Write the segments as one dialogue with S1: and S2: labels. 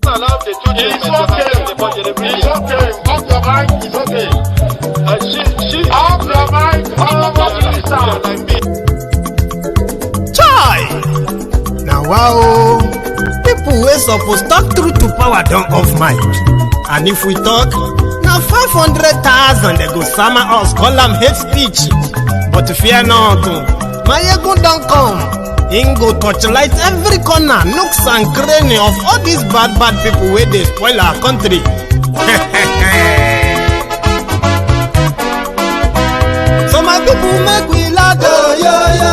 S1: Allow the children to handle the budget.
S2: It's okay. Off your mind. It's okay.
S1: She
S2: Off your mind.
S1: like me.
S3: Chai! Now wow, people wey suppose talk truth to power don't off mic. And if we talk, now 500,000 they go summer us call them hate speech. But fear not, Maiyegun don't come. Him go torchlight every corner, nooks and cranny of all these bad people where they spoil our country. So my people make we laugh, oh, yo yo.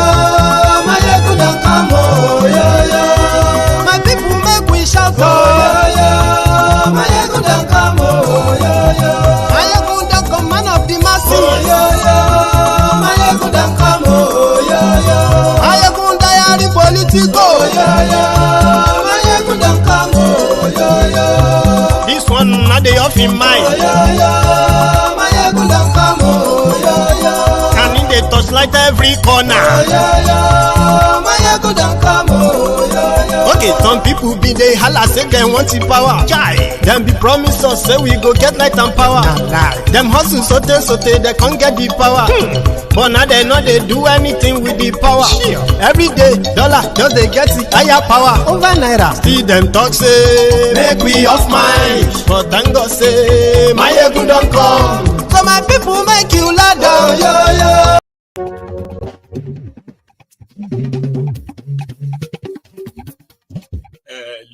S3: Maiyegun don't come, oh, yo yo. My people make we shout, oh, yo yo. Maiyegun don't come, oh, yo yo. Maiyegun don't come, man of the masses, oh, yo yo. Maiyegun don't come, oh, yo yo. Maiyegun diary Politico, oh, yo yo. Maiyegun don't come, oh, yo yo. This one not the off in mind, oh, yo yo. Maiyegun don't come, oh, yo yo. Can in the touchlight every corner, oh, yo yo. Maiyegun don't come, oh, yo yo. Okay, some people be they holla say they want the power. Chai, them be promise us say we go get light and power. Nah. Them hustle so they can't get the power. But now they know they do anything with the power. Sure. Every day, dollar just they get the higher power over naira. Still them talk say make we off mind. But thank God say Maiyegun don't come. So my people make you laugh, oh, yo yo.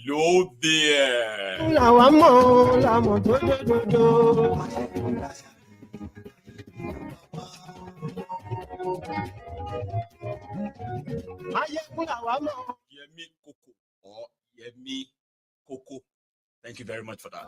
S4: Hello there. Yemi Koko or Yemi Koko. Thank you very much for that.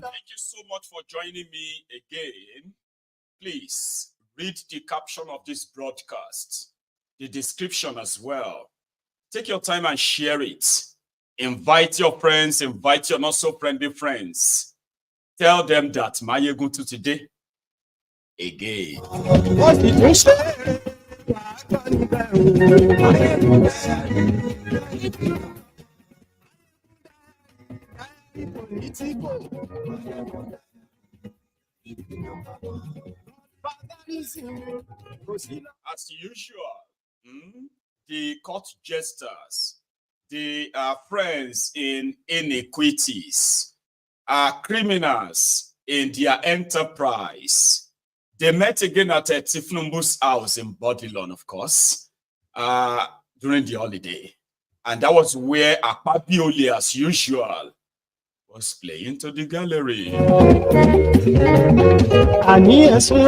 S4: Thank you so much for joining me again. Please read the caption of this broadcast, the description as well. Take your time and share it. Invite your friends, invite your not so friendly friends. Tell them that Maiyegun to today again. As usual, the court jesters, they are friends in iniquities, are criminals in their enterprise. They met again at Tifnumbu's house in Bodilon, of course, during the holiday. And that was where Akpabiole, as usual, was playing to the gallery. And yes, from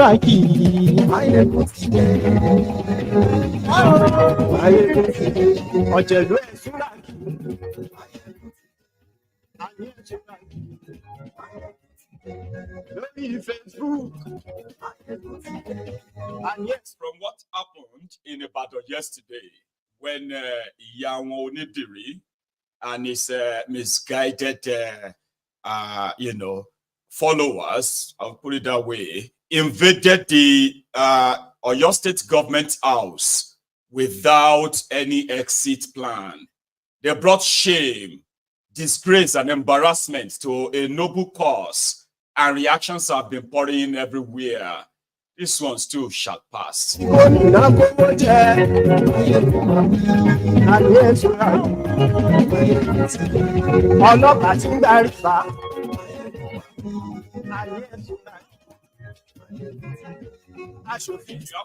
S4: what happened in Ibadan yesterday, when Yawo Onidiri and his misguided, followers, I'll put it that way, invaded the Oyo State government house without any exit plan. They brought shame, disgrace, and embarrassment to a noble cause, and reactions have been pouring everywhere. This one's too shall pass. You have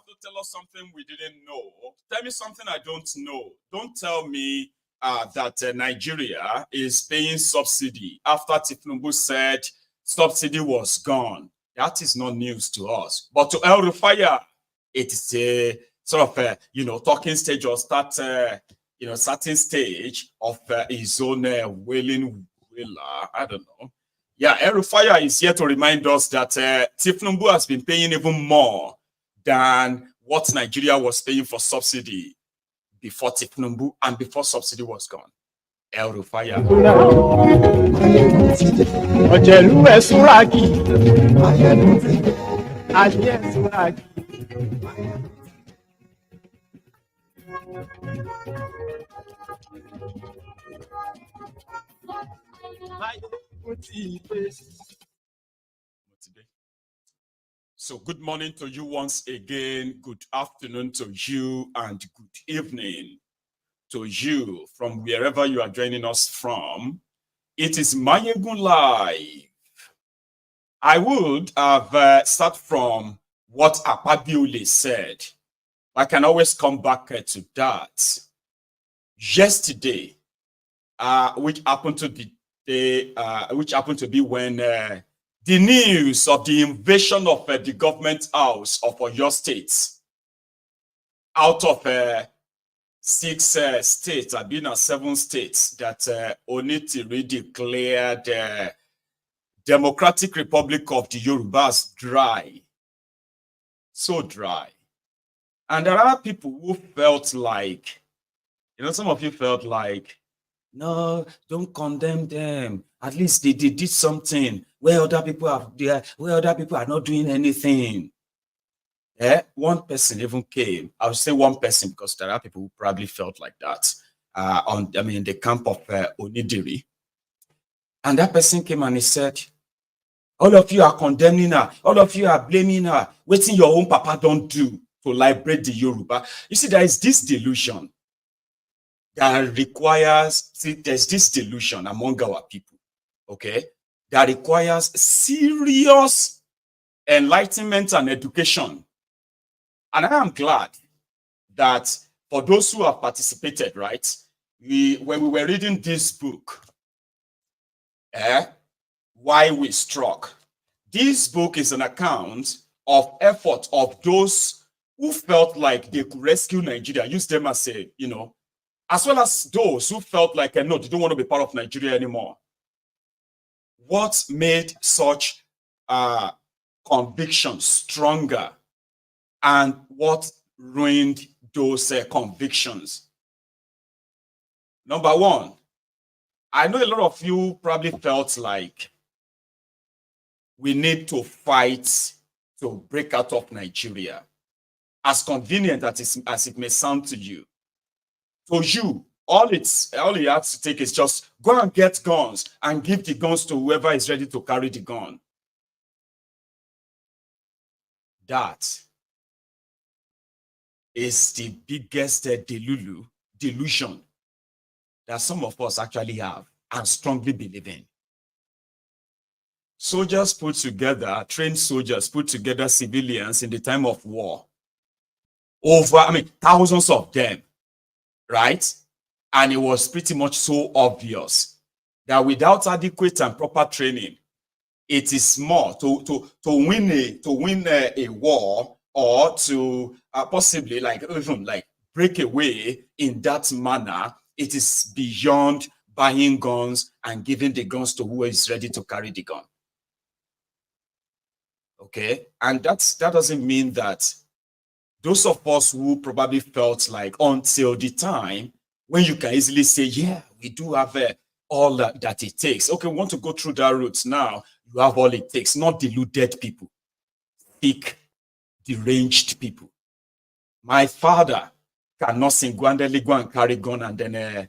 S4: to tell us something we didn't know. Tell me something I don't know. Don't tell me that Nigeria is paying subsidy after Tifnumbu said subsidy was gone. That is not news to us. But to El Rufaya, it is a sort of talking stage or certain stage of his own wailing wailer. I don't know. Yeah, El Rufaya is here to remind us that Tifnumbu has been paying even more than what Nigeria was paying for subsidy before Tifnumbu and before subsidy was gone. El Rufaya.
S5: Ọ̀jẹ̀lú ẹ̀ súnragì. Ayé ẹ̀ súnragì.
S4: So good morning to you once again, good afternoon to you, and good evening to you from wherever you are joining us from. It is Maiyegun Live. I would have start from what Akpabiole said. I can always come back to that. Yesterday, which happened to be when the news of the invasion of the government house of Oyo State out of 6 states, I've been at 7 states that Onitiri declared Democratic Republic of the Yorubas dry. So dry. And there are people who felt like, some of you felt like, no, don't condemn them. At least they did something where other people are not doing anything. One person even came. I would say one person because there are people who probably felt like that. In the camp of Onidiri. And that person came and he said, all of you are condemning her. All of you are blaming her. Waiting your own papa don't do to liberate the Yoruba. You see, there is this delusion that requires, there's this delusion among our people, okay, that requires serious enlightenment and education. And I am glad that for those who have participated, right, when we were reading this book, Why We Struck, this book is an account of effort of those who felt like they could rescue Nigeria, use them as a, as well as those who felt like, no, they don't want to be part of Nigeria anymore. What made such convictions stronger and what ruined those convictions? Number one, I know a lot of you probably felt like we need to fight to break out of Nigeria. As convenient as it may sound to you. For you, all you have to take is just go and get guns and give the guns to whoever is ready to carry the gun. That is the biggest delusion that some of us actually have and strongly believe in. Soldiers put together, trained soldiers put together civilians in the time of war. Thousands of them. Right? And it was pretty much so obvious that without adequate and proper training, it is more to win a war or to possibly even break away in that manner. It is beyond buying guns and giving the guns to who is ready to carry the gun. Okay, and that doesn't mean that those of us who probably felt like until the time when you can easily say, yeah, we do have all that it takes. Okay, we want to go through that route now. You have all it takes, not deluded people, thick, deranged people. My father cannot single-handedly go and carry gun and then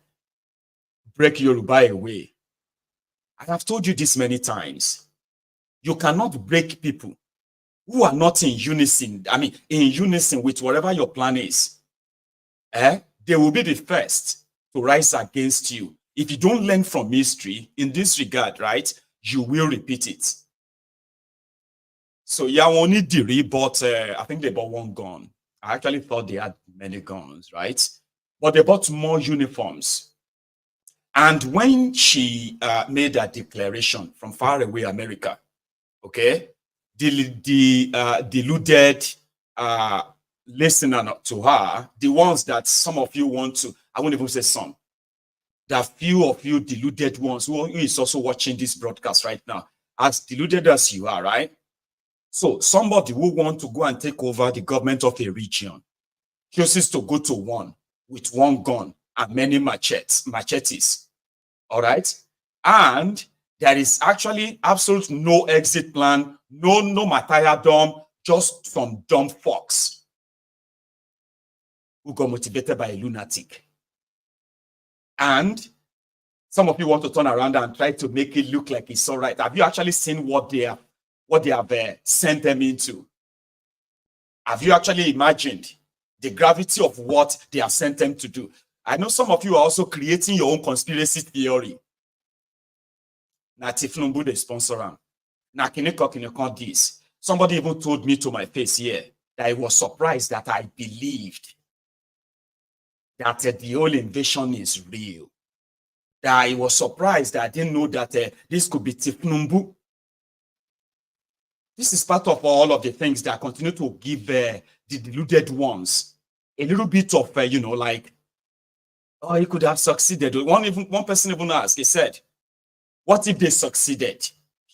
S4: break Yoruba away. I have told you this many times. You cannot break people who are not in unison, in unison with whatever your plan is. They will be the first to rise against you. If you don't learn from history in this regard, right, you will repeat it. So yeah, only Onidiri bought, I think they bought one gun. I actually thought they had many guns, right? But they bought more uniforms. And when she made that declaration from far away America, okay, the deluded listener to her, the ones that some of you want to, I won't even say some, the few of you deluded ones who is also watching this broadcast right now, as deluded as you are, right? So somebody who want to go and take over the government of a region chooses to go to one with one gun and many machetes. All right. And there is actually absolute no exit plan, no martyrdom, just some dumb fucks who got motivated by a lunatic. And some of you want to turn around and try to make it look like it's all right. Have you actually seen what they have sent them into? Have you actually imagined the gravity of what they have sent them to do? I know some of you are also creating your own conspiracy theory. Na Tifnumbu they sponsor am. Na kineko this. Somebody even told me to my face here that I was surprised that I believed that the whole invasion is real. That I was surprised that I didn't know that this could be Tifnumbu. This is part of all of the things that continue to give the deluded ones a little bit of, like, oh, he could have succeeded. One person even asked, he said, what if they succeeded?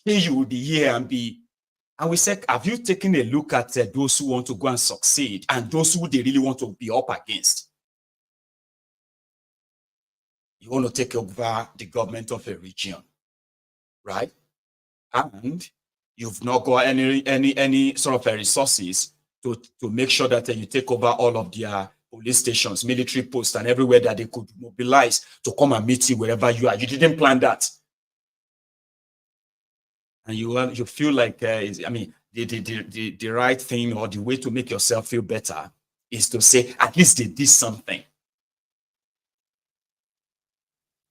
S4: Here you will be here and be. And we said, have you taken a look at those who want to go and succeed and those who they really want to be up against? You want to take over the government of a region, right? And you've not got any sort of resources to make sure that you take over all of their police stations, military posts, and everywhere that they could mobilize to come and meet you wherever you are. You didn't plan that. And you feel like, the right thing or the way to make yourself feel better is to say, at least they did something.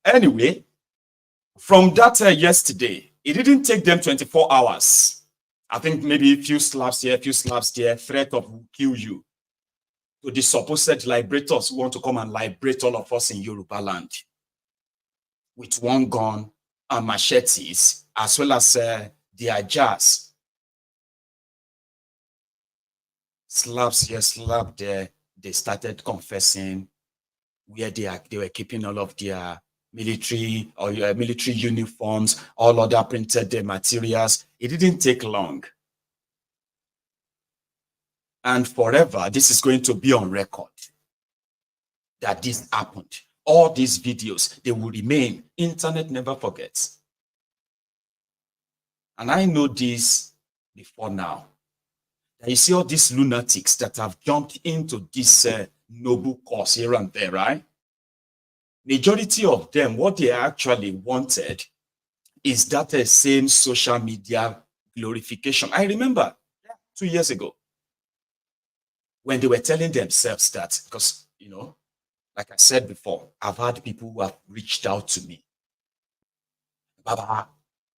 S4: Anyway, from that yesterday, it didn't take them 24 hours. I think maybe a few slaps here, a few slaps there, threat of will kill you. To the supposed liberators who want to come and liberate all of us in Yoruba land with one gun and machetes, as well as their jars. Slaps here, slap there. They started confessing where they were keeping all of their military or military uniforms, all other printed materials. It didn't take long. And forever, this is going to be on record that this happened. All these videos, they will remain. Internet never forgets. And I know this before now. That you see all these lunatics that have jumped into this noble cause here and there, right? Majority of them, what they actually wanted is that same social media glorification. I remember 2 years ago when they were telling themselves that, because, like I said before, I've had people who have reached out to me. Baba,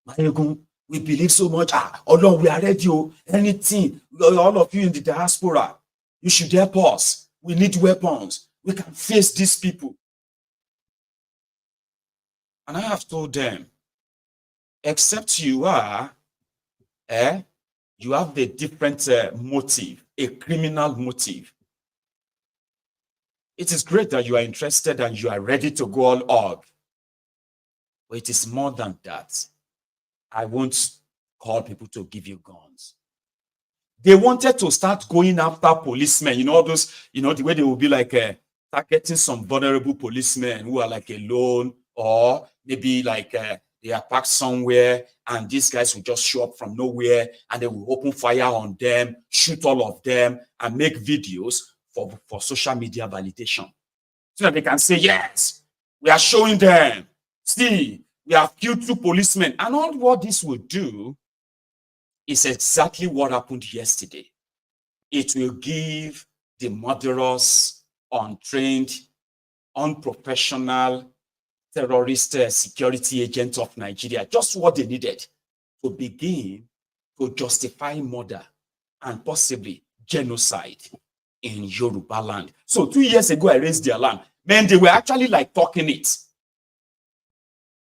S4: Maiyegun, we believe so much. Although we are ready, anything, all of you in the diaspora, you should help us. We need weapons. We can face these people. And I have told them, except you are, you have the different motive, a criminal motive. It is great that you are interested and you are ready to go all out. But it is more than that. I won't call people to give you guns. They wanted to start going after policemen, those, the way they will be like targeting some vulnerable policemen who are like alone, or maybe like they are parked somewhere and these guys will just show up from nowhere and they will open fire on them, shoot all of them, and make videos for social media validation. So that they can say, yes, we are showing them. See, we have killed 2 policemen. And all what this will do is exactly what happened yesterday. It will give the murderous, untrained, unprofessional, terrorist security agents of Nigeria just what they needed to begin to justify murder and possibly genocide in Yoruba land. So 2 years ago, I raised the alarm. Man, they were actually like talking it.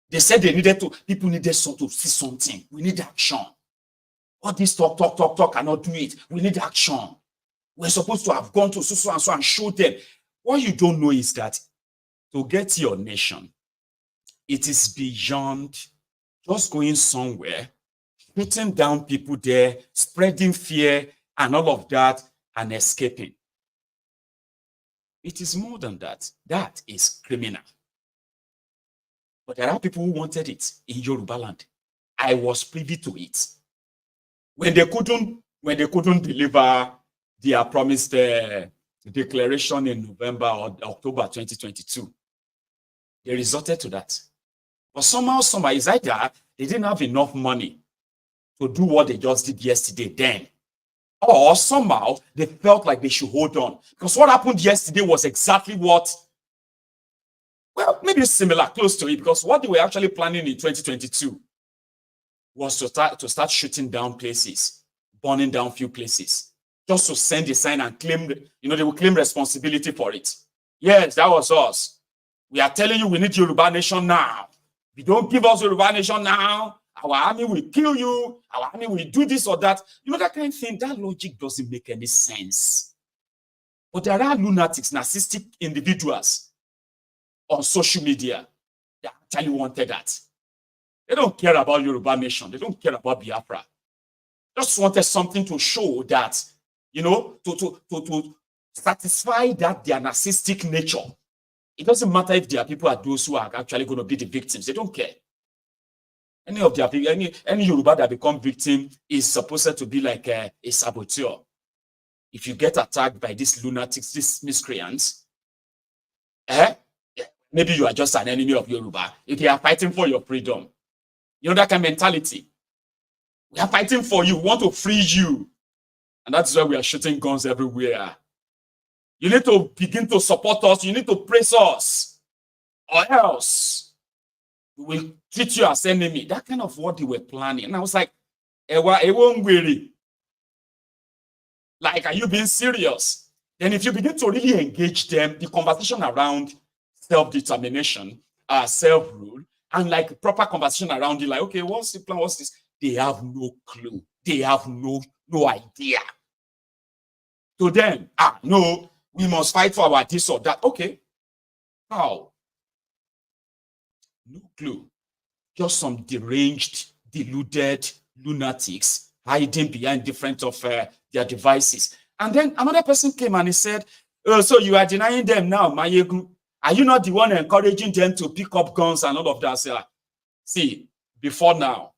S4: They said they needed to, people needed to see something. We need action. All this talk cannot do it. We need action. We're supposed to have gone to so and so and show them. What you don't know is that to get your nation, it is beyond just going somewhere, shooting down people there, spreading fear and all of that, and escaping. It is more than that. That is criminal. But there are people who wanted it in Yoruba land. I was privy to it. When they couldn't deliver their promised declaration in November or October 2022, they resorted to that. But somehow, it's either they didn't have enough money to do what they just did yesterday then, or somehow they felt like they should hold on. Because what happened yesterday was exactly what, well, maybe similar, close to it, because what they were actually planning in 2022 was to start shooting down places, burning down few places, just to send a sign and claim, they will claim responsibility for it. Yes, that was us. We are telling you we need Yoruba nation now. If you don't give us Yoruba nation now, our army will kill you, our army will do this or that. That kind of thing, that logic doesn't make any sense. But there are lunatics, narcissistic individuals on social media that actually wanted that. They don't care about Yoruba nation. They don't care about Biafra. Just wanted something to show that, to satisfy that their narcissistic nature. It doesn't matter if there are people are those who are actually going to be the victims. They don't care. Any Yoruba that become victim is supposed to be like a saboteur. If you get attacked by these lunatics, these miscreants, maybe you are just an enemy of Yoruba. If they are fighting for your freedom, that kind of mentality. We are fighting for you. We want to free you. And that's why we are shooting guns everywhere. You need to begin to support us. You need to praise us. Or else we will treat you as enemy. That kind of what they were planning. And I was like, like, are you being serious? Then if you begin to really engage them, the conversation around self-determination, self-rule, and like proper conversation around it, like, okay, what's the plan? What's this? They have no clue. They have no idea. To them, no, we must fight for our this or that. Okay. How? No clue. Just some deranged, deluded lunatics hiding behind different of their devices. And then another person came and he said, oh, so you are denying them now, Maiyegun. Are you not the one encouraging them to pick up guns and all of that? See, before now,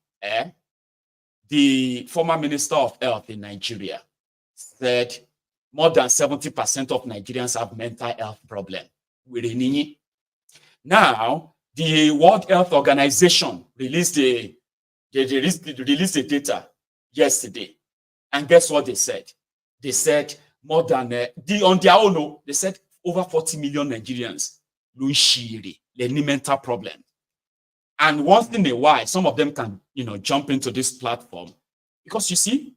S4: the former Minister of Health in Nigeria said more than 70% of Nigerians have mental health problem. Now, the World Health Organization released the data yesterday. And guess what they said? They said more than, on their own, they said over 40 million Nigerians the mental problem. And once in a while, some of them can, jump into this platform. Because you see,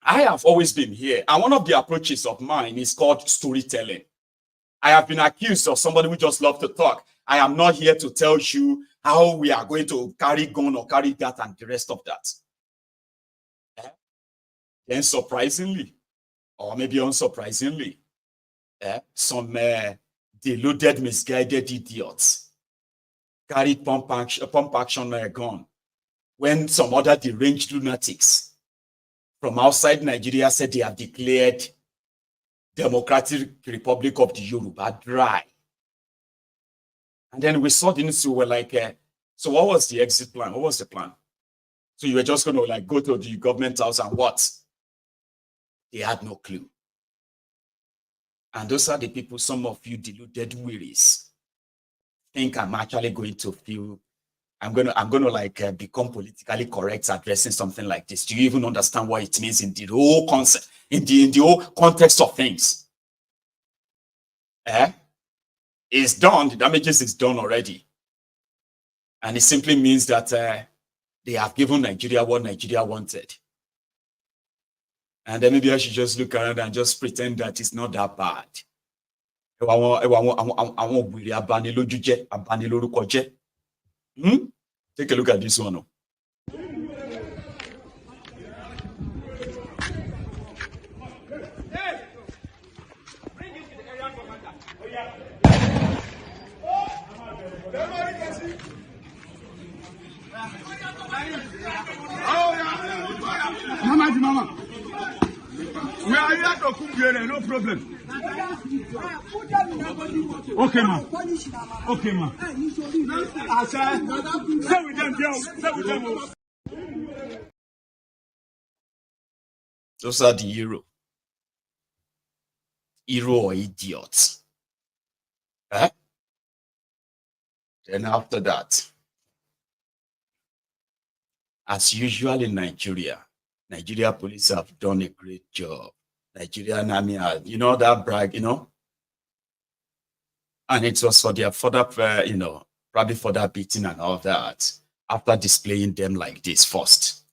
S4: I have always been here. And one of the approaches of mine is called storytelling. I have been accused of somebody who just loves to talk. I am not here to tell you how we are going to carry gun or carry that and the rest of that. Then surprisingly, or maybe unsurprisingly, some deluded, misguided idiots carried pump action gun when some other deranged lunatics from outside Nigeria said they have declared Democratic Republic of the Yoruba dry. And then we saw the news, we were like, so what was the exit plan? What was the plan? So you were just going to like go to the government house and what? They had no clue. And those are the people, some of you deluded wearies, think I'm actually going to feel, I'm gonna like become politically correct addressing something like this. Do you even understand what it means in the whole concept, in the whole context of things? It's done. The damages is done already. And it simply means that they have given Nigeria what Nigeria wanted. And then maybe I should just look around and just pretend that it's not that bad. Take a look at this one.
S2: Mama, we are here to cook here, no problem.
S5: Okay, ma. Okay, ma. I said, stay with them, girl. Stay with them.
S4: Those are the hero or idiots. Eh? Then after that, as usual in Nigeria police have done a great job. Nigerian army, that brag, and it was for their further, probably further beating and all that after displaying them like this first.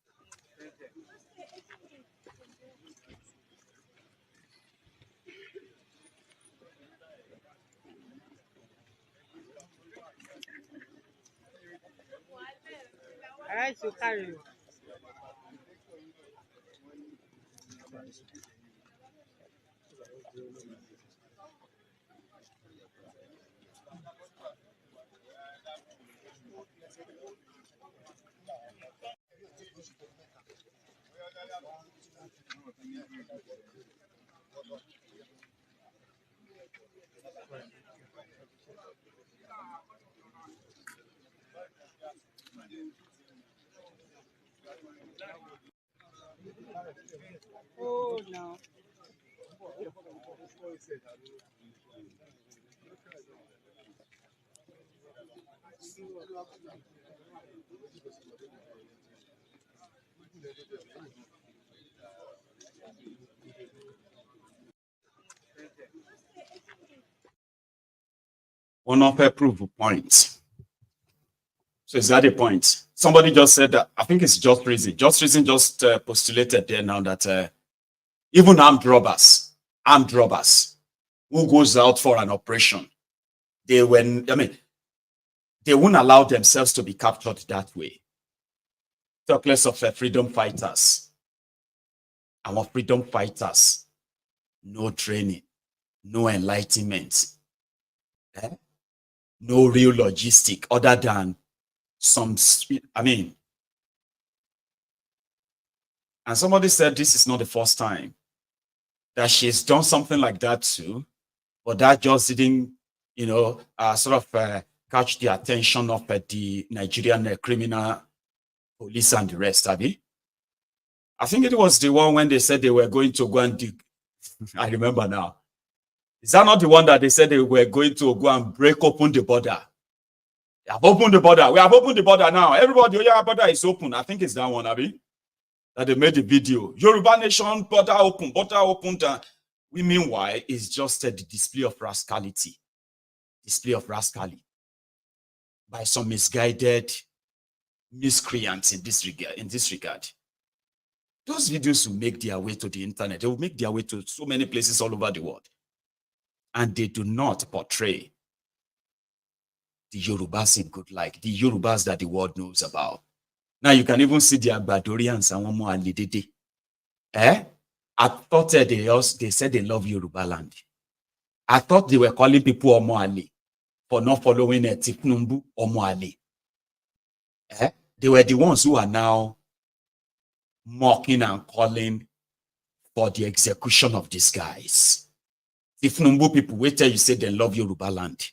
S6: Alright, so carry. Oh no.
S4: One of her proof points. So is that the point? Somebody just said that. I think it's Just Reason. Just Reason just postulated there now that even armed robbers who goes out for an operation, they won't allow themselves to be captured that way. Talk less of freedom fighters. Our freedom fighters, no training, no enlightenment, no real logistic other than some, and somebody said this is not the first time that she's done something like that too, but that just didn't, catch the attention of the Nigerian criminal police and the rest, Abby. I think it was the one when they said they were going to go and dig. I remember now. Is that not the one that they said they were going to go and break open the border? They have opened the border. We have opened the border now. Everybody, your border is open. I think it's that one, Abby. That they made the video. Yoruba nation, border open, we meanwhile is just the display of rascality. Display of rascality by some misguided miscreants in this regard. Those videos will make their way to the internet. They will make their way to so many places all over the world. And they do not portray the Yorubas in good light, the Yorubas that the world knows about. Now you can even see the Akpabiole and one more Alidede. I thought they said they love Yoruba land. I thought they were calling people Omoale for not following Tifnumbu Omoale. They were the ones who are now mocking and calling for the execution of these guys. Tifnumbu people, wait till you say they love Yoruba land.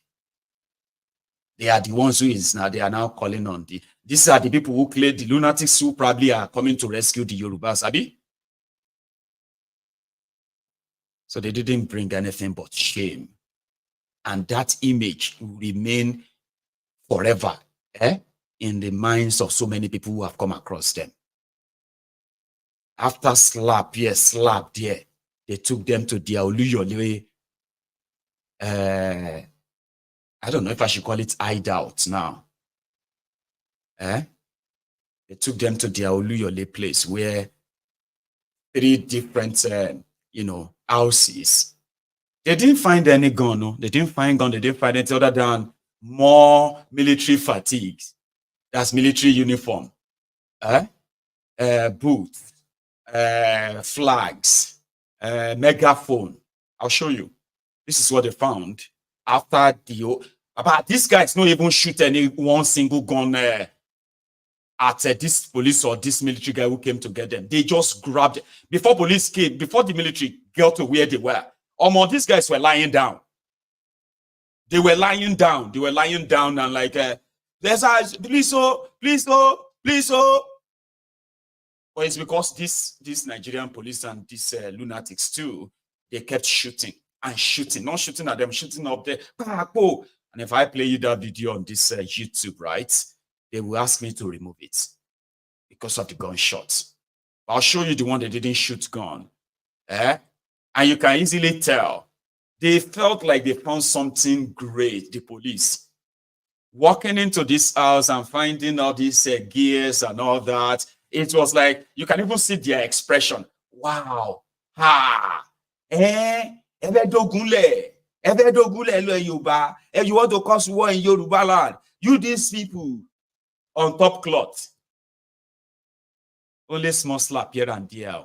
S4: They are the ones they are now calling on these are the people who claim the lunatics who probably are coming to rescue the Yorubas, Abi. So they didn't bring anything but shame. And that image will remain forever in the minds of so many people who have come across them. After slap here, slap there, they took them to the Oluyole. I don't know if I should call it hideout now. They took them to the Oluyole place where 3 different, houses. They didn't find any gun, no. They didn't find gun. They didn't find anything other than more military fatigues. That's military uniform. Boots, flags, megaphone. I'll show you. This is what they found after about these guys not even shoot one single gun at this police or this military guy who came to get them. They just grabbed before police came, before the military got to where they were. These guys were lying down. They were lying down. They were lying down and like, there's a please, oh, please, oh, please, oh. But it's because this Nigerian police and these lunatics too, they kept shooting and shooting, not shooting at them, shooting up there. And if I play you that video on this YouTube, right, they will ask me to remove it because of the gunshots. I'll show you the one that didn't shoot gun. And you can easily tell. They felt like they found something great, the police. Walking into this house and finding all these gears and all that, it was like, you can even see their expression. Wow. Ha. You want to cause war in Yoruba land. You these people on top cloth. Only small slap here and there.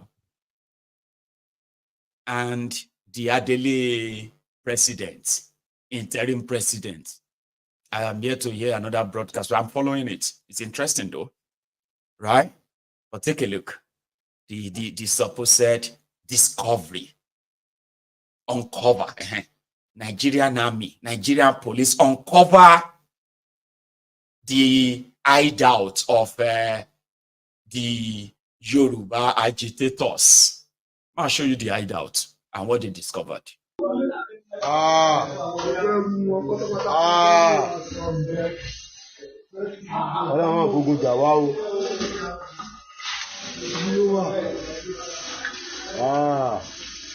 S4: And the Adele president, interim president. I am here to hear another broadcast. I'm following it. It's interesting though. Right? But take a look. The supposed discovery. Uncover. Nigerian army, Nigerian police uncover the hideout of the Yoruba agitators. I'll show you the hideout and what they discovered.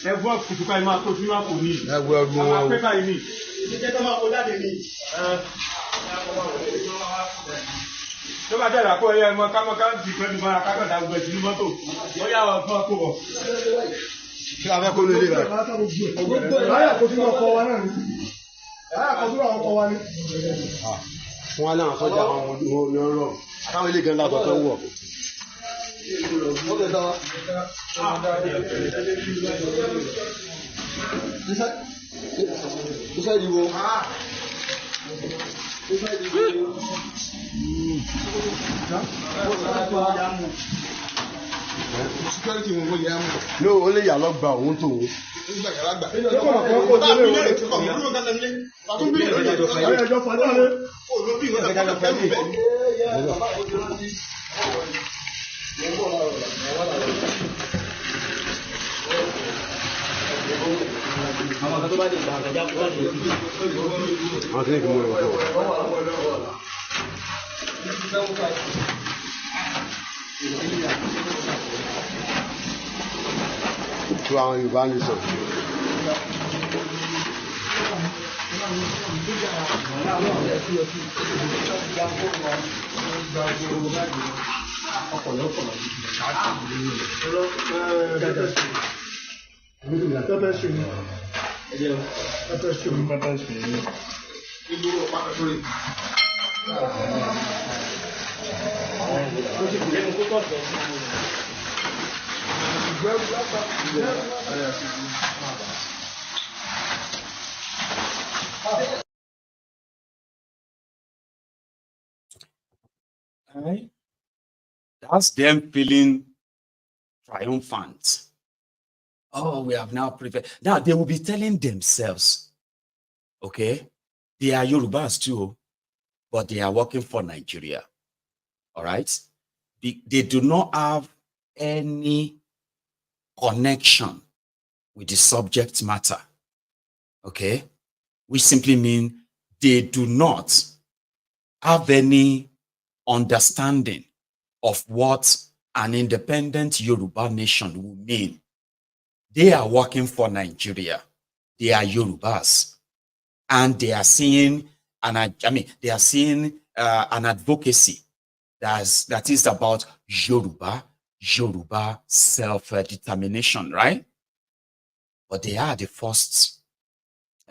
S5: Everyone could come out to you for me. Tó bá jẹ́ àkọ́ ẹ̀yà ẹ̀mọ́ kámọ́ká ti pẹ̀lú bá akákọ̀dá gbogbo ẹ̀sìn ní mọ́tò. Ó yá ọ̀gbọ́n kó bọ̀. Kí la fẹ́ kó lè lè rẹ̀? Láyà kó tí wọ́n kọ́ wa náà ní. Láyà kó tí wọ́n kọ́ wa ní. Wọ́n á láwọn sọ́jà àwọn ọmọdé ọ̀rọ̀. Àtàwọn ilé gan látọ̀ tó wọ̀. No, only yellow brown to. To our Yorubas.
S4: Right? That's them feeling triumphant. Oh, we have now prepared. Now they will be telling themselves, okay, they are Yorubas too, but they are working for Nigeria. All right? They do not have any connection with the subject matter. Okay? Which simply mean they do not have any understanding of what an independent Yoruba nation will mean. They are working for Nigeria. They are Yorubas. And they are seeing an advocacy that is about Yoruba self-determination, right? But they are the first,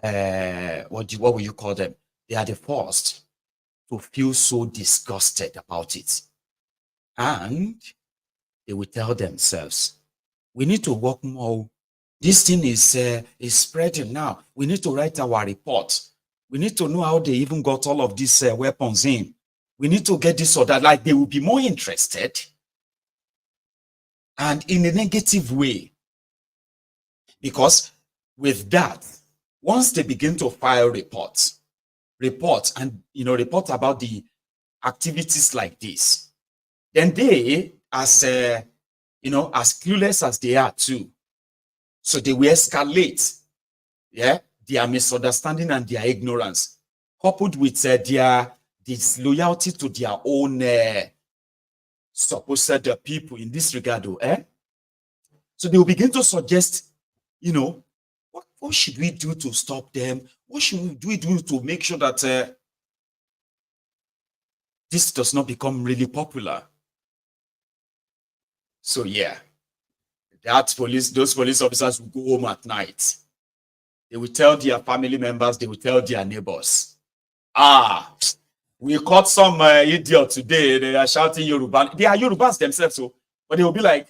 S4: what will you call them? They are the first to feel so disgusted about it. And they will tell themselves, we need to work more. This thing is spreading now. We need to write our report. We need to know how they even got all of these weapons in. We need to get this or that. Like they will be more interested. And in a negative way. Because with that, once they begin to file reports and report about the activities like this, then they, as as clueless as they are too, so they will escalate, their misunderstanding and their ignorance, coupled with their disloyalty to their own supposed people in this regard, So they will begin to suggest, what should we do to stop them? What should we do to make sure that this does not become really popular? So yeah, those police officers will go home at night. They will tell their family members, they will tell their neighbors, we caught some idiot today. They are shouting Yoruba. They are Yorubas themselves, but they will be like,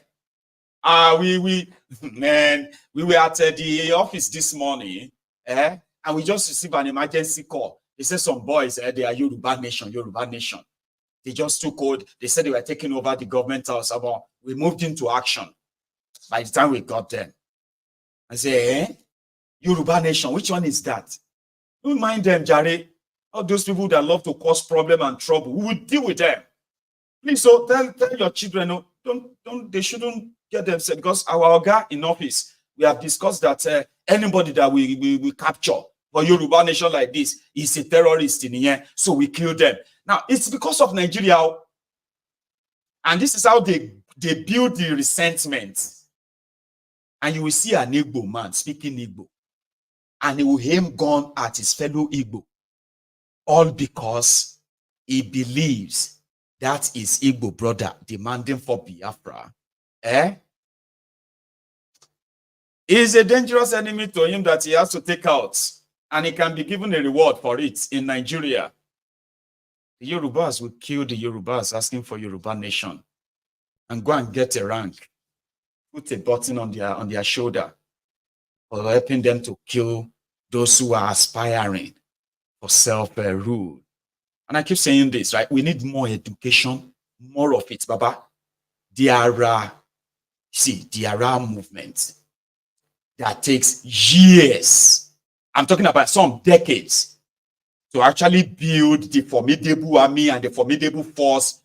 S4: we were at the office this morning, and we just received an emergency call. They said some boys, they are Yoruba nation. They just took hold. They said they were taking over the government house. We moved into action. By the time we got them, I say, Yoruba nation, which one is that? Don't mind them, Charade. All those people that love to cause problem and trouble, we will deal with them. Please, so tell your children, they shouldn't get themselves, because our guy in office, we have discussed that anybody that we capture for Yoruba nation like this is a terrorist in here, so we kill them. Now, it's because of Nigeria, and this is how they build the resentment. And you will see an Igbo man speaking Igbo, and he will aim gun at his fellow Igbo, all because he believes that his Igbo brother demanding for Biafra. Is a dangerous enemy to him that he has to take out, and he can be given a reward for it in Nigeria. The Yorubas will kill the Yorubas asking for Yoruba nation and go and get a rank, put a button on their shoulder, for helping them to kill those who are aspiring for self-rule. And I keep saying this, right? We need more education, more of it, Baba. There are movements that takes years. I'm talking about some decades to actually build the formidable army and the formidable force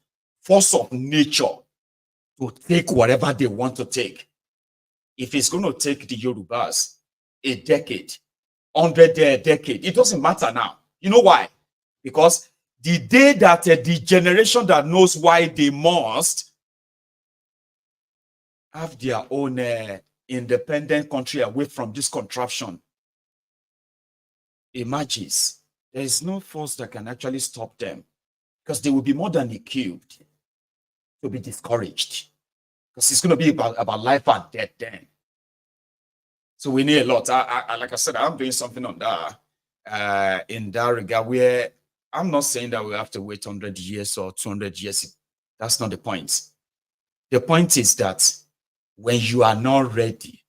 S4: of nature to take whatever they want to take. If it's going to take the Yorubas a decade, 100 decade, it doesn't matter now. You know why? Because the day that the generation that knows why they must have their own independent country away from this contraption emerges, there is no force that can actually stop them, because they will be more than equipped to be discouraged, because it's going to be about life and death then. So we need a lot. Like I said, I'm doing something on that in that regard, where I'm not saying that we have to wait 100 years or 200 years. That's not the point. The point is that when you are not ready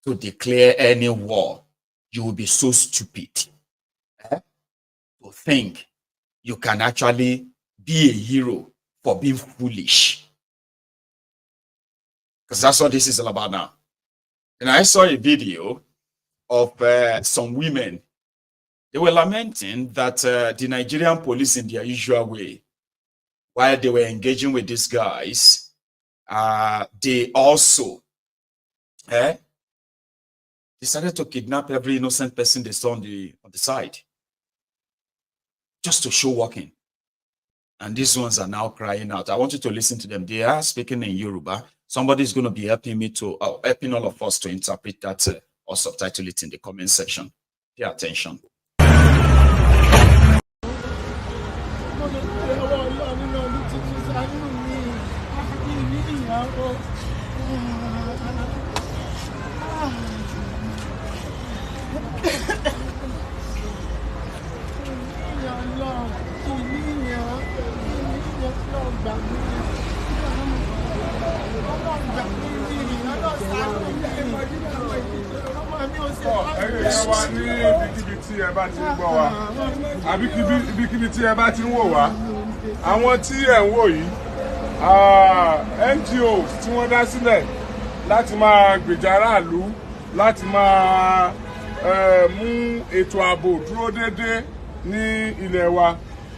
S4: to declare any war, you will be so stupid to think you can actually be a hero for being foolish. Because that's what this is all about now. And I saw a video of some women. They were lamenting that the Nigerian police, in their usual way, while they were engaging with these guys, they also decided to kidnap every innocent person they saw on the side, just to show walking. And these ones are now crying out. I want you to listen to them. They are speaking in Yoruba. Somebody's going to be helping me to helping all of us to interpret that or subtitle it in the comment section. Pay attention.
S2: Àwọn tí ẹ̀ ń wò yìí, NGOs tí wọ́n dá sílẹ̀ láti máa gbèjà aráàlú, láti máa mú ètò ààbò dúró déédéé ní ilẹ̀ wa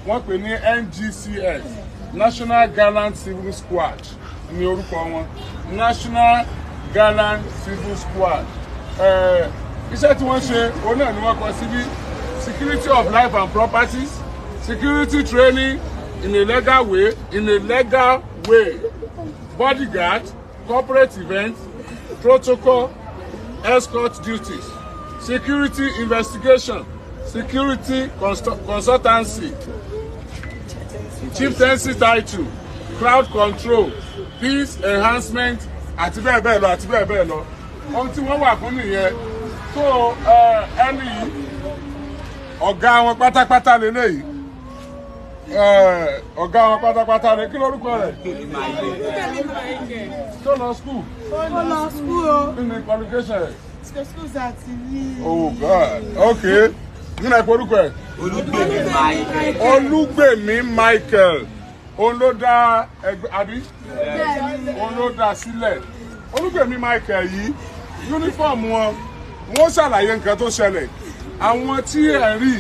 S2: wọ́n pè ní NGCS National Gallant Civil Squad ní orúkọ wọn National Gallant Civil Squad iṣẹ́ tí wọ́n ṣe òun náà ni wọ́n kọ síbí security of life and properties security training in a legal way bodyguard corporate events protocol escort duties security investigation security consultancy chieftaincy title crowd control peace enhancement àti bẹ́ẹ̀ bẹ́ẹ̀ lọ àti bẹ́ẹ̀ bẹ́ẹ̀ lọ ohun tí wọ́n wà fún nìyẹn so ẹni ọ̀gá wọn pátápátá lélẹ́yìí ọ̀gá wọn pátápátá rẹ̀ kí lórúkọ rẹ̀ tó lọ school kí ni qualification rẹ̀. Oh God, okay. Nínú ẹ̀pọ̀ orúkọ ẹ̀. Olúgbèmí Michael. Òun ló dá ẹgbẹ́ àbí? Òun ló dá sílẹ̀. Olúgbèmí Michael yìí, yúnífọ̀mù wọn, wọ́n ṣàlàyé nǹkan tó ṣẹlẹ̀. Àwọn tí ẹ̀ rí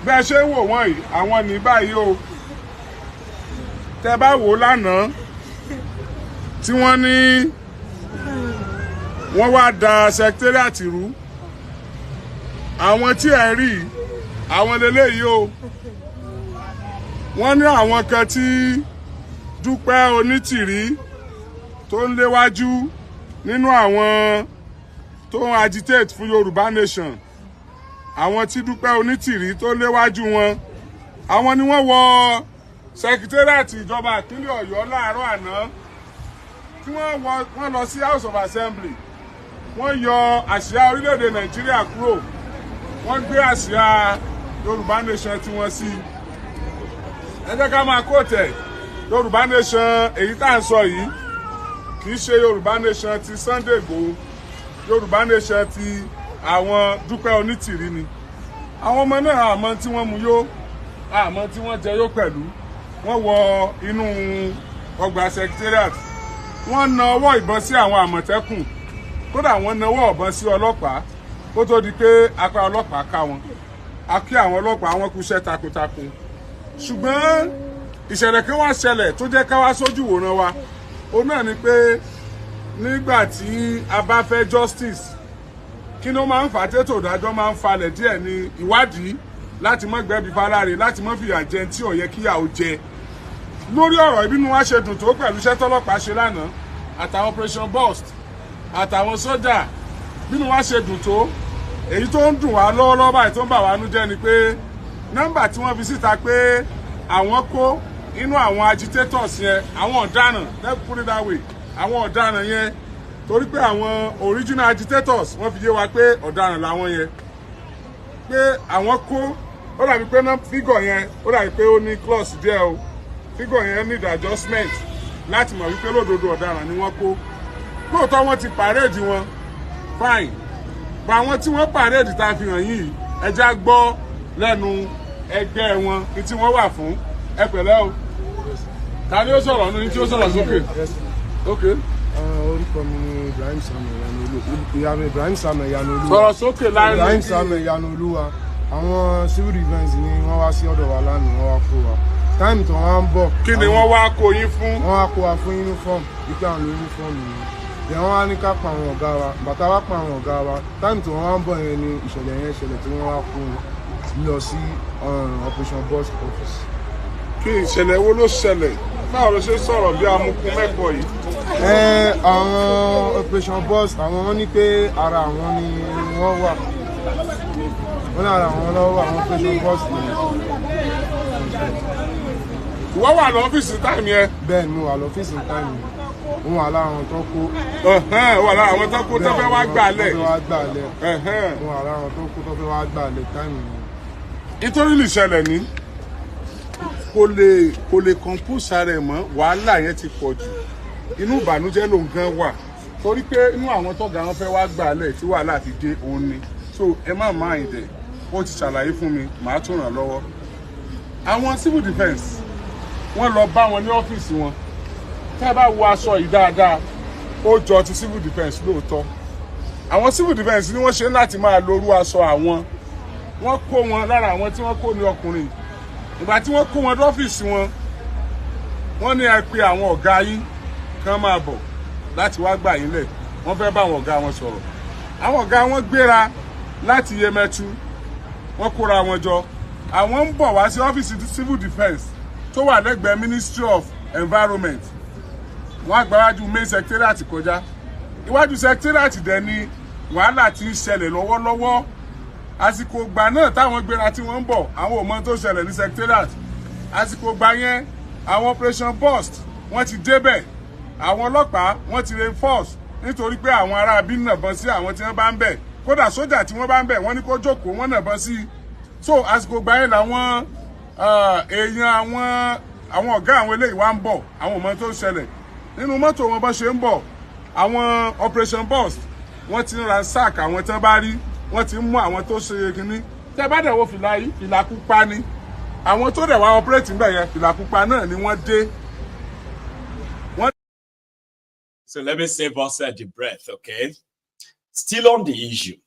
S2: bẹ́ẹ̀ ṣe ń wò wọ́n yìí, àwọn ní báyìí o. Tẹ́ bá wò lánàá, tí wọ́n ní wọ́n wá da secretariat rú àwọn tí ẹ rí àwọn lélẹ́yìí o wọ́n ní àwọn kan tí Dúpẹ́ Onítìrí tó ń léwájú nínú àwọn tó ń agitate fún Yorùbá nation àwọn tí Dúpẹ́ Onítìrí tó léwájú wọn àwọn ni wọ́n wọ secretariat ìjọba ìpínlẹ̀ Ọ̀yọ́ láàárọ̀ àná tí wọ́n lọ sí House of Assembly wọ́n yọ àsíá orílẹ̀-èdè Nàìjíríà kúrò wọ́n gbé àsíá Yorùbá nation tí wọ́n sí ẹ jẹ́ ká máa kó tẹ̀ Yorùbá nation èyí tá à ń sọ yìí kì í ṣe Yorùbá nation ti Sunday Igboho Yorùbá nation ti àwọn Dúpẹ́ Onítìrí ni àwọn ọmọ náà àmọ́ tí wọ́n mú yó àmọ́ tí wọ́n jẹ yó pẹ̀lú wọ́n wọ inú ọgbà secretariat wọ́n na ọwọ́ ìbọn sí àwọn Àmọ̀tẹ́kùn kódà wọ́n nawọ́ ọ̀bọ̀n sí ọlọ́pàá kó tó di pé apá ọlọ́pàá ká wọn a kí àwọn ọlọ́pàá wọn kúṣẹ́ takuntakun ṣùgbọ́n ìṣẹ̀lẹ̀ kan wá ṣẹlẹ̀ tó jẹ́ ká wá sójú wòran wa ó náà ni pé nígbà tí a bá fẹ́ justice kí ló máa ń fà tètò ìdájọ́ máa ń falẹ̀ díẹ̀ ní ìwádìí láti mọ́ gbẹ́bí fáláre láti mọ́ fìyà jẹ tí ò yẹ kíyà ó jẹ lórí ọ̀rọ̀ ìbínú wa ṣe dùn tó pẹ̀lú iṣẹ́ tọ́lọ́pàá ṣe lánàá àtàwọn operation burst àtàwọn sójà bínú wa ṣe dùn tó èyí tó ń dùn wá lọ́wọ́lọ́wọ́ báyìí tó ń bà wá nú jẹ́ ni pé nọ́mbà tí wọ́n fi síta pé àwọn kó inú àwọn agitators yẹn àwọn ọ̀daràn let's put it that way àwọn ọ̀daràn yẹn torí pé àwọn original agitators wọ́n fi yé wa pé ọ̀daràn làwọn yẹn pé àwọn kó ó dàbí pé fígọ̀ yẹn ó dàbí pé ó ní clause díẹ̀ o fígọ̀ yẹn need adjustment láti mọ̀ wípé lódodo ọ̀daràn ni wọ́n kó lóòótọ́ wọ́n ti pàréèdì wọn fine bá àwọn tí wọ́n pàréèdì tá a fi hàn yìí ẹja gbọ́ lẹ́nu ẹgbẹ́ wọn ní tí wọ́n wà fún ẹ pẹ̀lẹ́ o ta ni ó sọ̀rọ̀ ní tí ó sọ̀rọ̀ sókè ok.
S7: orúkọ mi ni Ibrahim Samuel Yanolu
S2: sọ̀rọ̀ sókè láàrin
S7: Ibrahim Samuel Yanolu wa àwọn civil defence ni wọ́n wá sí ọ̀dọ̀ wa lánàá wọ́n wá kó wa táìmù tó wọ́n ń bọ̀.
S2: kí ni wọ́n wá kó yín fún.
S7: wọ́n wá kó wa fún uniform wípé àwọn uniform yìí then wọ́n wá ní ká pa àwọn ọ̀gá wa bàtà wá pa àwọn ọ̀gá wa táìmù tó wọ́n wá ń bọ̀ yẹn ni ìṣẹ̀lẹ̀ yẹn ṣẹlẹ̀ tí wọ́n wá kó lọ sí operation burst office.
S2: kí ìṣẹ̀lẹ̀ wo ló ṣẹlẹ̀ báwo ló ṣe sọ̀rọ̀ bí amukun mẹ́kọ̀ọ́ yìí.
S7: àwọn operation burst àwọn wọn ní pé ara àwọn ni wọ́n wà wọ́n ní ara àwọn lọ́wọ́ àwọn operation burst ni.
S2: ìwọ wà lọ́fíìsì táìmù yẹn.
S7: bẹ́ẹ̀ ni mo wà lọ́fíìsì táìmù yẹn òun wà lára àwọn tó kó.
S2: wà lára àwọn tó kó tó fẹ́ wá gbàlẹ̀.
S7: òun wà lára àwọn tó kó tó fẹ́ wá gbàlẹ̀ táìmù yẹn.
S2: nítorí lè ṣẹlẹ̀ ní kò lè compose ara ẹ̀ mọ́ wàhálà yẹn ti pọ̀ jù inú ìbànújẹ́ ló ń gan wà torí pé inú àwọn tọ́gà wọn fẹ́ wá gbàlẹ̀ tí wàhálà ti dé òun ni so ẹ má máa ń dẹ̀ ó ti ṣàlàyé fún mi màá tún ràn lọ́wọ́. àwọn civil defence wọ́n lọ bá wọn ní ọ́fíìsì wọn tá a bá wo aṣọ yìí dáadáa ó jọ ti civil defence lóòótọ́ àwọn civil defence ni wọ́n ṣe láti máa lorú aṣọ àwọn wọ́n kó wọn lára àwọn tí wọ́n kó ní ọkùnrin ìgbà tí wọ́n kó wọn lọ́fíìsì wọn wọ́n ní ẹ pé àwọn ọ̀gá yín kàn máa bọ̀ láti wá gbà yín lẹ̀ wọ́n fẹ́ bá àwọn ọ̀gá wọn sọ̀rọ̀ àwọn ọ̀gá wọn gbéra láti Yemẹtu wọ́n kóra wọn jọ àwọn ń bọ̀ wá sí ọ́fíìsì civil defence tó wà lẹ́gbẹ̀ẹ́ Ministry of Environment wọ́n àgbáwájú main secretariat kọjá iwájú secretariat dẹ̀ ni wàhálà ti ń ṣẹlẹ̀ lọ́wọ́lọ́wọ́ àsìkò ìgbà náà táwọn gbéra tí wọ́n ń bọ̀ àwọn ò mọ tó ṣẹlẹ̀ ní secretariat àsìkò ìgbà yẹn àwọn operation burst wọ́n ti débẹ̀ àwọn ọlọ́pàá wọ́n ti reinforce nítorí pé àwọn ará bí nàbọn sí àwọn tí wọ́n bá ń bẹ̀ kódà sójà tí wọ́n bá ń bẹ̀ wọ́n ní kó jókòó wọ́n nàbọn sí so àsìkò ìgbà yẹn làwọn èèyàn àwọn ọ̀gá àwọn eléyìí wá ń bọ̀ àwọn ò mọ tó ṣẹlẹ̀ nínú mọ́tò wọn bá ṣe ń bọ̀ àwọn operation burst wọ́n ti ń ransack àwọn tán bá rí wọ́n ti ń mú àwọn tó ṣe kínní tẹ́ bá dẹ̀ wo fìlà yìí fìlà pupa ni àwọn tó dẹ̀ wá operate ń bẹ̀ yẹn fìlà pupa náà ni wọ́n dé.
S4: So let me save us the breath, okay? Still on the issue.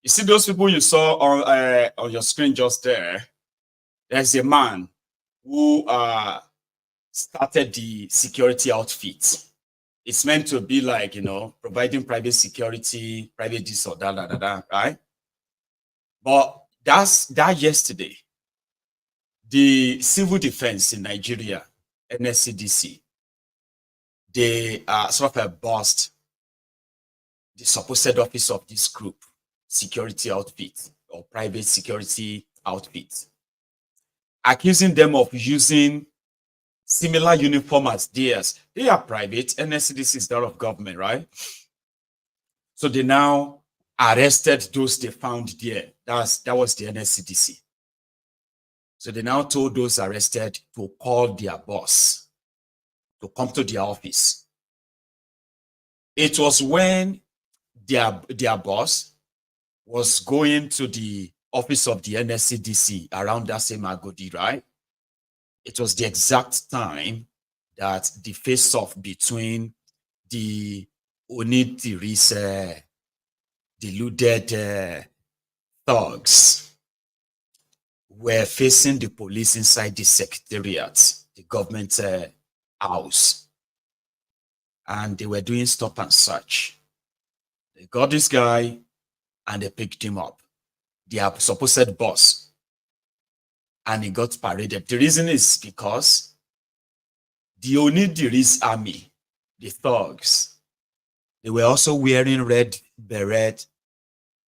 S4: You see those people you saw on your screen just there? There's a man who started the security outfit. It's meant to be like, you know, providing private security, private this or that, right? But that yesterday, the civil defense in Nigeria, NSCDC, they sort of bust the supposed office of this group, security outfit or private security outfit, accusing them of using similar uniform as theirs. They are private, NSCDC is that of government, right? So they now arrested those they found there. That was the NSCDC. So they now told those arrested to call their boss to come to their office. It was when their boss was going to the office of the NSCDC around that same Agodi, right? It was the exact time that the face-off between the Onidiri's deluded thugs were facing the police inside the secretariat, the government house, and they were doing stop and search. They got this guy and they picked him up, their supposed boss, and he got paraded. The reason is because the Onidiri's army, the thugs, they were also wearing red beret,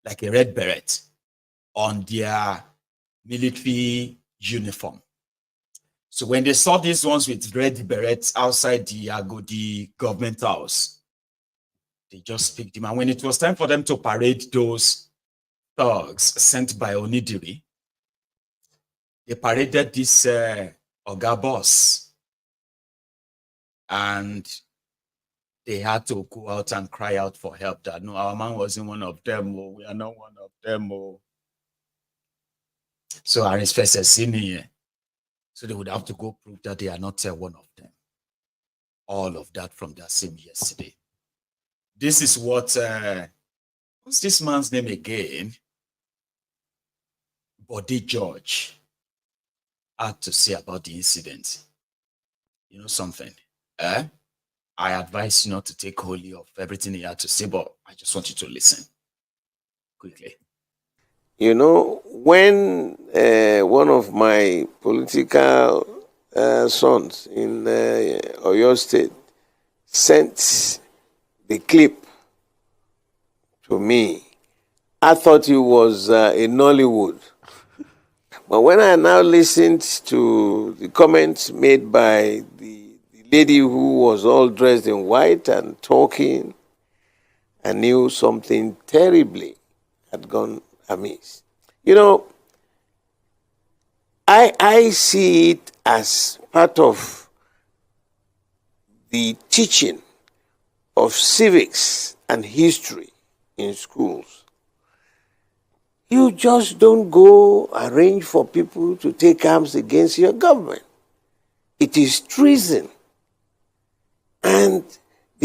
S4: like a red beret, on their military uniform. So when they saw these ones with red berets outside the Agodi government house, they just picked them. And when it was time for them to parade those thugs sent by Onidiri, they paraded this Oga boss. And they had to go out and cry out for help that, no, our man wasn't one of them. Oh, we are not one of them. Oh. So our inspector seen here. So they would have to go prove that they are not one of them. All of that from that same yesterday. This is what, what's this man's name again? Body George had to say about the incident. You know something? I advise you not to take wholly of everything he had to say, but I just want you to listen quickly.
S8: You know, when one of my political sons in Oyo State sent the clip to me, I thought it was in Nollywood. But when I now listened to the comments made by the lady who was all dressed in white and talking, I knew something terribly had gone amiss. You know, I see it as part of the teaching of civics and history in schools. You just don't go arrange for people to take arms against your government. It is treason. And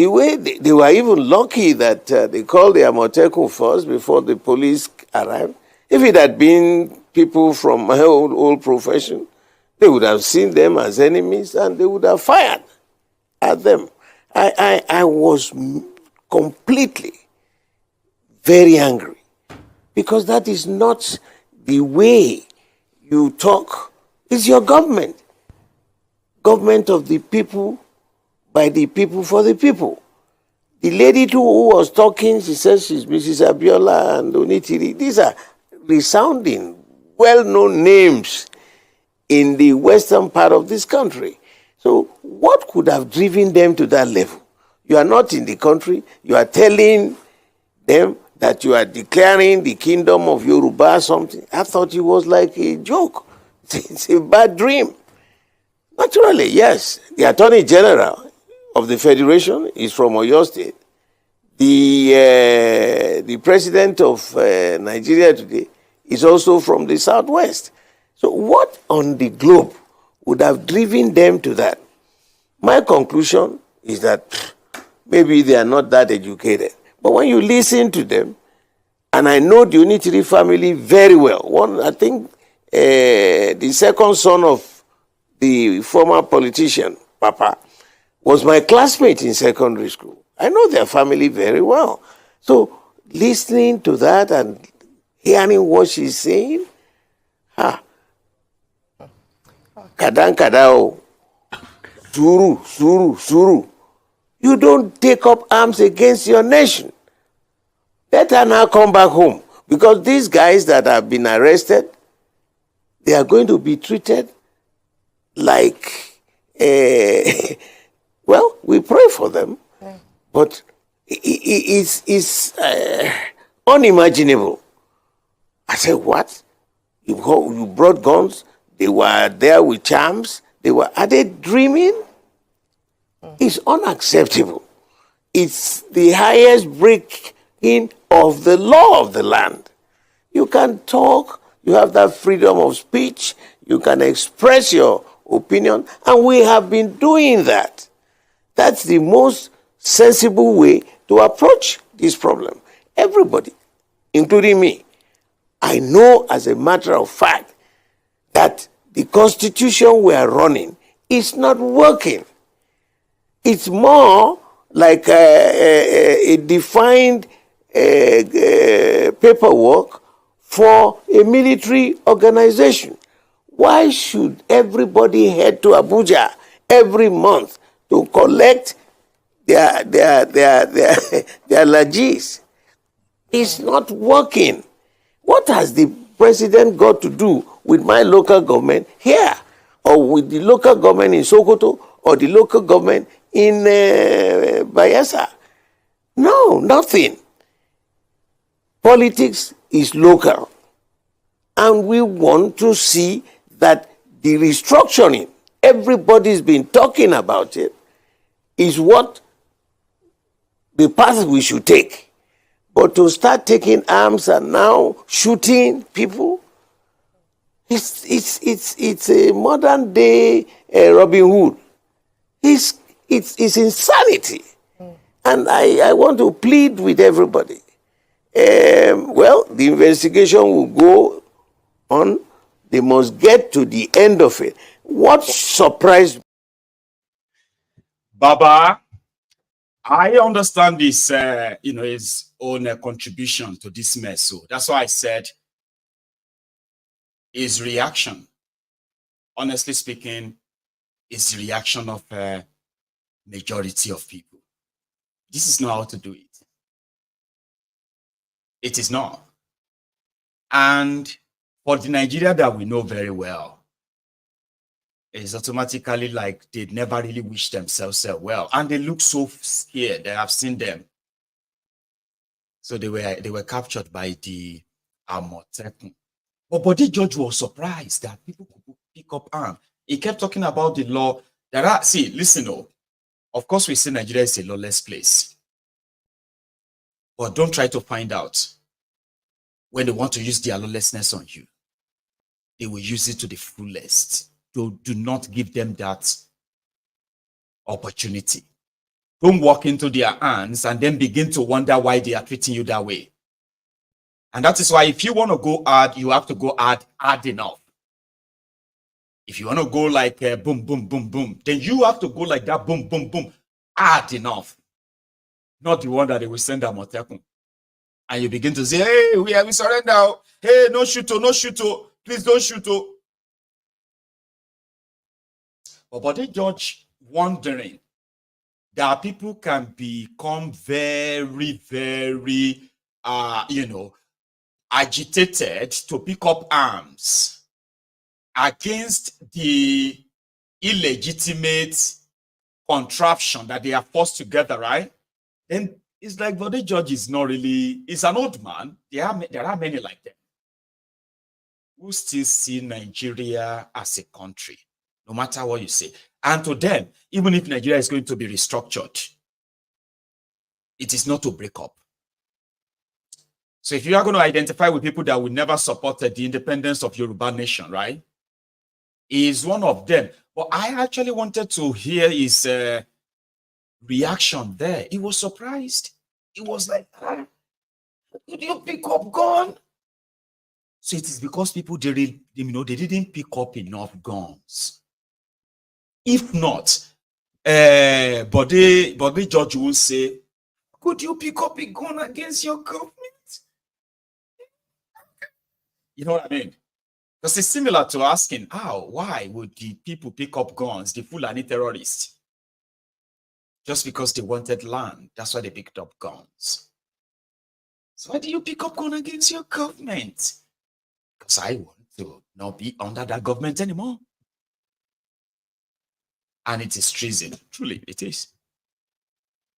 S8: The way they were even lucky that they called the Amotekun first before the police arrived. If it had been people from my old profession, they would have seen them as enemies and they would have fired at them. I was completely very angry because that is not the way you talk. It's your government. Government of the people, by the people, for the people. The lady too who was talking, she says she's Mrs. Abiola and Onitiri. These are resounding, well-known names in the western part of this country. So what could have driven them to that level? You are not in the country. You are telling them that you are declaring the kingdom of Yoruba or something. I thought it was like a joke. It's a bad dream. Naturally, yes. The Attorney General of the Federation is from Oyo State. The President of Nigeria today is also from the Southwest. So what on the globe would have driven them to that? My conclusion is that maybe they are not that educated. But when you listen to them, and I know the Onitiri family very well. I think the second son of the former politician, Papa, was my classmate in secondary school. I know their family very well. So listening to that and hearing what she's saying, Kadan kadao, suru. You don't take up arms against your nation. Better now come back home. Because these guys that have been arrested, they are going to be treated like, well, we pray for them, but it's unimaginable. I said, what? You brought guns? They were there with charms? Are they dreaming? It's unacceptable. It's the highest breaking of the law of the land. You can talk, you have that freedom of speech, you can express your opinion, and we have been doing that. That's the most sensible way to approach this problem. Everybody, including me, I know as a matter of fact that the constitution we are running is not working. It's more like a defined paperwork for a military organization. Why should everybody head to Abuja every month to collect their lages? It's not working. What has the president got to do with my local government here, or with the local government in Sokoto, or the local government in Bayelsa? No, nothing. Politics is local. And we want to see that the restructuring, everybody's been talking about it, is what the path we should take. But to start taking arms and now shooting people, it's a modern day Robin Hood. It's insanity. And I want to plead with everybody. Well, the investigation will go on. They must get to the end of it. What surprised me?
S4: Baba, I understand this, his own contribution to this mess. So that's why I said his reaction, honestly speaking, is the reaction of a majority of people. This is not how to do it. It is not. And for the Nigeria that we know very well, it's automatically like they never really wish themselves well. And they look so scared. I have seen them. So they were captured by the Amotekun. But the judge was surprised that people could pick up arms. He kept talking about the law. Listen, of course we say Nigeria is a lawless place. But don't try to find out when they want to use their lawlessness on you. They will use it to the fullest. Do not give them that opportunity. Don't walk into their hands and then begin to wonder why they are treating you that way. And that is why if you want to go hard, you have to go hard enough. If you want to go like boom, boom, boom, boom, then you have to go like that, boom, boom, boom, hard enough. Not the one that they will send a Motekun. And you begin to say, hey, we surrender. Hey, no shoot, no shoot. Please don't shoot. But they judge wondering that people can become very, very, agitated to pick up arms against the illegitimate contraption that they are forced together, right? Then it's like, but the judge is not really, he's an old man. There are many like them who still see Nigeria as a country, no matter what you say. And to them, even if Nigeria is going to be restructured, it is not to break up. So if you are going to identify with people that will never support the independence of Yoruba nation, right? He is one of them. But I actually wanted to hear his reaction there. He was surprised. He was like, did you pick up gun? So it is because people, they didn't pick up enough guns. If not, Body Judge will say, could you pick up a gun against your government? You know what I mean? Because it's similar to asking, why would the people pick up guns, the Fulani terrorists? Just because they wanted land. That's why they picked up guns. So why do you pick up gun against your government? Because I want to not be under that government anymore. And it is treason. Truly, it is.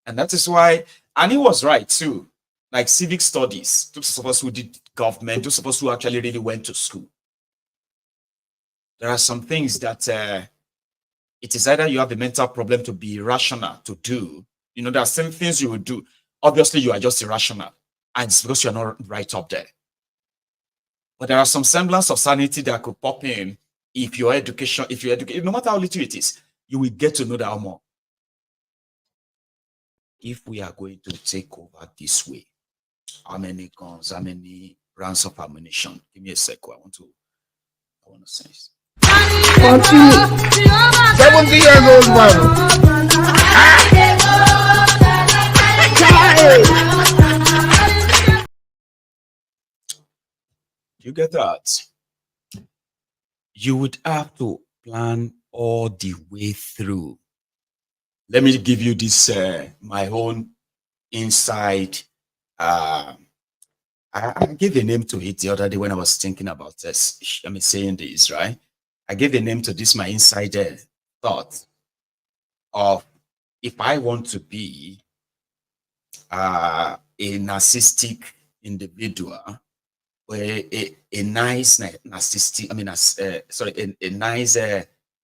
S4: And that is why, and he was right too. Like civic studies, those of us who did government, those of us who actually really went to school. There are some things that it is either you have a mental problem to be irrational to do. You know, there are some things you would do. Obviously, you are just irrational. And it's because you're not right up there. But there are some semblance of sanity that could pop in if your education, no matter how little it is, you will get to know that more. If we are going to take over this way, how many guns, how many rounds of ammunition? Give me a sec. I want to say this.
S2: Continue. 70 years old man.
S4: You get that? You would have to plan all the way through. Let me give you this, my own insight. I gave a name to it the other day when I was thinking about this. Saying this, right? I gave a name to this, my inside thought of if I want to be a narcissistic individual, or a nice narcissistic, a nice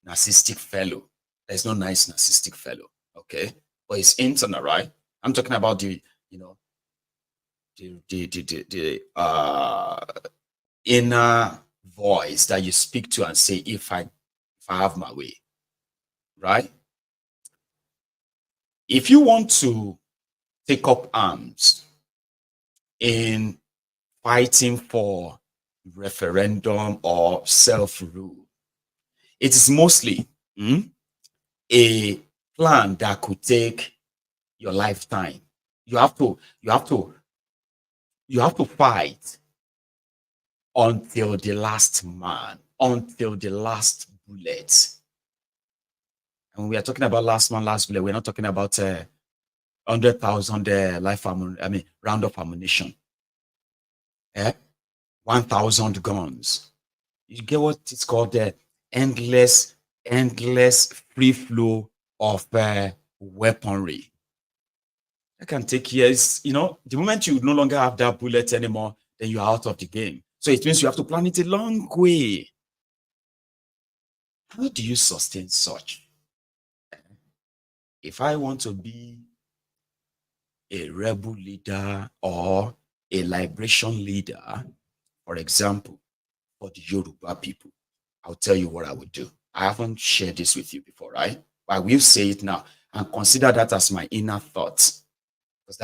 S4: narcissistic fellow. There's no nice narcissistic fellow, okay? But it's internal, right? I'm talking about the inner voice that you speak to and say, if I have my way, right? If you want to take up arms in fighting for referendum or self-rule, it is mostly a plan that could take your lifetime. You have to fight until the last man, until the last bullet. And when we are talking about last man, last bullet, we're not talking about 100,000 round of ammunition. 1,000 guns. You get what it's called the endless free flow of weaponry. That can take years. You know, the moment you no longer have that bullet anymore, then you're out of the game. So it means you have to plan it a long way. How do you sustain such? If I want to be a rebel leader or a liberation leader, for example, for the Yoruba people, I'll tell you what I would do. I haven't shared this with you before, right? But I will say it now. and consider that as my inner thought, because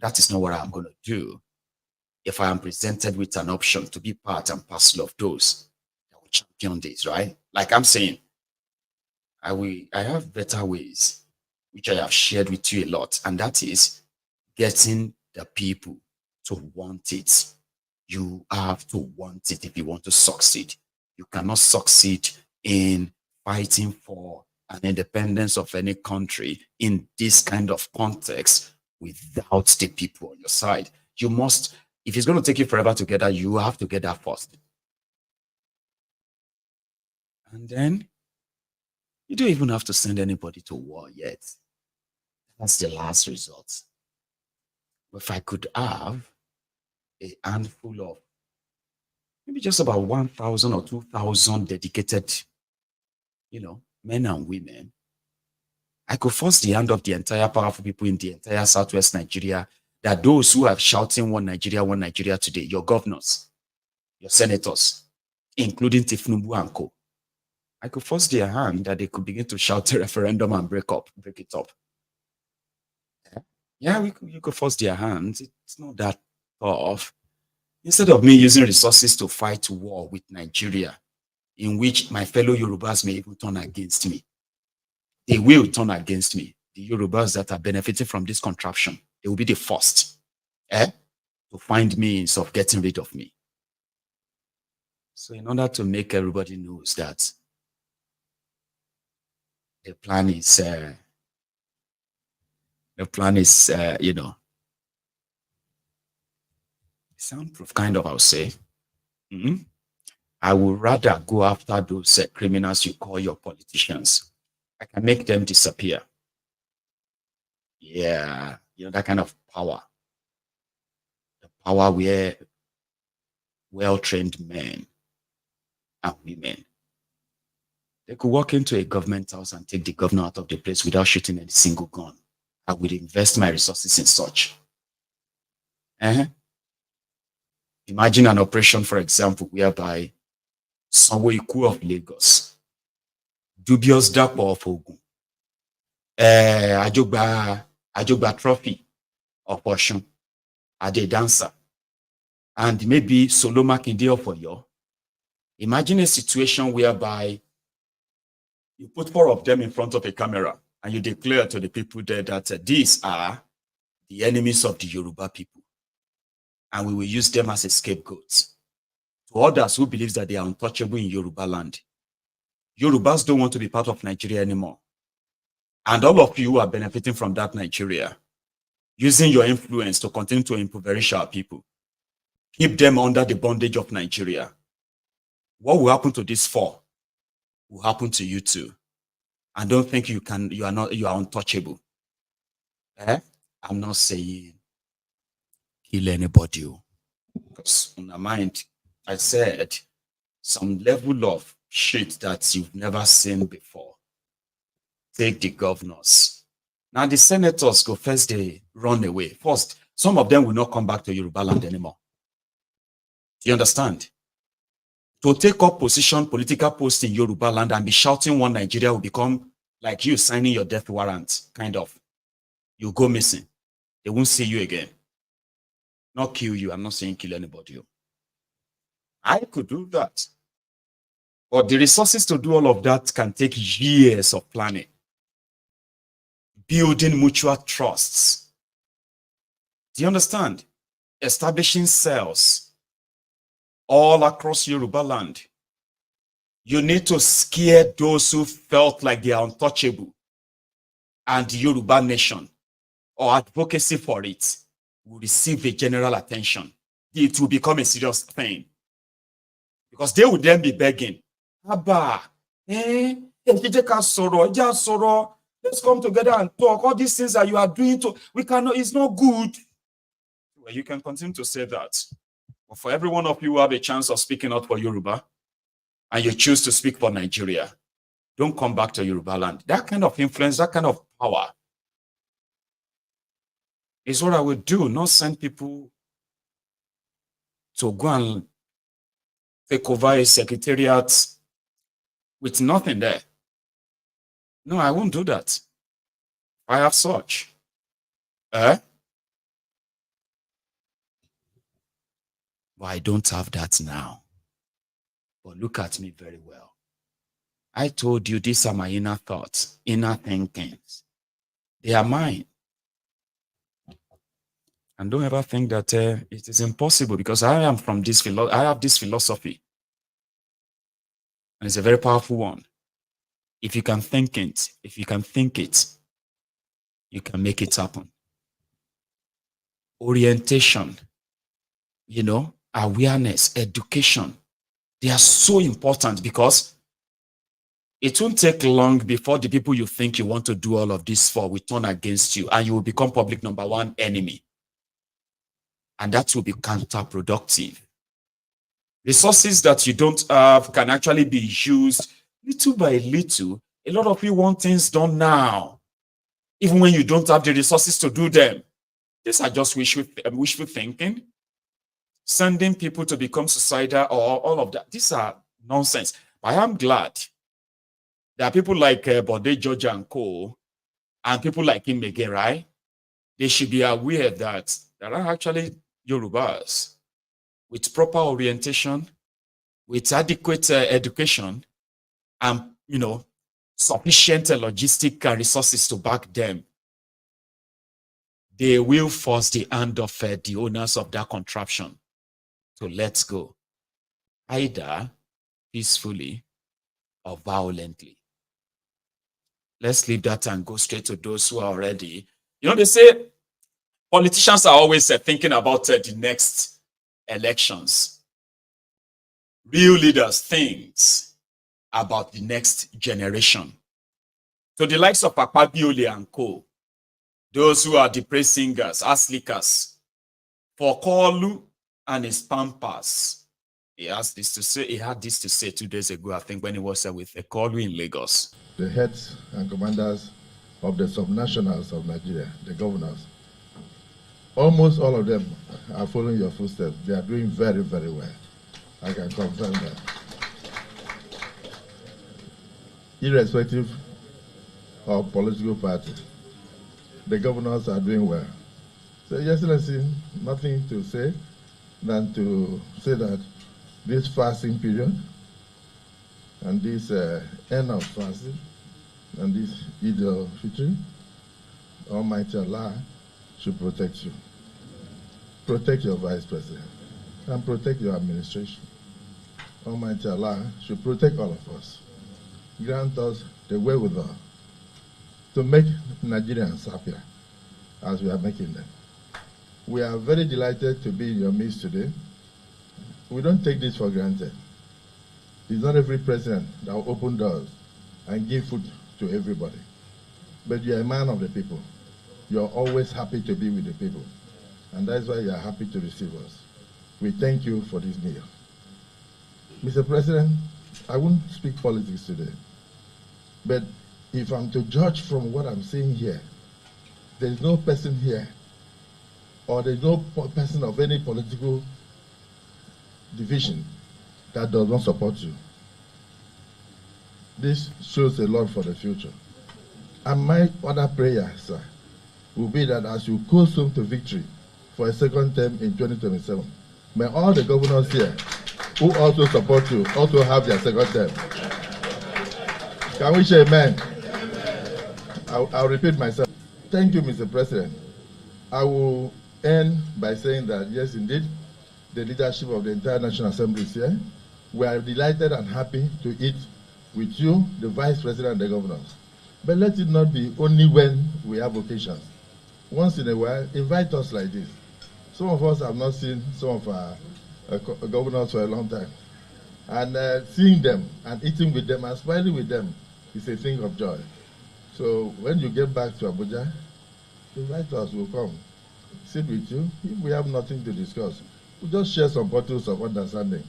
S4: that is not what I'm going to do if I am presented with an option to be part and parcel of those that will champion this, right? Like I'm saying, I have better ways, which I have shared with you a lot, and that is getting the people to want it. You have to want it if you want to succeed. You cannot succeed in fighting for an independence of any country in this kind of context without the people on your side. You must, if it's going to take you forever to get that, you have to get that first. And then you don't even have to send anybody to war yet. That's the last resort. If I could have a handful of maybe just about 1,000 or 2,000 dedicated, men and women, I could force the hand of the entire powerful people in the entire Southwest Nigeria, that those who are shouting one Nigeria today, your governors, your senators, including Tifnumbu and Co. I could force their hand that they could begin to shout a referendum and break it up. Yeah, you could force their hands. It's not that tough. Instead of me using resources to fight war with Nigeria, in which my fellow Yorubas may even turn against me, they will turn against me. The Yorubas that are benefiting from this contraption, they will be the first to find means of getting rid of me. So in order to make everybody knows that the plan is, soundproof kind of, I'll say. I would rather go after those criminals you call your politicians. I can make them disappear. Yeah, that kind of power. The power where well-trained men and women, they could walk into a government house and take the governor out of the place without shooting a single gun. I would invest my resources in such. Imagine an operation, for example, whereby Sanwo-Iku of Lagos, Dubious Dapo of Ogun, Ajogba Trophy of Osun, Ade Dancer, and maybe Solo Makinde of Oyo. Imagine a situation whereby you put 4 of them in front of a camera and you declare to the people there that these are the enemies of the Yoruba people, and we will use them as a scapegoat to others who believe that they are untouchable in Yoruba land. Yorubas don't want to be part of Nigeria anymore. And all of you who are benefiting from that Nigeria, using your influence to continue to impoverish our people, keep them under the bondage of Nigeria. What will happen to these 4 will happen to you too. And don't think you are untouchable. I'm not saying kill anybody. Because in my mind, I said some level of shit that you've never seen before. Take the governors. Now the senators go first, they run away. First, some of them will not come back to Yoruba land anymore. Do you understand? To take up political post in Yoruba land and be shouting one Nigeria will become like you signing your death warrant, kind of. You go missing. They won't see you again. Not kill you. I'm not saying kill anybody. I could do that. But the resources to do all of that can take years of planning. Building mutual trusts. Do you understand? Establishing cells all across Yoruba land. You need to scare those who felt like they are untouchable, and the Yoruba nation or advocacy for it will receive a general attention. It will become a serious thing. Because they will then be begging, Abba, let's come together and talk. All these things that you are doing, it's not good. Well, you can continue to say that. But for every one of you who have a chance of speaking out for Yoruba, and you choose to speak for Nigeria, don't come back to Yoruba land. That kind of influence, that kind of power is what I would do, not send people to go and take over a secretariat with nothing there. No, I won't do that. I have such. Eh? But I don't have that now. But look at me very well. I told you these are my inner thoughts, inner thinkings. They are mine. And don't ever think that it is impossible, because I am from this I have this philosophy. And it's a very powerful one. If you can think it, you can make it happen. Orientation, awareness, education, they are so important, because it won't take long before the people you think you want to do all of this for will turn against you, and you will become public number one enemy. And that will be counterproductive. Resources that you don't have can actually be used little by little. A lot of you want things done now, even when you don't have the resources to do them. These are just wishful thinking. Sending people to become suicidal or all of that. These are nonsense. But I am glad there are people like Bode, Georgia, and Koolu, and people like Maiyegun, right? They should be aware that there are actually Yorubas with proper orientation, with adequate education, and sufficient logistic resources to back them. They will force the hand of the owners of that contraption to let go, either peacefully or violently. Let's leave that and go straight to those who are already. They say politicians are always thinking about the next elections. Real leaders think about the next generation. So the likes of Akpabiole and Koolu, those who are the praise singers, ass lickers, for Koolu and his pampas, he had this to say 2 days ago, I think, when he was with Koolu in Lagos.
S9: The heads and commanders of the subnationals of Nigeria, the governors, almost all of them are following your footsteps. They are doing very, very well. I can confirm that. Irrespective of political party, the governors are doing well. So, Your Excellency, nothing to say than to say that this fasting period and this end of fasting and this Eid al-Fitr, Almighty Allah should protect you. Protect your Vice President and protect your administration. Almighty Allah should protect all of us. Grant us the wherewithal to make Nigerians happier as we are making them. We are very delighted to be in your midst today. We don't take this for granted. It's not every president that will open doors and give food to everybody. But you're a man of the people. You're always happy to be with the people. And that's why you're happy to receive us. We thank you for this meal. Mr. President, I won't speak politics today. But if I'm to judge from what I'm seeing here, there's no person here, or there's no person of any political division that does not support you. This shows a lot for the future. And my other prayer, sir, will be that as you coast home to victory for a second term in 2027, may all the governors here who also support you also have their second term. Can we say amen? I'll repeat myself. Thank you, Mr. President. I will end by saying that, yes, indeed, the leadership of the entire National Assembly is here. We are delighted and happy to eat with you, the Vice President and the governors. But let it not be only when we have occasions. Once in a while, invite us like this. Some of us have not seen some of our governors for a long time. And seeing them and eating with them and smiling with them is a thing of joy. So when you get back to Abuja, invite us, we'll come, sit with you. If we have nothing to discuss, we'll just share some bottles of understanding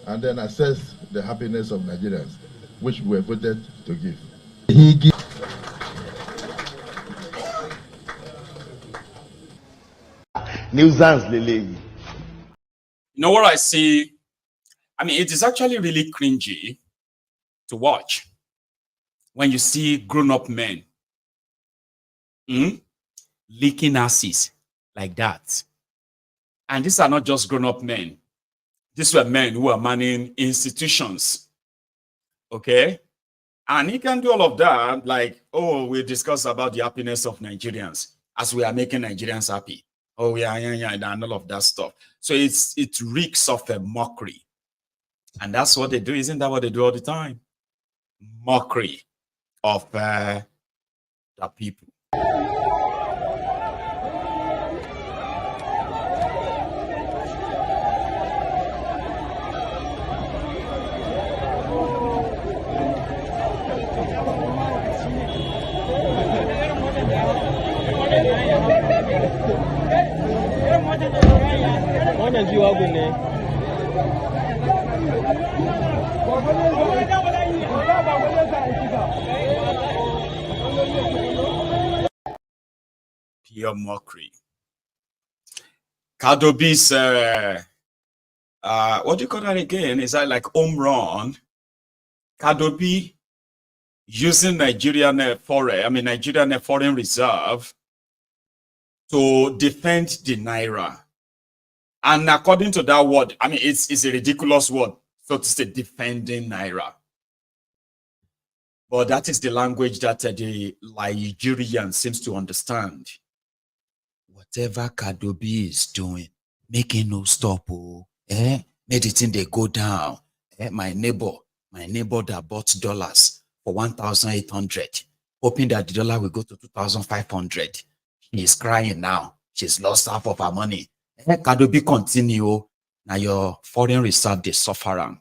S9: and then assess the happiness of Nigerians, which we were voted to give.
S4: You know what I see? I mean, it is actually really cringy to watch when you see grown-up men Leaking asses like that. And these are not just grown-up men. These were men who are manning institutions. Okay? And he can do all of that, like, oh, we discuss about the happiness of Nigerians as we are making Nigerians happy. Oh, yeah, and all of that stuff. So it reeks of a mockery. And that's what they do. Isn't that what they do all the time? Mockery of the people. Pure mockery. Kadobi's what do you call that again? Is that like home run? Kadobi using Nigerian foreign reserve to defend the naira. And according to that word, I mean, it's a ridiculous word, so to say, defending naira. But that is the language that the Nigerian seems to understand. Whatever Kadobi is doing, making no stop, made it in they go down. My neighbor that bought dollars for 1,800, hoping that the dollar will go to 2,500. She is crying now. She's lost half of her money. Kadobi continue. Now your foreign reserve, they suffer.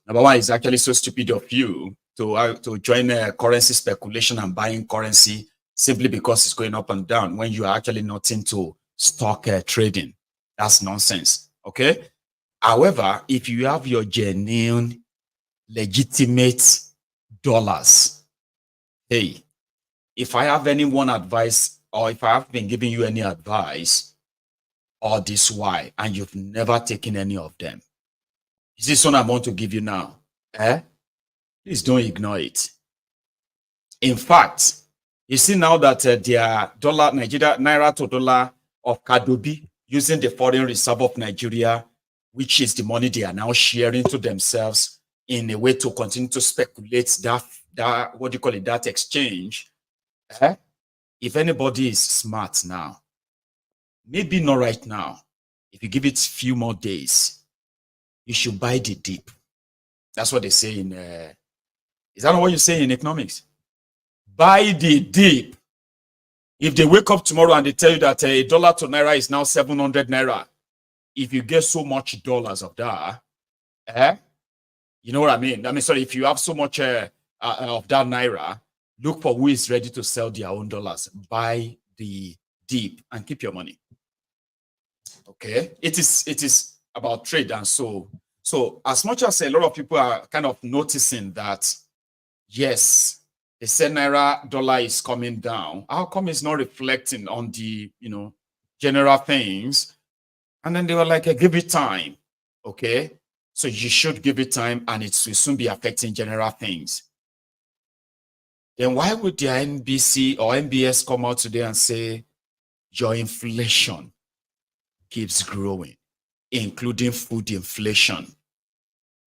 S4: Number one, it's actually so stupid of you to join currency speculation and buying currency simply because it's going up and down when you are actually not into stock trading. That's nonsense. Okay. However, if you have your genuine, legitimate dollars, hey, if I have any one advice, or if I have been giving you any advice, or this why, and you've never taken any of them, is this one I want to give you now? Please don't ignore it. In fact, you see now that their dollar, Nigeria, naira to dollar of Kadobi using the foreign reserve of Nigeria, which is the money they are now sharing to themselves in a way to continue to speculate that what do you call it, that exchange. If anybody is smart now, maybe not right now, if you give it a few more days, you should buy the dip. That's what they say in, is that not what you say in economics? Buy the dip. If they wake up tomorrow and they tell you that a dollar to naira is now 700 naira, if you get so much dollars of that, you know what I mean? I mean, sorry, if you have so much of that naira, look for who is ready to sell their own dollars. Buy the dip and keep your money. Okay, it is about trade. And so as much as a lot of people are kind of noticing that, yes, they said naira dollar is coming down, how come it's not reflecting on the general things? And then they were like, give it time. Okay, so you should give it time, and it will soon be affecting general things. Then why would the NBC or MBS come out today and say your inflation keeps growing, including food inflation,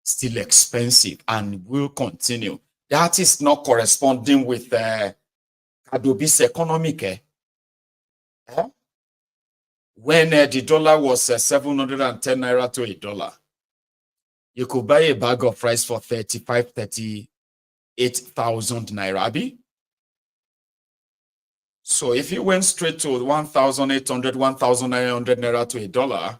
S4: still expensive and will continue? That is not corresponding with Kadobi's economic. When the dollar was 710 naira to $1, you could buy a bag of rice for 38,000 naira. Abi? So if you went straight to 1,800, 1,900 naira to $1,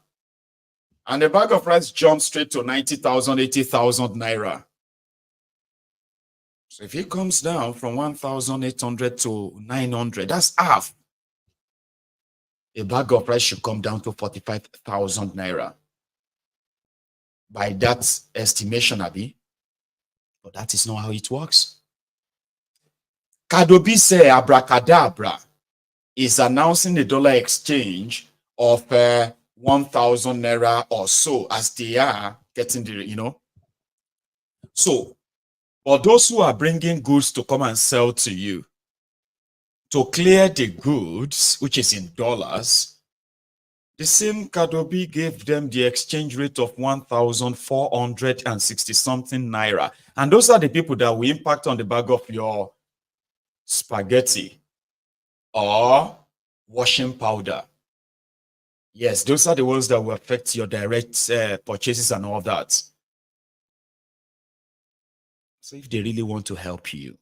S4: and the bag of rice jumped straight to 90,000, 80,000 naira. So if it comes down from 1,800 to 900, that's half. A bag of rice should come down to 45,000 naira. By that estimation, Abi. But that is not how it works. Kadobi say abracadabra is announcing a dollar exchange of 1,000 naira or so, as they are getting the, So, for those who are bringing goods to come and sell to you, to clear the goods, which is in dollars, the same Kadobi gave them the exchange rate of 1,460 something naira. And those are the people that will impact on the bag of your spaghetti or washing powder. Yes, those are the ones that will affect your direct purchases and all that. So if they really want to help you,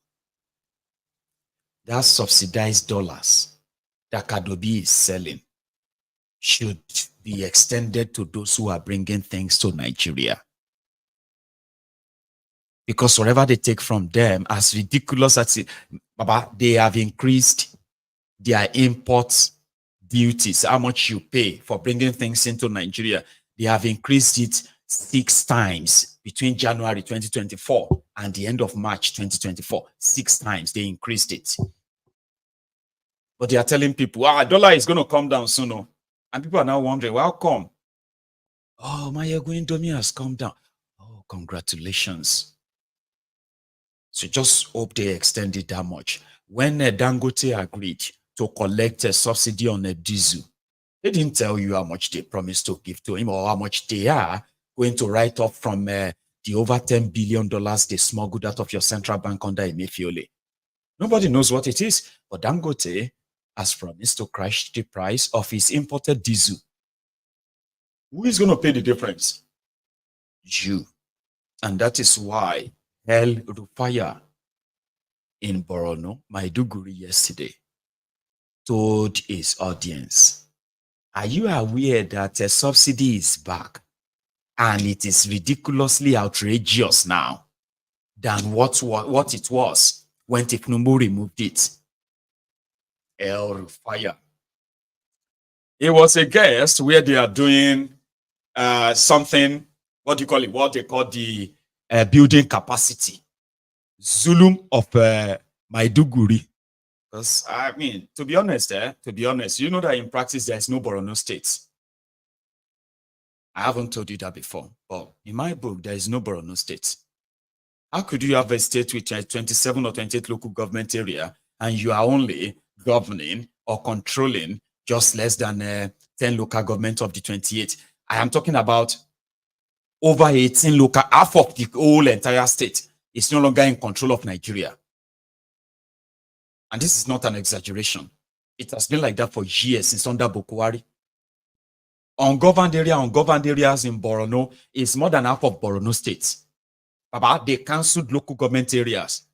S4: that subsidized dollars that Kadobi is selling should be extended to those who are bringing things to Nigeria. Because whatever they take from them, as ridiculous as it, Baba, they have increased their import duties, how much you pay for bringing things into Nigeria. They have increased it 6 times between January 2024 and the end of March 2024. 6 times they increased it. But they are telling people, dollar is going to come down soon. No? And people are now wondering, well, how come? Oh, Maiyegun Indomie has come down. Oh, congratulations. So just hope they extend it that much. When Dangote agreed to collect a subsidy on a diesel, they didn't tell you how much they promised to give to him or how much they are going to write off from the over $10 billion they smuggled out of your central bank under Emefiole. Nobody knows what it is, but Dangote has promised to crash the price of his imported diesel. Who is going to pay the difference? You. And that is why El Rufaya in Borno, Maiduguri yesterday, told his audience, are you aware that a subsidy is back and it is ridiculously outrageous now than what it was when Tinubu removed it? El Rufaya. It was a guest where they are doing something, what do you call it? What they call the building capacity. Zulum of Maiduguri. Because, I mean, to be honest, you know that in practice there is no Borno state. I haven't told you that before, but in my book, there is no Borno state. How could you have a state with 27 or 28 local government area and you are only governing or controlling just less than 10 local government of the 28? I am talking about over 18 local, half of the whole entire state is no longer in control of Nigeria. And this is not an exaggeration. It has been like that for years since under Bokwari. Ungoverned areas in Borno is more than half of Borno state. Baba, they cancelled local government areas.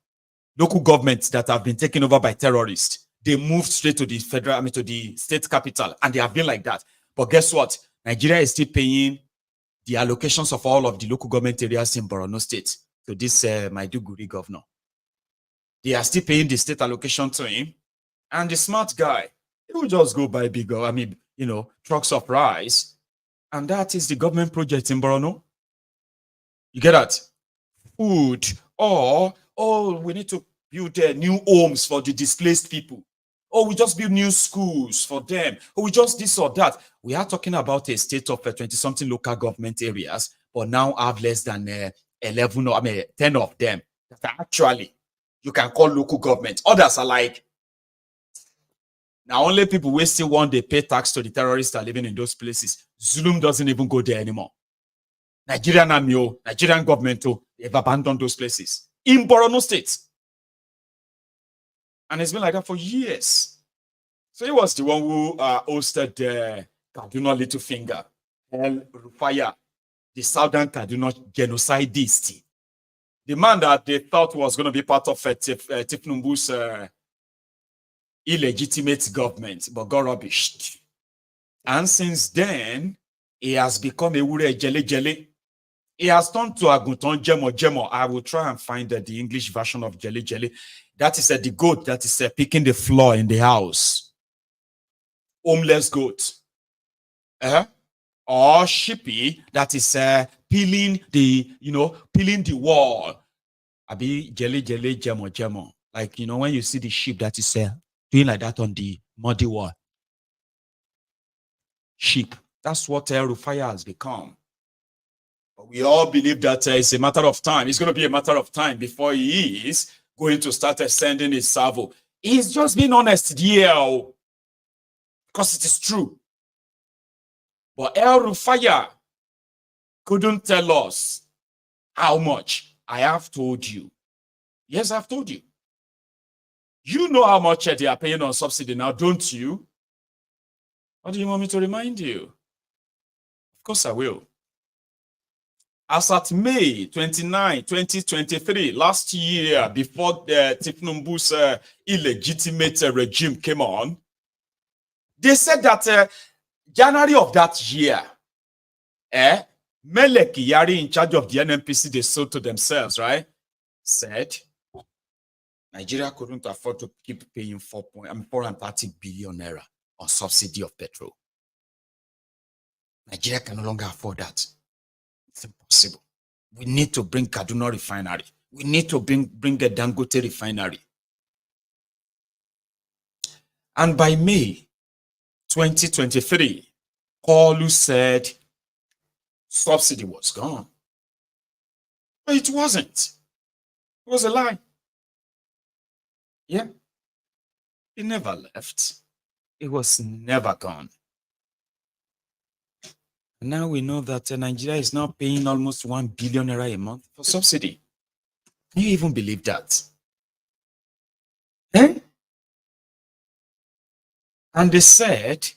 S4: Local governments that have been taken over by terrorists. They moved straight to the federal, to the state capital, and they have been like that. But guess what? Nigeria is still paying the allocations of all of the local government areas in Borno state to this Maiduguri governor. They are still paying the state allocation to him. And the smart guy, he will just go buy bigger, trucks of rice. And that is the government project in Borno. You get that? Food. Or, we need to build new homes for the displaced people. Oh, we just build new schools for them. Oh, we just this or that. We are talking about a state of 20-something local government areas, but now have less than 10 of them that actually you can call local government. Others are like, now only people who still want to pay tax to the terrorists are living in those places. Zulum doesn't even go there anymore. Nigerian government, they've abandoned those places in Borno State. And it's been like that for years. So he was the one who hosted the Kaduna Littlefinger, El Rufaya, the Southern Kaduna genocidist. The man that they thought was going to be part of Tinubu's illegitimate government, but got rubbished. And since then, he has become a Ure Jele Jele. He has turned to Agunton Jemo. I will try and find the English version of Jele Jele. That is the goat that is picking the floor in the house. Homeless goat. Or sheepy that is peeling the wall. Abi Jele Jele Jemo. Like, when you see the sheep that is doing like that on the muddy wall. Sheep. That's what El Rufaya has become. But we all believe that it's a matter of time. It's going to be a matter of time before he is going to start sending his salvo. He's just being honest here, because it is true. But El Rufaya couldn't tell us how much. I have told you. Yes, I've told you. You know how much they are paying on subsidy now, don't you? What do you want me to remind you? Of course I will. As at May 29, 2023, last year, before the Tifnumbu's illegitimate regime came on, they said that January of that year, Melek Yari, in charge of the NNPC, they sold to themselves, right? Said Nigeria couldn't afford to keep paying 430 billion naira on subsidy of petrol. Nigeria can no longer afford that. It's impossible. We need to bring Kaduna refinery. We need to bring a Dangote refinery. And by May 2023, Koolu said subsidy was gone. But it wasn't. It was a lie. Yeah. It never left. It was never gone. Now we know that Nigeria is now paying almost 1 billion naira a month for subsidy. Can you even believe that? Eh? And they said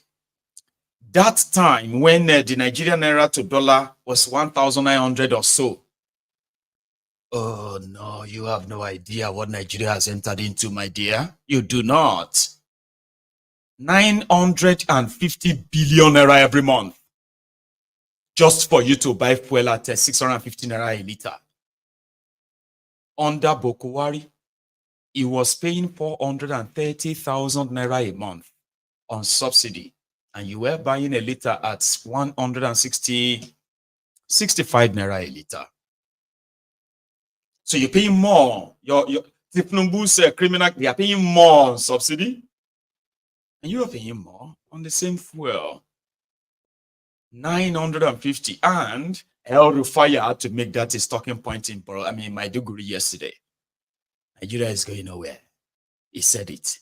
S4: that time when the Nigerian naira to dollar was 1,900 or so. Oh no, you have no idea what Nigeria has entered into, my dear. You do not. 950 billion naira every month. Just for you to buy fuel at 650 naira a liter. Under Bokuwari, he was paying 430,000 naira a month on subsidy, and you were buying a liter at 65 naira a liter. So you're paying more. Your Tifnumbu's criminal, they are paying more on subsidy, and you are paying more on the same fuel. 950, and El Rufaya had to make that his talking point in Maiduguri yesterday. Nigeria is going nowhere. He said it.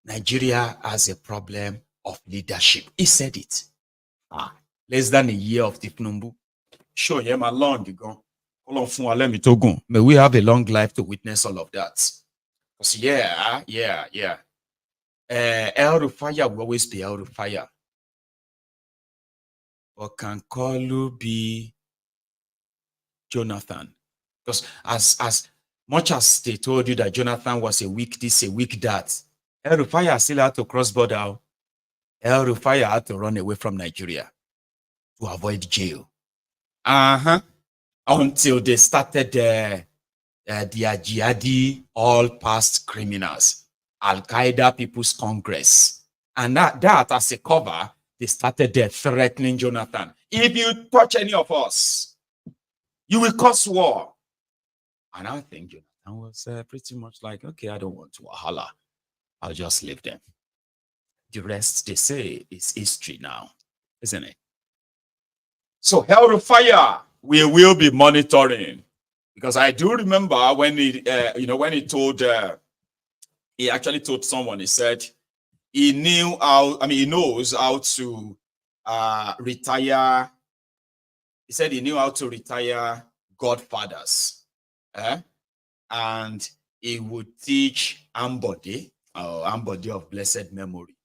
S4: Nigeria has a problem of leadership. He said it. Less than a year of Tifnumbu. Show him how long ago. May we have a long life to witness all of that. Because El Rufaya will always be El Rufaya. Or can Koolu be Jonathan? Because as much as they told you that Jonathan was a weak this, a weak that, El Rufaya still had to cross border. El Rufaya had to run away from Nigeria to avoid jail. Until they started their jihadi, all past criminals, Al-Qaeda People's Congress. And that as a cover, they started there threatening Jonathan. If you touch any of us, you will cause war. And I think Jonathan was pretty much like, okay, I don't want to wahala. I'll just leave them. The rest, they say, is history now, isn't it? So El Rufaya, we will be monitoring, because I do remember when he, when he told, he actually told someone, he said he knew how, he knows how to retire. He said he knew how to retire godfathers, and he would teach Ambode of blessed memory.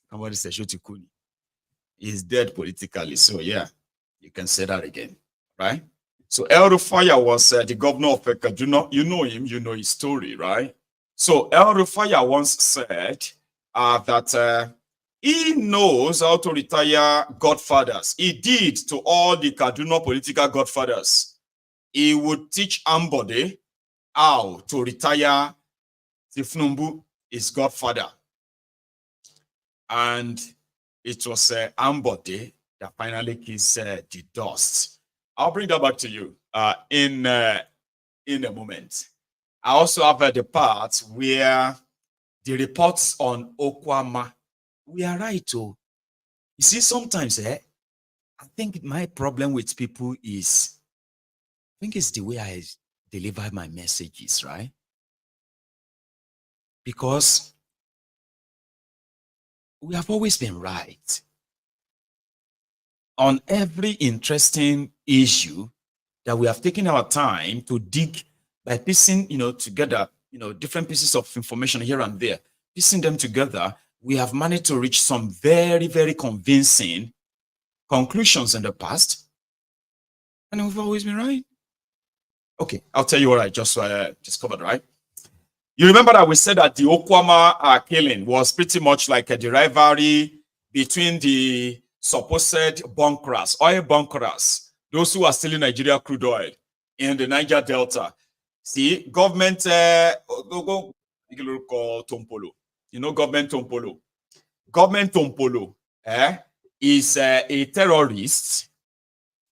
S4: Somebody said Shotikuni. He's dead politically, so yeah, you can say that again, right? So El Rufaya was the governor of Kaduna. You know him, you know his story, right? So El Rufaya once said that he knows how to retire godfathers. He did to all the Kaduna political godfathers. He would teach Ambode how to retire Tifnumbu, his godfather. And it was Ambode that finally kissed the dust. I'll bring that back to you in a moment. I also have the part where the reports on Okwama, we are right. Oh, you see, sometimes I think my problem with people is, I think it's the way I deliver my messages, right? because we have always been right on every interesting issue that we have taken our time to dig by piecing, together, different pieces of information here and there, piecing them together. We have managed to reach some very, very convincing conclusions in the past, and we've always been right. Okay, I'll tell you what I just discovered, right? You remember that we said that the Okwama killing was pretty much like the rivalry between the supposed bunkers, oil bunkers, those who are stealing Nigeria crude oil in the Niger Delta. See, government, Tompolo. Government Tompolo. Government Tompolo is a terrorist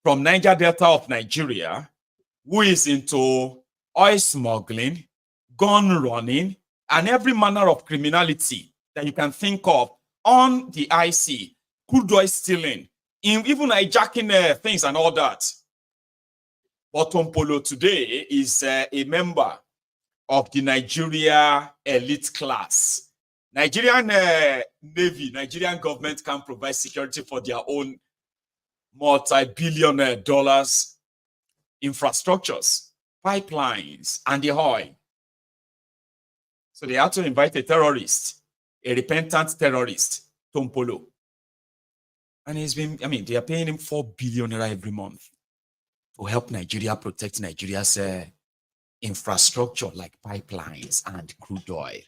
S4: from Niger Delta of Nigeria who is into oil smuggling, gun running, and every manner of criminality that you can think of on the IC, crude oil stealing, even hijacking things and all that. But Tompolo today is a member of the Nigeria elite class. Nigerian Navy, Nigerian government can provide security for their own multi-billion dollars infrastructures, pipelines, and the oil. So they had to invite a terrorist, a repentant terrorist, Tompolo. And he's been, they are paying him 4 billion naira every month to help Nigeria protect Nigeria's infrastructure like pipelines and crude oil.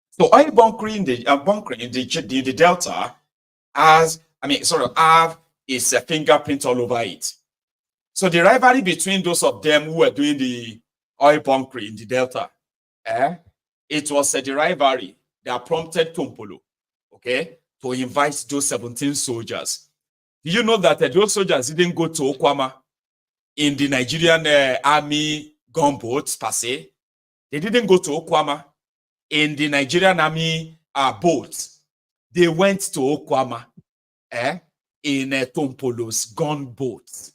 S4: So oil bunkering in the Delta have is a fingerprint all over it. So the rivalry between those of them who were doing the oil bunkering in the Delta, it was the rivalry that prompted Tompolo, to invite those 17 soldiers. Do you know that those soldiers didn't go to Okwama in the Nigerian army gunboats per se? They didn't go to Okwama in the Nigerian army boats. They went to Okwama in Tompolo's gunboats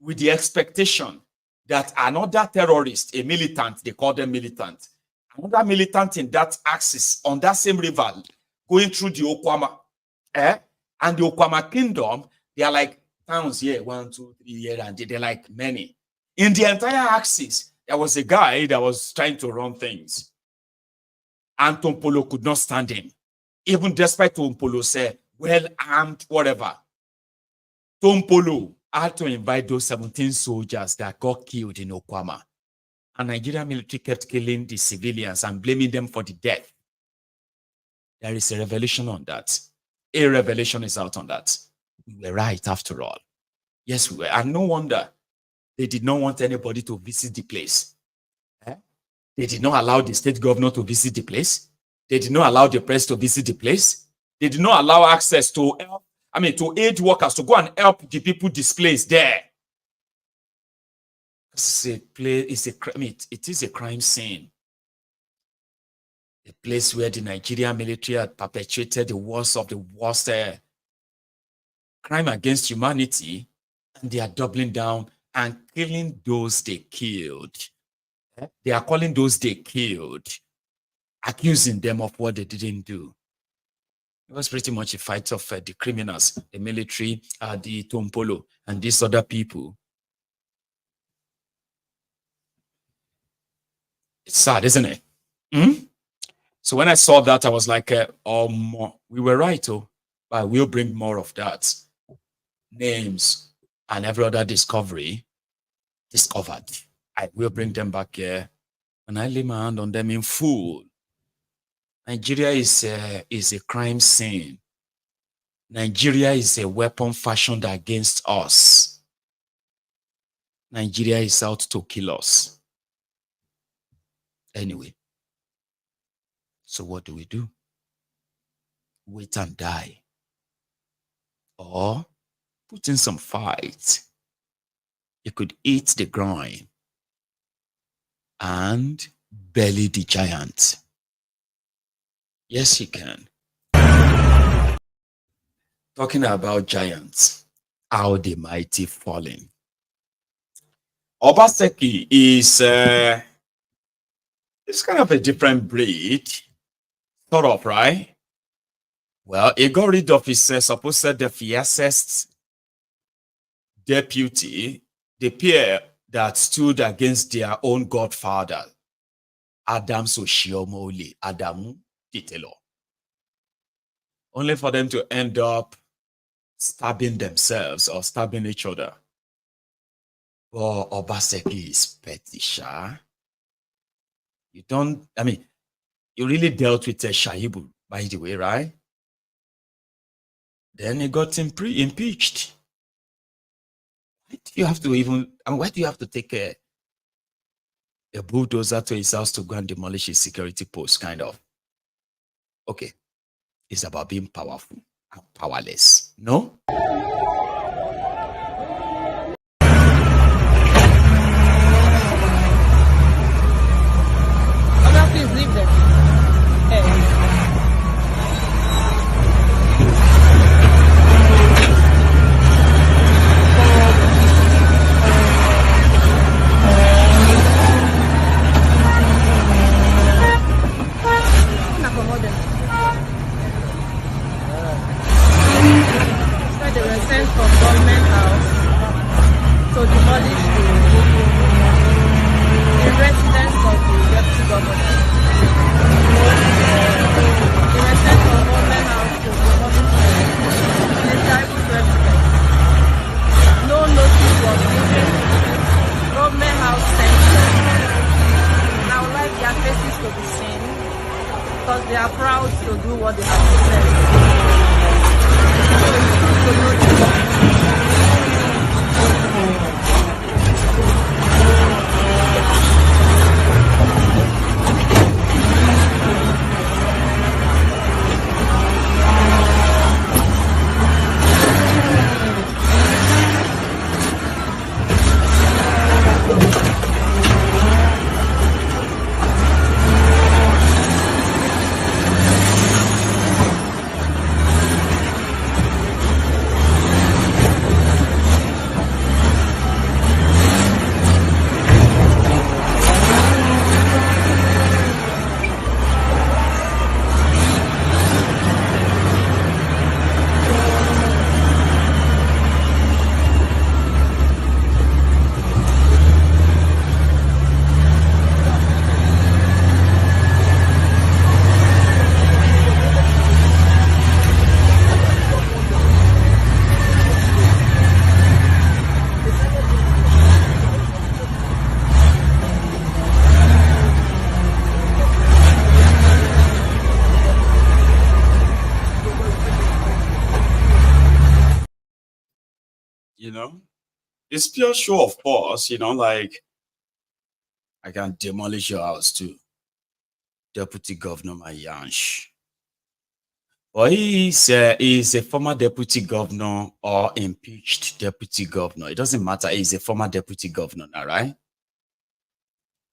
S4: with the expectation that another terrorist, a militant, they call them militant, another militant in that axis, on that same river, going through the Okwama, and the Okwama kingdom, they are like towns here, 1, 2, 3 here, and they're like many. In the entire axis, there was a guy that was trying to run things. And Tompolo could not stand him. Even despite Tompolo said, well-armed, whatever. Tompolo had to invite those 17 soldiers that got killed in Okwama. And Nigerian military kept killing the civilians and blaming them for the death. There is a revelation on that. A revelation is out on that. We were right after all. Yes, we were. And no wonder they did not want anybody to visit the place. They did not allow the state governor to visit the place. They did not allow the press to visit the place. They did not allow access to help, to aid workers to go and help the people displaced there. It is a crime scene. A place where the Nigerian military had perpetrated the worst of the worst crime against humanity, and they are doubling down and killing those they killed. They are calling those they killed, accusing them of what they didn't do. It was pretty much a fight of the criminals, the military, the Tompolo, and these other people. It's sad, isn't it? So when I saw that, I was like, we were right, but we'll bring more of that. Names and every other discovered. I will bring them back here, and I lay my hand on them in full. Nigeria is a crime scene. Nigeria is a weapon fashioned against us. Nigeria is out to kill us. Anyway, so what do we do? Wait and die? Or put in some fight? You could eat the groin and belly the giant. Yes, you can. Talking about giants, how the mighty falling. Obaseki is It's kind of a different breed, sort of, right? Well, he got rid of his supposed the fiercest deputy, the peer that stood against their own godfather, Adam Soshiomole, Adamu Titelo. Only for them to end up stabbing themselves or stabbing each other. Oh, Obaseki is petty, Sha. You don't, I mean, you really dealt with Shahibu, by the way, right? Then he got impeached. Why do you have to even, I mean, why do you have to take a bulldozer to his house to go and demolish his security post, kind of? Okay, it's about being powerful and powerless, no?
S6: Please leave them. Hey. So they were sent from government house to demolish the residence of the deputy governor. They were sent from government house to demolish the private residence. No notice was given. Government house sent them. And I would like their faces to be seen because they are proud to do what they have said.
S4: You know, it's pure show of force, you know, like I can demolish your house too. Deputy Governor Maiyegun. Or he's a former deputy governor or impeached deputy governor. It doesn't matter. He's a former deputy governor now, right?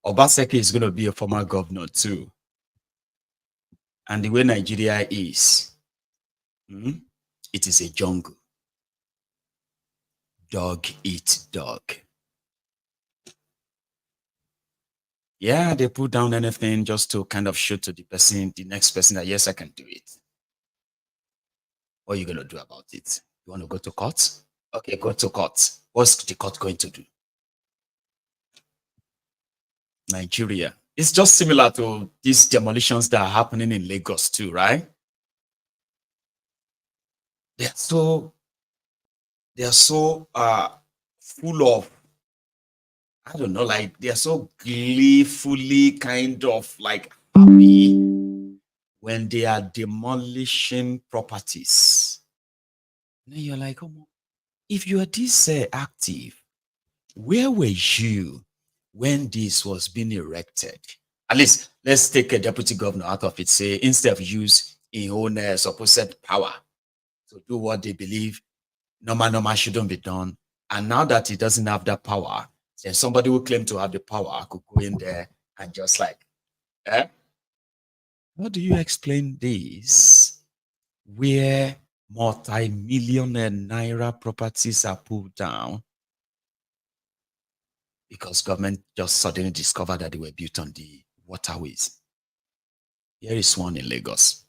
S4: Obaseki is going to be a former governor too. And the way Nigeria is, it is a jungle. Dog eat dog. Yeah, they put down anything just to kind of show to the person, the next person, that yes, I can do it. What are you going to do about it? You want to go to court? Okay, go to court. What's the court going to do? Nigeria. It's just similar to these demolitions that are happening in Lagos too, right? They're so full of, I don't know, like they're so gleefully kind of like happy when they are demolishing properties. And then you're like, oh, if you are this active, where were you when this was being erected? At least let's take a deputy governor out of it. Say instead of use in own supposed power to do what they believe normal shouldn't be done. And now that he doesn't have that power, then somebody who claim to have the power could go in there and just like, how do you explain this? Where multi-millionaire naira properties are pulled down because government just suddenly discovered that they were built on the waterways. Here is one in Lagos.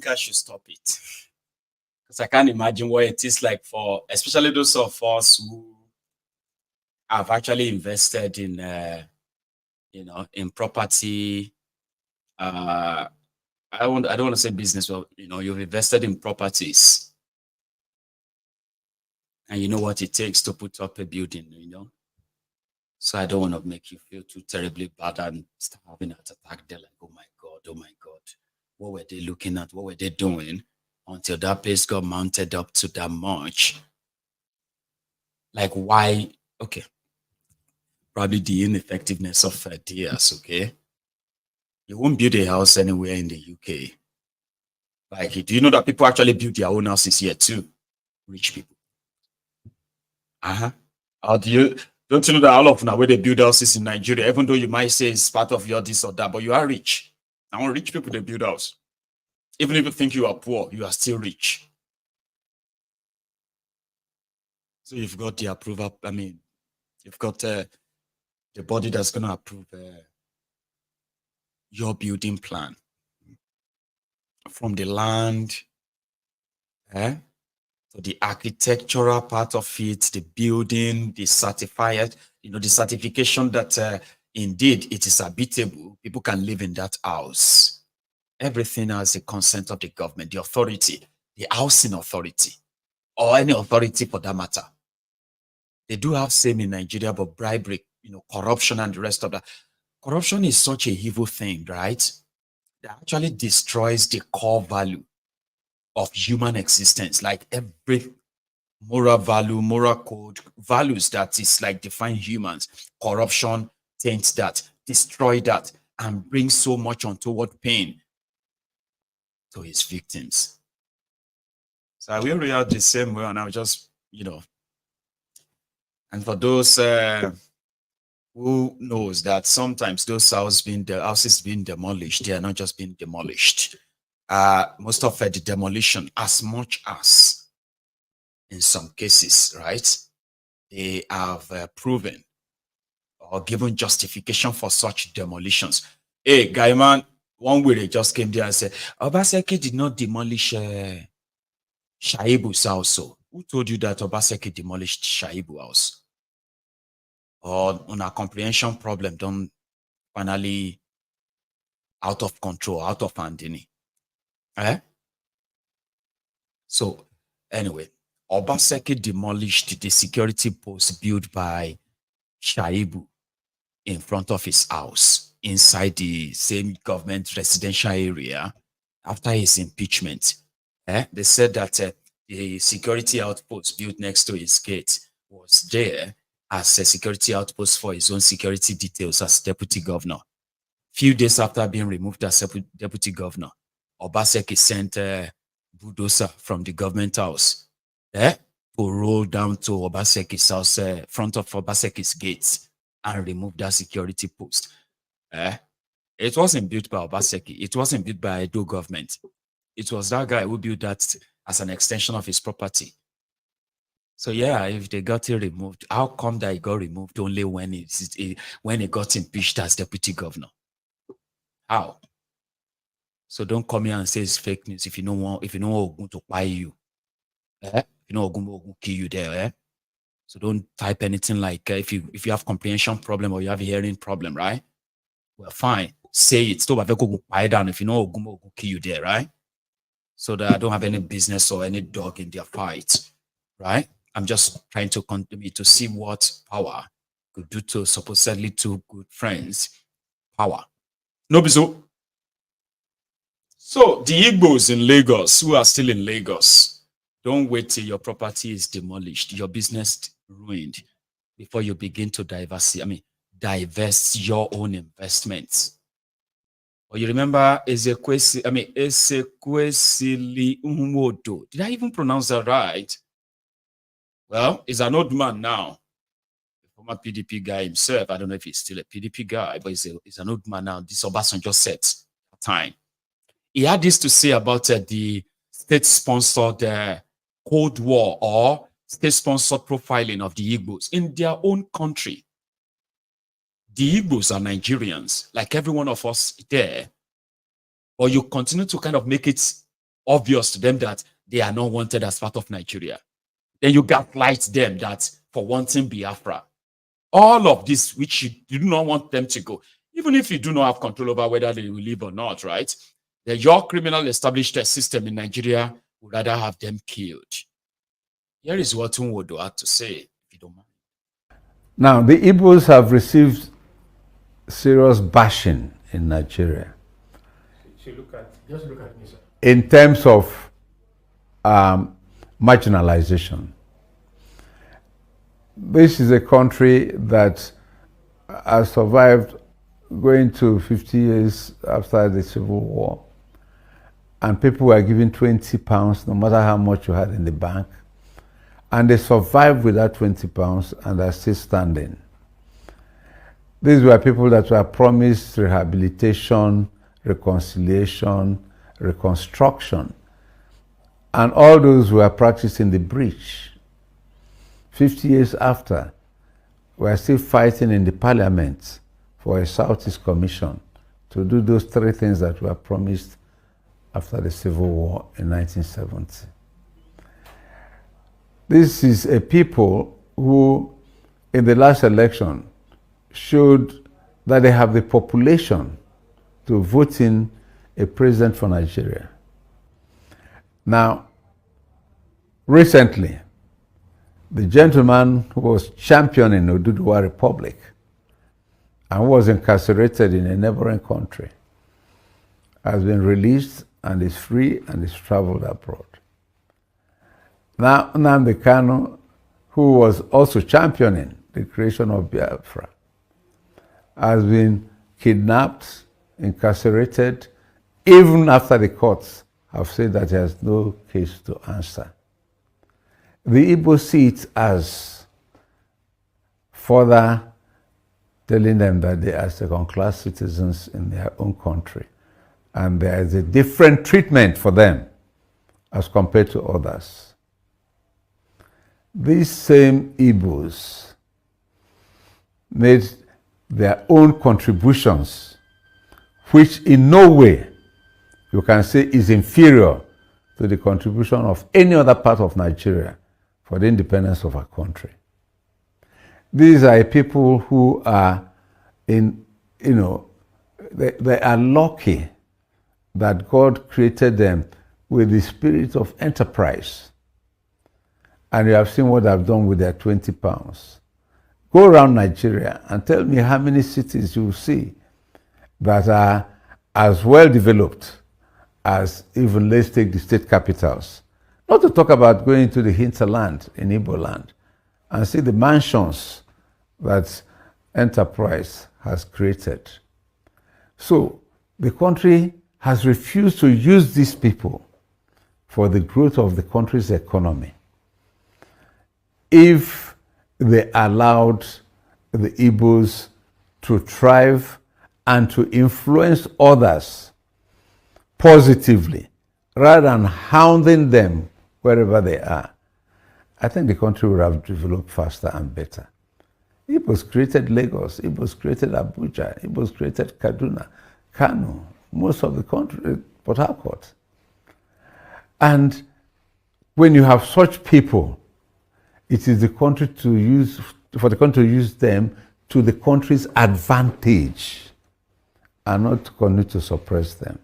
S4: I should stop it, because I can't imagine what it is like for especially those of us who have actually invested in in property. I don't want to say business, but you've invested in properties and you know what it takes to put up a building, so I don't want to make you feel too terribly bad and start having an attack there like, oh my god, what were they looking at? What were they doing until that place got mounted up to that much? Like, why? Okay. Probably the ineffectiveness of ideas, okay? You won't build a house anywhere in the UK. Like, do you know that people actually build their own houses here too? Rich people. Or don't you know that all of now where they build houses in Nigeria, even though you might say it's part of your this or that, but you are rich. Now, rich people, they build house. Even if you think you are poor, you are still rich. So you've got the approval. I mean, you've got the body that's going to approve your building plan. From the land, to the architectural part of it, the building, the certified, the certification that indeed it is habitable. People can live in that house. everything has the consent of the government, the authority, the housing authority, or any authority for that matter. They do have same in Nigeria, but bribery, corruption and the rest of that. Corruption is such a evil thing, right? That actually destroys the core value of human existence, like every moral value, moral code, values that is like define humans. Corruption taints that, destroy that, and brings so much untoward pain to his victims. So I will react the same way, and I'll just, and for those who knows that sometimes those houses being demolished, they are not just being demolished. Most of the demolition, as much as in some cases, right, they have proven or given justification for such demolitions. Hey, guy man, one way they just came there and said, Obaseki did not demolish Shaibu's house. So who told you that Obaseki demolished Shaibu's house? Or on a comprehension problem done finally out of control, out of hand. So anyway, Obaseki demolished the security post built by Shaibu in front of his house inside the same government residential area after his impeachment. They said that the security outpost built next to his gate was there as a security outpost for his own security details as deputy governor. Few days after being removed as deputy governor, Obaseki sent a bulldozer from the government house to roll down to Obaseki's house, front of Obaseki's gates, and remove that security post. It wasn't built by Obaseki. It wasn't built by Edo government. It was that guy who built that as an extension of his property. So yeah, if they got it removed, how come that it got removed only when it got impeached as deputy governor? How? So don't come here and say it's fake news if you don't want Ogun to buy you. If you know Ogun will kill you there. So don't type anything like if you have comprehension problem or you have a hearing problem, right? Well, fine. Say it. Stop buy down if you know Ogun will kill you there, right? So that I don't have any business or any dog in their fight, right? I'm just trying to continue to see what power could do to supposedly two good friends. Power. No, so the Igbos in Lagos who are still in Lagos, don't wait till your property is demolished, your business ruined before you begin to divest your own investments. Or you remember Ezekwesili Nwodo. Did I even pronounce that right? Well, he's an old man now. The former PDP guy himself. I don't know if he's still a PDP guy, but he's an old man now. This Obasanjo said at time. He had this to say about the state-sponsored Cold War or state-sponsored profiling of the Igbos in their own country. The Igbos are Nigerians, like every one of us there, or you continue to kind of make it obvious to them that they are not wanted as part of Nigeria. Then you gaslight them that for wanting Biafra. All of this, which you do not want them to go, even if you do not have control over whether they will leave or not, right? Your criminal established system in Nigeria would rather have them killed. Here is what Nwodo had to say, if you don't mind.
S10: Now, the Igbos have received serious bashing in Nigeria.
S5: Just look at me, sir.
S10: In terms of marginalization. This is a country that has survived going to 50 years after the Civil War, and people were given £20 no matter how much you had in the bank, and they survived with that £20 and are still standing. These were people that were promised rehabilitation, reconciliation, reconstruction, and all those who are practicing the breach. 50 years after, we are still fighting in the parliament for a Southeast Commission to do those three things that were promised after the Civil War in 1970. This is a people who, in the last election, showed that they have the population to vote in a president for Nigeria. Now, recently, the gentleman who was championing Oduduwa Republic and was incarcerated in a neighboring country has been released and is free and is traveled abroad. Now, Nnamdi Kanu, who was also championing the creation of Biafra, has been kidnapped, incarcerated, even after the courts have said that he has no case to answer. The Igbo see it as further telling them that they are second-class citizens in their own country, and there is a different treatment for them as compared to others. These same Igbos made their own contributions, which in no way you can say is inferior to the contribution of any other part of Nigeria for the independence of our country. These are people who are they are lucky that God created them with the spirit of enterprise. And you have seen what I've done with their 20 pounds. Go around Nigeria and tell me how many cities you will see that are as well developed as, even let's take the state capitals. Not to talk about going to the hinterland in Igbo land and see the mansions that enterprise has created. So the country has refused to use these people for the growth of the country's economy. If they allowed the Igbos to thrive and to influence others positively, rather than hounding them wherever they are, I think the country would have developed faster and better. Igbos created Lagos, Igbos created Abuja, Igbos created Kaduna, Kano, most of the country, Port Harcourt. And when you have such people, it is the country to use, for the country to use them to the country's advantage and not to continue to suppress them.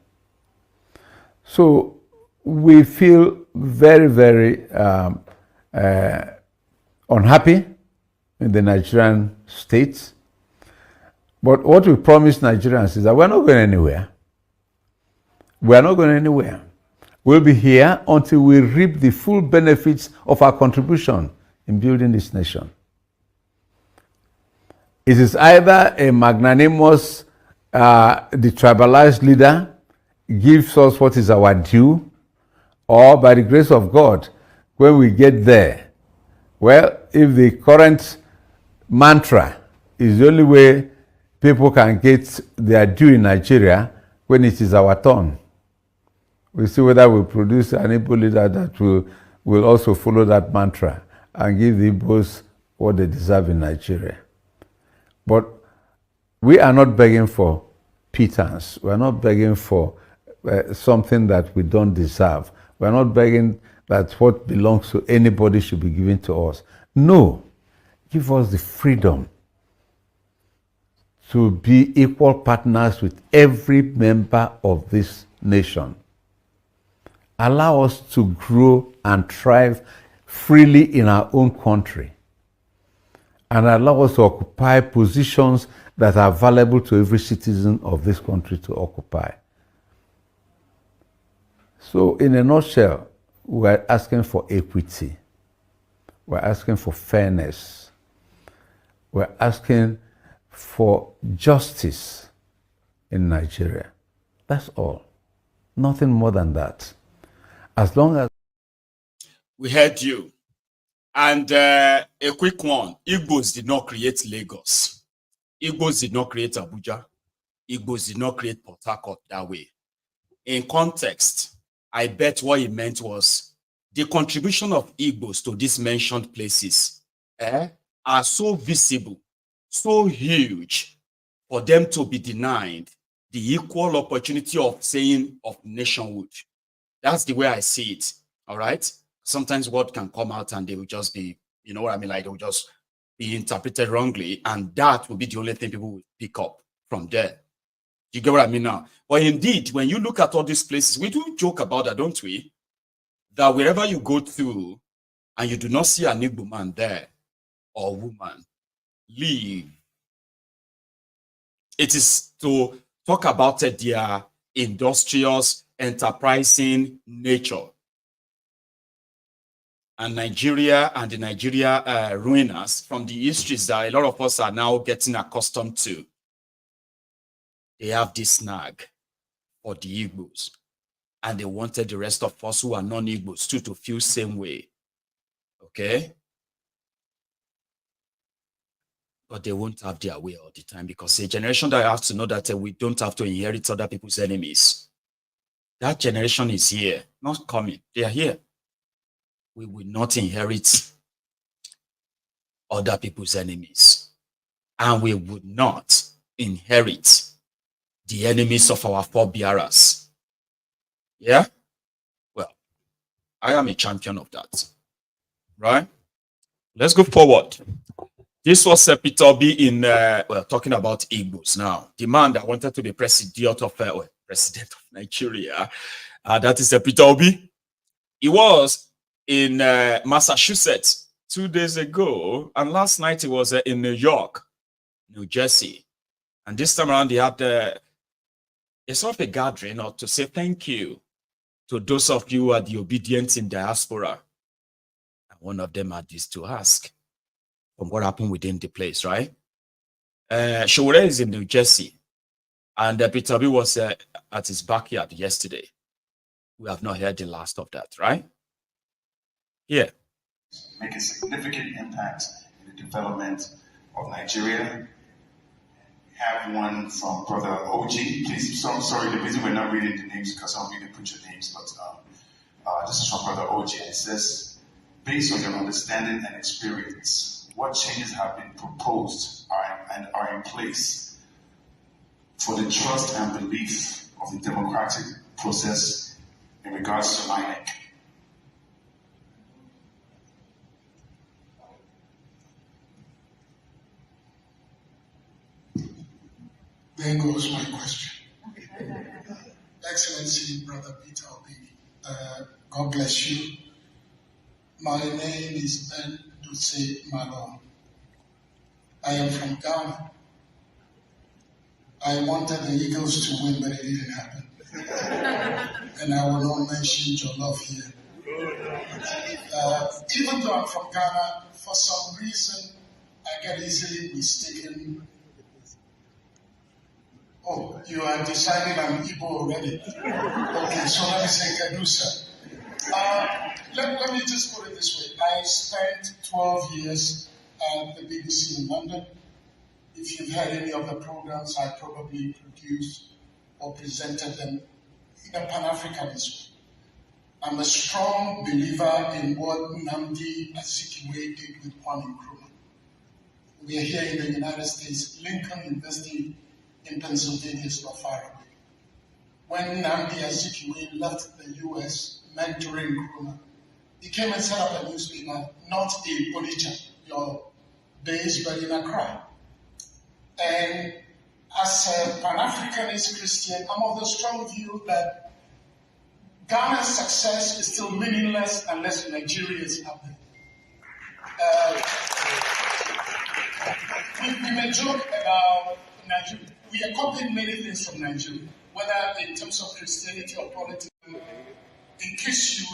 S10: So we feel very, very unhappy in the Nigerian state. But what we promise Nigerians is that we're not going anywhere. We're not going anywhere. We'll be here until we reap the full benefits of our contribution in building this nation. It is either a magnanimous, detribalized leader gives us what is our due, or by the grace of God, when we get there, well, if the current mantra is the only way people can get their due in Nigeria, when it is our turn, we see whether we produce an Igbo leader that will also follow that mantra and give the Igbos what they deserve in Nigeria. But we are not begging for pittance. We are not begging for something that we don't deserve. We are not begging that what belongs to anybody should be given to us. No. Give us the freedom to be equal partners with every member of this nation. Allow us to grow and thrive freely in our own country, and allow us to occupy positions that are valuable to every citizen of this country to occupy. So in a nutshell, we're asking for equity. We're asking for fairness. We're asking for justice in Nigeria. That's all. Nothing more than that. As long as
S4: we heard you. And a quick one. Igbos did not create Lagos. Igbos did not create Abuja. Igbos did not create Port Harcourt that way. In context, I bet what he meant was the contribution of Igbos to these mentioned places are so visible, so huge, for them to be denied the equal opportunity of saying of nationhood. That's the way I see it. All right. Sometimes word can come out and they will just be, you know what I mean? Like they will just be interpreted wrongly. And that will be the only thing people will pick up from there. You get what I mean now? But indeed, when you look at all these places, we do joke about that, don't we? That wherever you go through and you do not see an Igbo man there or woman, leave. It is to talk about their industrious, enterprising nature. And Nigeria and the Nigeria ruiners from the histories that a lot of us are now getting accustomed to. They have this snag for the Igbos. And they wanted the rest of us who are non-Igbos too to feel same way. Okay? But they won't have their way all the time because a generation that has to know that we don't have to inherit other people's enemies. That generation is here, not coming. They are here. We will not inherit other people's enemies. And we would not inherit the enemies of our forebearers. Yeah? Well, I am a champion of that. Right? Let's go forward. This was Peter Obi in, talking about Igbos now. The man that wanted to be president of Nigeria. That is Peter Obi. He was in Massachusetts 2 days ago. And last night he was in New York, New Jersey. And this time around he had a sort of a gathering or to say thank you to those of you who are the obedient in diaspora. And one of them had this to ask. From what happened within the place, right? Charade is in New Jersey, and Peter Obi was at his backyard yesterday. We have not heard the last of that, right? Yeah.
S11: Make a significant impact in the development of Nigeria. We have one from Brother OG. Please, so I'm sorry, the reason we're not reading the names because I'm reading put your names, but this is from Brother OG, and it says, based on your understanding and experience, what changes have been proposed and are in place for the trust and belief of the democratic process in regards to INEC?
S12: There goes my question. Excellency, Brother Peter Obi, God bless you. My name is Ben Dutse Malone. I am from Ghana. I wanted the Eagles to win, but it didn't happen. And I will not mention your love here. Even though I'm from Ghana, for some reason, I get easily mistaken. Oh, you are deciding I'm Igbo already. Okay, so let me say Kadusa. Let me just put it this way. I spent 12 years at the BBC in London. If you've had any of the programs, I probably produced or presented them in a Pan-Africanist way. I'm a strong believer in what Nnamdi Azikiwe did with Kwame Nkrumah. We are here in the United States. Lincoln University in Pennsylvania is not far away. When Nnamdi Azikiwe left the US, mentoring Nkrumah, he came and set up a newspaper, not in Onitsha, your base, but in Accra. And as a Pan-Africanist Christian, I'm of the strong view that Ghana's success is still meaningless unless Nigeria is happening. We may joke about Nigeria. We are copying many things from Nigeria, whether in terms of Christianity or politics. In case you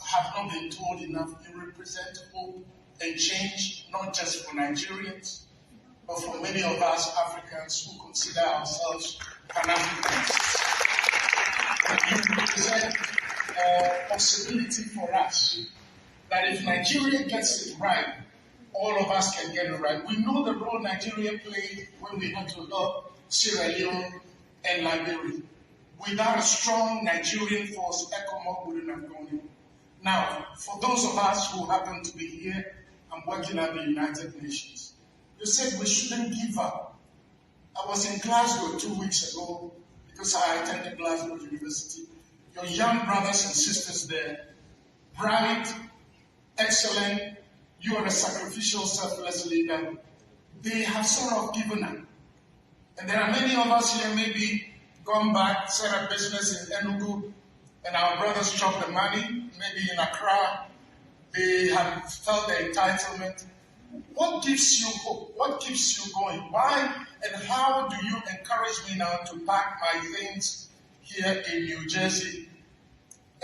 S12: have not been told enough, you represent hope and change, not just for Nigerians, but for many of us Africans who consider ourselves Pan-Africans. You represent a possibility for us that if Nigeria gets it right, all of us can get it right. We know the role Nigeria played when we had to help Sierra Leone and Liberia. Without a strong Nigerian force, ECOMOG wouldn't have gone in. Now, for those of us who happen to be here, I'm working at the United Nations. You said we shouldn't give up. I was in Glasgow 2 weeks ago because I attended Glasgow University. Your young brothers and sisters there, bright, excellent, you are a sacrificial, selfless leader. They have sort of given up. And there are many of us here maybe gone back, set up business in Enugu, and our brothers chopped the money, maybe in Accra, they have felt the entitlement. What gives you hope? What keeps you going? Why and how do you encourage me now to pack my things here in New Jersey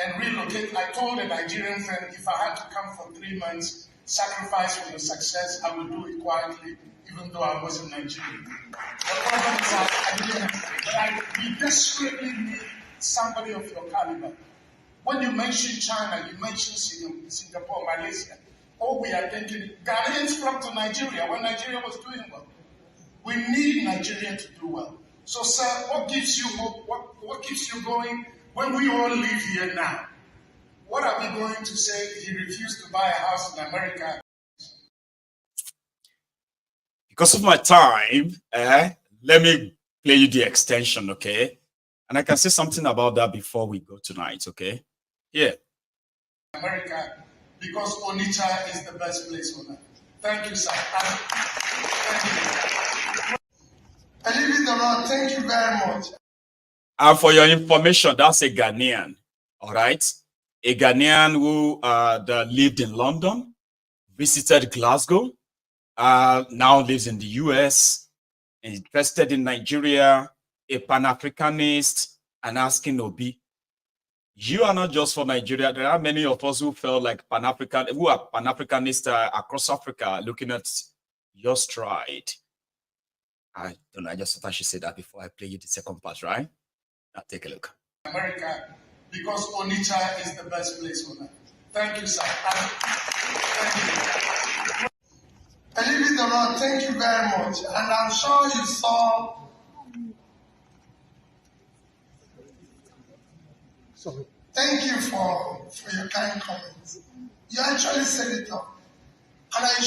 S12: and relocate? I told a Nigerian friend, if I had to come for 3 months, sacrifice for your success, I would do it quietly, even though I wasn't Nigerian. The problem is that we desperately need somebody of your caliber. When you mention China, you mention Singapore, Malaysia. All we are thinking, Ghanaians flocked to Nigeria when Nigeria was doing well. We need Nigeria to do well. So, sir, what gives you hope? What keeps you going when we all live here now? What are we going to say if he refused to buy a house in America?
S4: Because of my time, let me play you the extension, okay? And I can say something about that before we go tonight, okay? Yeah.
S12: America, because Onitsha is the best place on earth. Thank you, sir. Thank you.
S3: I leave it alone. Thank you very much.
S4: And for your information, that's a Ghanaian, all right? A Ghanaian who that lived in London, visited Glasgow, now lives in the US, interested in Nigeria, a Pan-Africanist, and asking Obi, you are not just for Nigeria. There are many of us who felt like Pan-African, who are Pan-Africanists across Africa, looking at your stride. I don't know, I just thought I should say that before I play you the second part, right? Now take a look.
S12: America, because Onitsha is the best place on earth. Thank you, sir. Thank you.
S3: I leave it alone. Thank you very much. And I'm sure you saw. Sorry. Thank you for your kind comments. You actually said it all. And I'm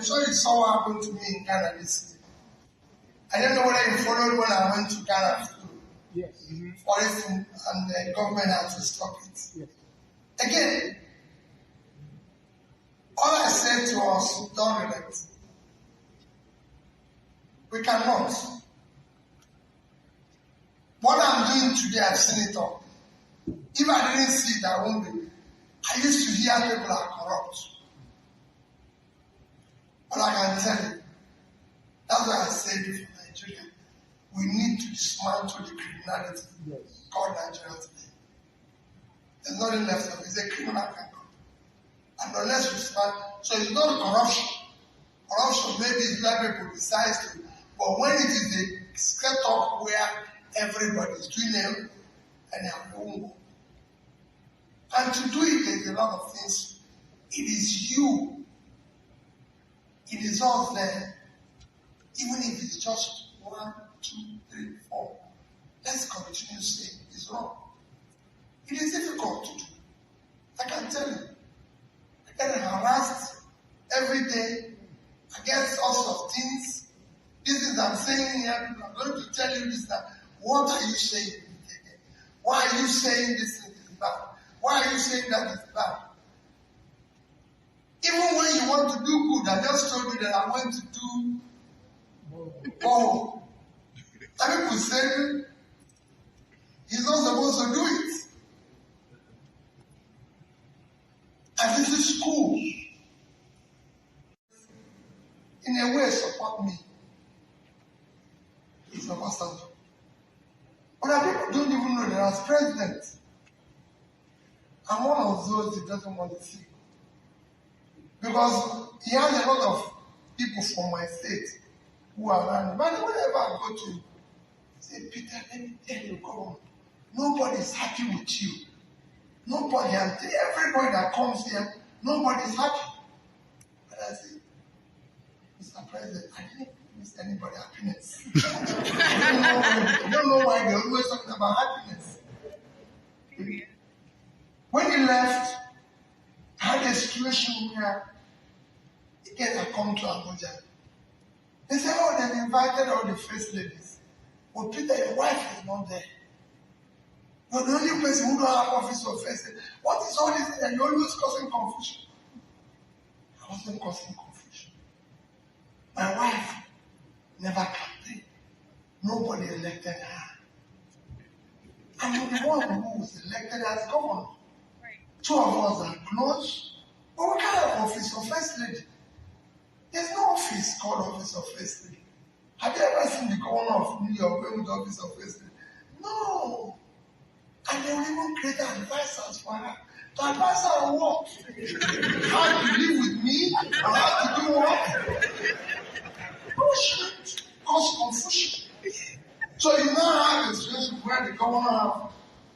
S3: sure you saw what happened to me in Ghana this year. I don't know whether you followed when I went to Ghana for it, and the government had to stop it. Yes. Again, all I said to us, don't relent. We cannot. What I'm doing today, I've seen it all. If I didn't see it, I won't be. I used to hear people are corrupt. But I can tell you, that's why I said before Nigeria, we need to dismantle the criminality called Nigeria today. There's nothing left of it. It's a criminal country. And unless we dismantle, so it's not corruption. Corruption maybe is where people decide to, but when it is a set up where everybody is doing them and they have their own work. And to do it, there's a lot of things. It is you. It is us there. Even if it's just 1, 2, 3, 4. Let's continue saying it's wrong. It is difficult to do. I can tell you. I get harassed every day. I get all sorts of things. This is I'm saying here. I'm going to tell you this. That what are you saying? Why are you saying this thing is bad? Why are you saying that is bad? Even when you want to do good, I just told you that I went to do oh. Some people say he's not supposed to do it. And this is school. In a way, support me. It's a master. But people don't even know that as president, I'm one of those he doesn't want to see. Because he has a lot of people from my state who are running. But whenever I go to him, say, Peter, let me tell you, come on. Nobody is happy with you. Nobody, everybody that comes here, nobody is happy. But I say, Mr. President, I didn't miss anybody's happiness. I don't know why they're always talking about happiness. When he left, I had a situation where again I come to Abuja. They said, oh, they've invited all the first ladies. But Peter, your wife is not there. You're the only person who don't have office of first lady. What is all this? And you're always causing confusion. I wasn't causing confusion. My wife never campaigned.
S12: Nobody elected her. And you're the one who was elected as governor. Two of us are close. But what kind of office of first lady? There's no office called office of first lady. Have you ever seen the governor of New York going with the office of first lady? No. And they will even create advisors for her. To advise her on what? How to live with me? Or how to do what? Bullshit. Cause confusion. So you now have a situation where the governor have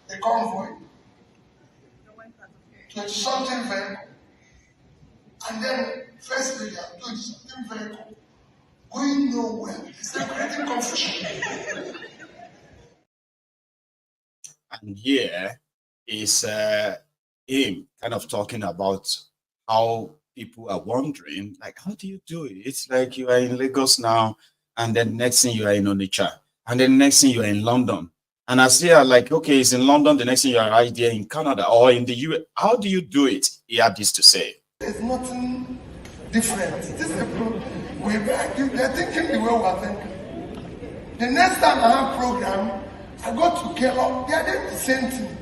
S12: a convoy, 20-something vehicle, and then first lady are 20-something vehicle, going nowhere. It's creating confusion.
S4: And here is him kind of talking about how people are wondering, like, how do you do it? It's like you are in Lagos now, and then next thing you are in Onitsha, and then next thing you are in London. And I say, like, okay, it's in London, the next thing you are right there in Canada or in the US. How do you do it? He had this to say.
S12: There's nothing different. This is they're thinking the way we're thinking. The next time I have program, I go to Koolu, they are doing the same thing.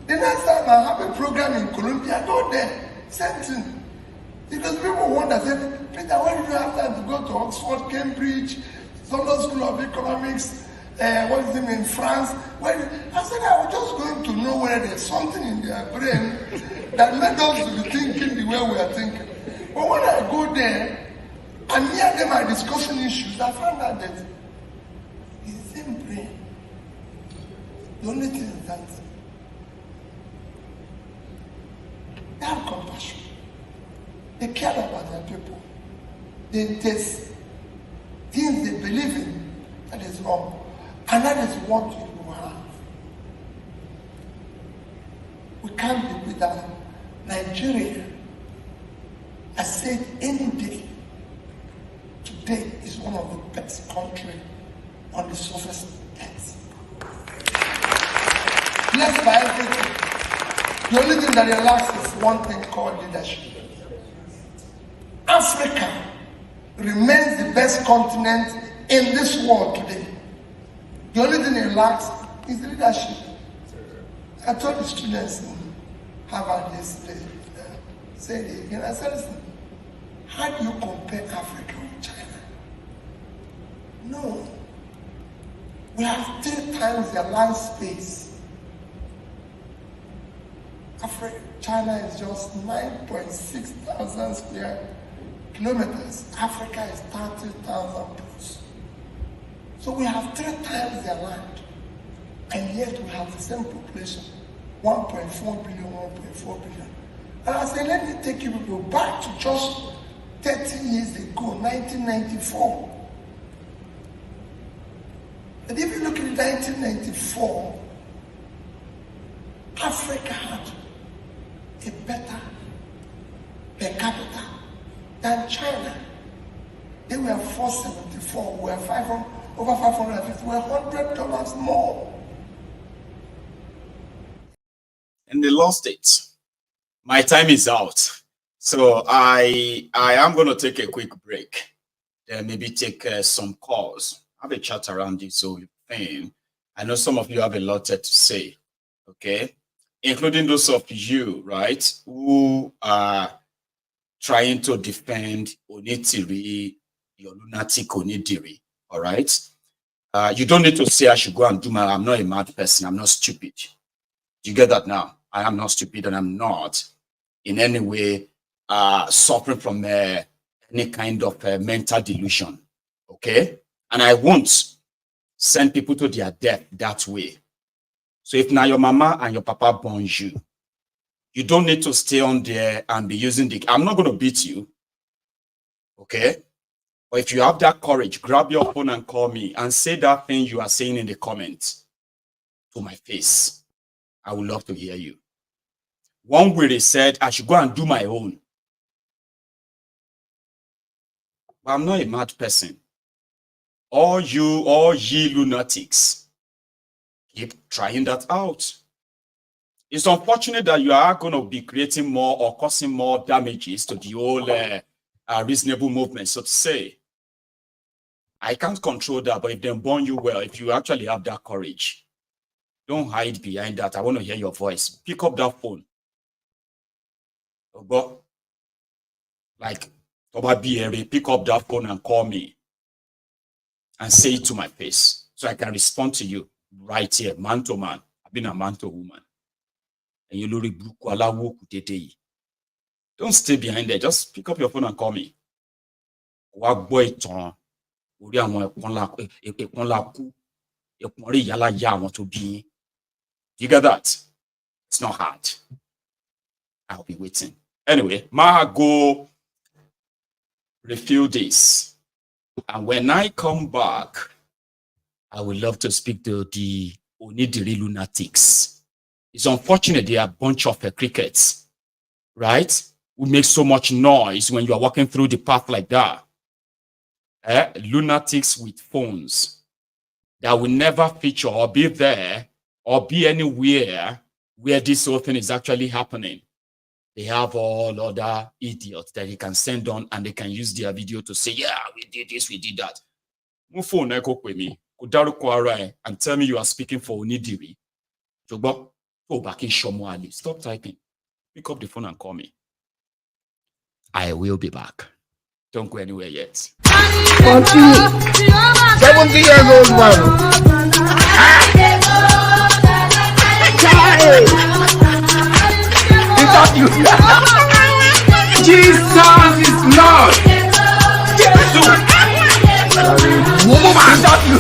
S12: The next time I have a program in Colombia, I go there, same thing. Because people wonder, say, Peter, why did you have time to go to Oxford, Cambridge, London School of Economics, what is it in France? I said, I was just going to know whether there's something in their brain that made us be thinking the way we are thinking. But when I go there, and hear them are discussing issues, I found out that it's the same brain. The only thing is that they have compassion. They care about their people. There's things they believe in that is wrong. And that is what we will have. We can't live without Nigeria. I said any day, today is one of the best countries on the surface of the earth. Blessed by everything. The only thing that they lack is one thing called leadership. Africa remains the best continent in this world today. The only thing it lacks is leadership. I told the students in Harvard yesterday, said it again, I said, listen, how do you compare Africa with China? No. We have 3 times their land space. China is just 9.6 thousand square kilometers. Africa is 30,000 plus. So we have 3 times their land, and yet we have the same population, 1.4 billion, 1.4 billion. And I say, let me take you people back to just 30 years ago, 1994. And if you look at 1994, Africa had a better per capita than China. They were 474, we were 500, over 550, we were $100 more.
S4: And they lost it. My time is out. So I am going to take a quick break. Then maybe take some calls. Have a chat around this whole thing. I know some of you have a lot to say, okay? Including those of you, right, who are trying to defend Onitiri, your lunatic Onidiri, all right? You don't need to say I should go and do I'm not a mad person. I'm not stupid. Do you get that now? I am not stupid, and I'm not in any way suffering from any kind of mental delusion, okay? And I won't send people to their death that way. So if now your mama and your papa born you, you don't need to stay on there and be using I'm not going to beat you, okay? But if you have that courage, grab your phone and call me and say that thing you are saying in the comments to my face. I would love to hear you. One way they said I should go and do my own. But I'm not a mad person. All ye lunatics, keep trying that out. It's unfortunate that you are going to be creating more or causing more damages to the whole reasonable movement, so to say. I can't control that, but if they born you well, if you actually have that courage, don't hide behind that. I want to hear your voice. Pick up that phone. But like, pick up that phone and call me and say it to my face so I can respond to you right here, man to man. I've been a man to woman. And you don't stay behind there. Just pick up your phone and call me. You get that? It's not hard. I'll be waiting. Anyway, go refill this. And when I come back, I would love to speak to the Onidiri lunatics. It's unfortunate they are a bunch of crickets, right? We make so much noise when you are walking through the path like that. Lunatics with phones that will never feature or be there or be anywhere where this whole thing is actually happening. They have all other idiots that they can send on and they can use their video to say, yeah, we did this, we did that. Move phone with me. And tell me you are speaking for Onidiri. Stop typing. Pick up the phone and call me. I will be back. Don't go anywhere yet.
S13: 70 years old man. Is that you? Jesus is Lord. Is that you?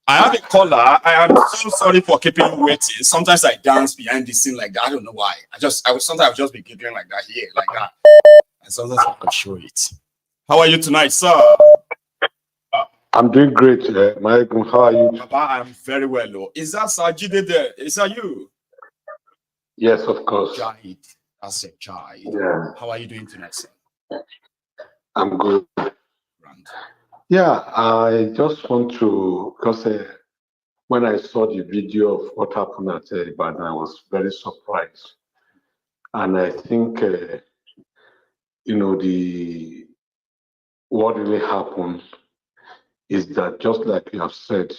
S4: I have a caller. I am so sorry for keeping you waiting. Sometimes I dance behind the scene like that. I don't know why. Sometimes I'll just be giggling like that here, like that. And sometimes I can show it. How are you tonight, sir?
S14: I'm doing great, Maiyegun. How are you?
S4: Papa, I'm very well. Oh. Is that Sajide there? Is that you?
S14: Yes, of course.
S4: Charade. That's a Charade.
S14: Yeah.
S4: How are you doing tonight, sir?
S14: I'm good. Yeah, I just want to, because when I saw the video of what happened at Ibadan, I was very surprised. And I think, what really happened is that, just like you have said,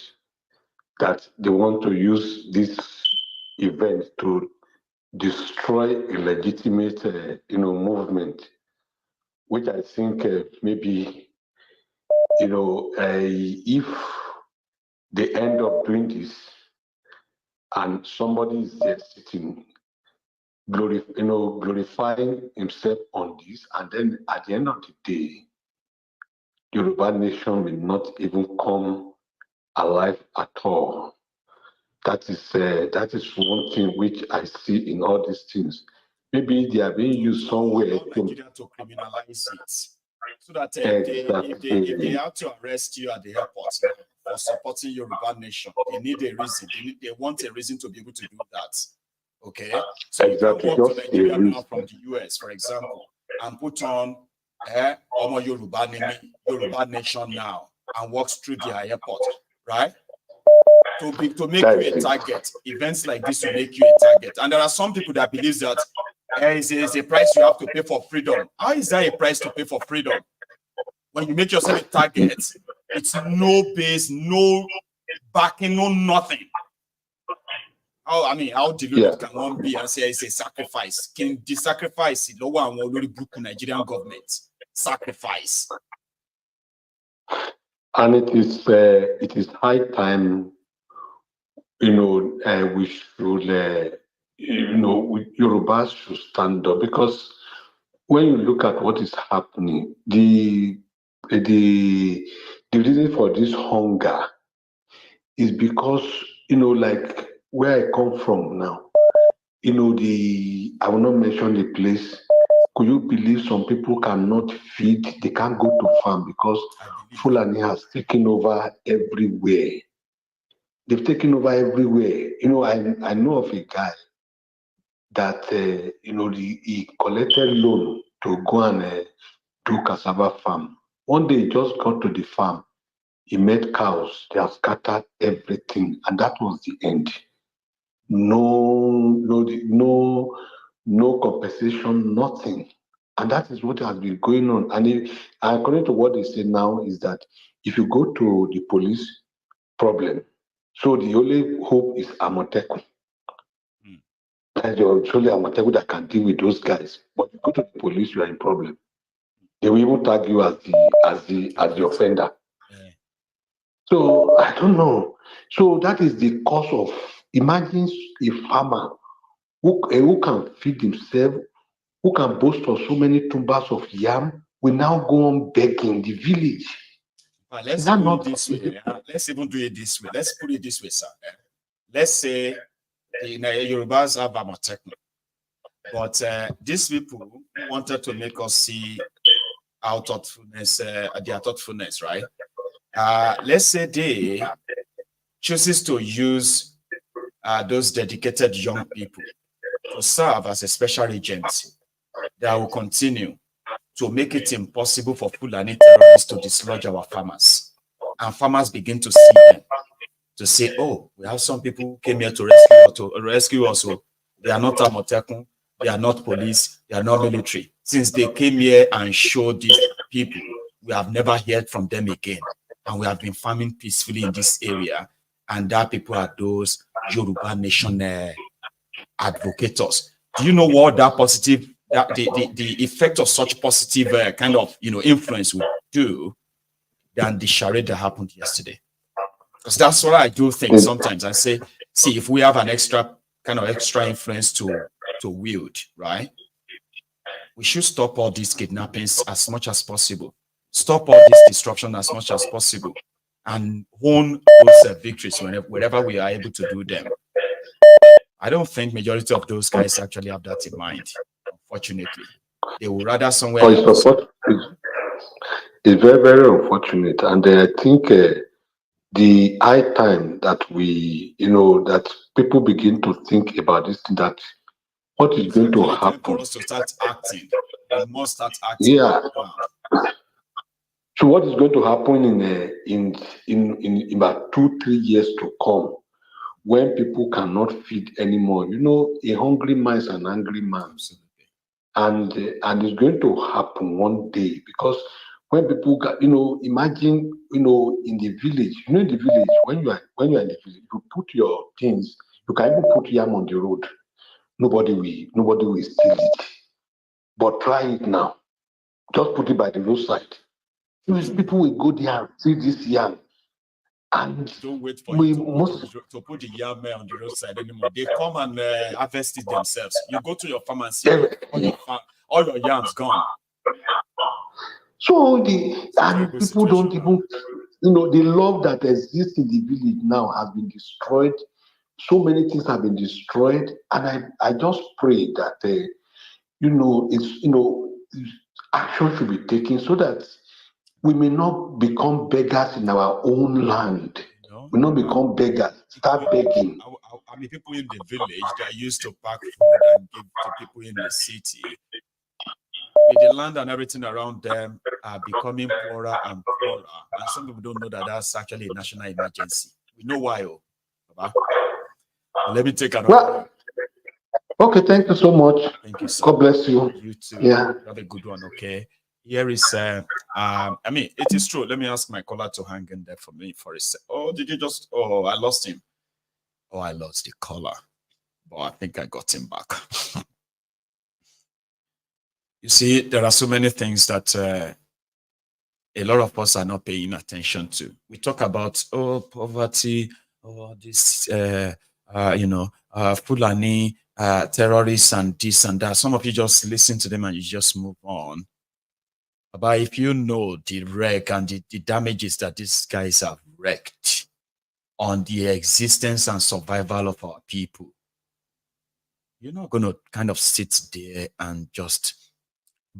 S14: that they want to use this event to destroy a legitimate, movement, which I think maybe, if they end up doing this and somebody is there sitting, glorifying himself on this, and then at the end of the day, Yoruba nation will not even come alive at all. That is one thing which I see in all these things. Maybe they are being used somewhere
S4: to criminalize it. So that if they have to arrest you at the airport for for supporting Yoruba nation. They need a reason. They want a reason to be able to do that. Okay? So
S14: Exactly.
S4: you can walk to Nigeria now from the US, for example, and put on Omo Yoruba nation now and walks through their airport, right? To make you a target. Events like this will make you a target. And there are some people that believe that it's a price you have to pay for freedom. How is that a price to pay for freedom? When you make yourself a target, it's no base, no backing, no nothing. How deluded can one be and say it's a sacrifice? Can the sacrifice the lower and already book Nigerian government sacrifice?
S14: And it is high time, we should, Yorubas should stand up, because when you look at what is happening, the reason for this hunger is because, like where I come from now, I will not mention the place. Could you believe some people cannot feed, they can't go to farm because Fulani has taken over everywhere. They've taken over everywhere. I know of a guy that, he collected loan to go and do cassava farm. One day he just got to the farm. He met cows. They have scattered everything. And that was the end. No compensation, nothing. And that is what has been going on. And according to what they say now is that if you go to the police, problem. So the only hope is Amoteku. That's only Amoteku that can deal with those guys. But you go to the police, you are in problem. They will even tag you as the offender. Yeah. So I don't know. So that is the cause of, imagine a farmer who can feed himself, who can boast of so many tumbers of yam, will now go on begging the village.
S4: Let's put it this way. Let's even do it this way. Let's put it this way, sir. Let's say the Yorubas have Amotekun, but these people wanted to make us see our thoughtfulness, their thoughtfulness, right? Let's say they chooses to use those dedicated young people to serve as a special agent that will continue to make it impossible for Fulani terrorists to dislodge our farmers. And farmers begin to see them, to say, oh, we have some people who came here to rescue us. So they are not Amotekun, they are not police, they are not military. Since they came here and showed these people, we have never heard from them again. And we have been farming peacefully in this area. And that people are those Yoruba nation advocates. Do you know what that positive, that the effect of such positive kind of influence would do than the charade that happened yesterday? Because that's what I do think sometimes. I say, see, if we have an extra influence to wield, right? We should stop all these kidnappings as much as possible. Stop all this disruption as much as possible, and own those victories wherever we are able to do them. I don't think majority of those guys actually have that in mind. Unfortunately, they would rather somewhere else.
S14: It's very, very unfortunate, and I think the high time that we, that people begin to think about this, that what is going to happen
S4: for us to start acting. We must start acting.
S14: Yeah. So what is going to happen in about 2-3 years to come, when people cannot feed anymore? A hungry man is an angry man. And it's going to happen one day, because when people got, imagine, in the village, in the village, when you are in the village, you put your things, you can even put yam on the road. Nobody will steal it. But try it now. Just put it by the roadside. People will go there and see this yam. And
S4: don't wait for you to put the yam on the roadside anymore. They come and harvest it themselves. You go to your farm and see all your yams gone.
S14: So people don't even, the love that exists in the village now has been destroyed. So many things have been destroyed, and I just pray that action should be taken so that we may not become beggars in our own land. We not become beggars. Start begging.
S4: I mean, people in the village that used to pack food and give to people in the city, with the land and everything around them are becoming poorer and poorer. And some people don't know that that's actually a national emergency. We know why, Baba. Let me take another.
S14: Well, okay, thank you so much.
S4: Thank you, sir.
S14: God bless you.
S4: You too.
S14: Yeah.
S4: Have a good one, okay? Here is, I mean, it is true. Let me ask my caller to hang in there for me for a sec. Oh, did you just, oh, I lost him. Oh, I lost the caller. But I think I got him back. You see, there are so many things that a lot of us are not paying attention to. We talk about, oh, poverty, oh, this, Fulani, terrorists and this and that. Some of you just listen to them and you just move on. But if you know the wreck and the damages that these guys have wreaked on the existence and survival of our people, you're not going to kind of sit there and just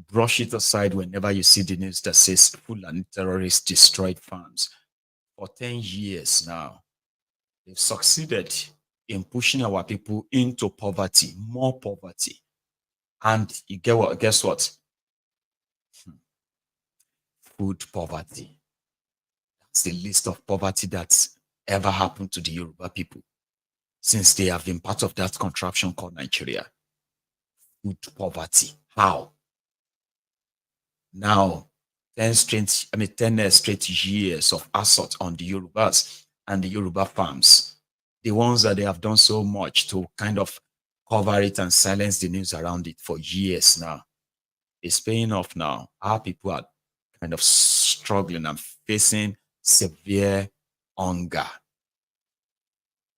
S4: brush it aside whenever you see the news that says Fulani terrorists destroyed farms. For 10 years now, they've succeeded in pushing our people into poverty, more poverty. And you get what? Guess what? Food poverty. That's the list of poverty that's ever happened to the Yoruba people since they have been part of that contraption called Nigeria. Food poverty. How? Now, 10 straight years of assault on the Yorubas and the Yoruba farms. The ones that they have done so much to kind of cover it and silence the news around it for years now. It's paying off now. Our people are kind of struggling and facing severe hunger.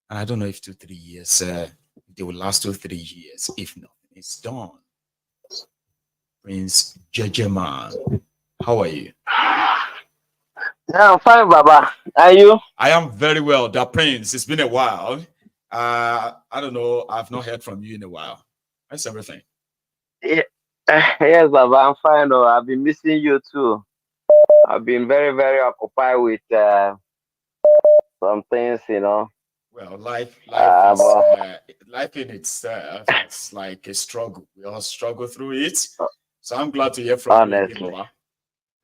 S4: And I don't know if 2-3 years, they will last 2-3 years. If not, it's done. Prince Jejeman, how are you?
S15: Yeah, I'm fine, Baba. Are you?
S4: I am very well. The Prince, it's been a while. I don't know. I've not heard from you in a while. How's everything?
S15: Yeah. Yes, Baba, I'm fine. Oh, I've been missing you too. I've been very, very occupied with some things, you know.
S4: Well, life in itself, it's like a struggle. We all struggle through it. So I'm glad to hear from you again, Baba.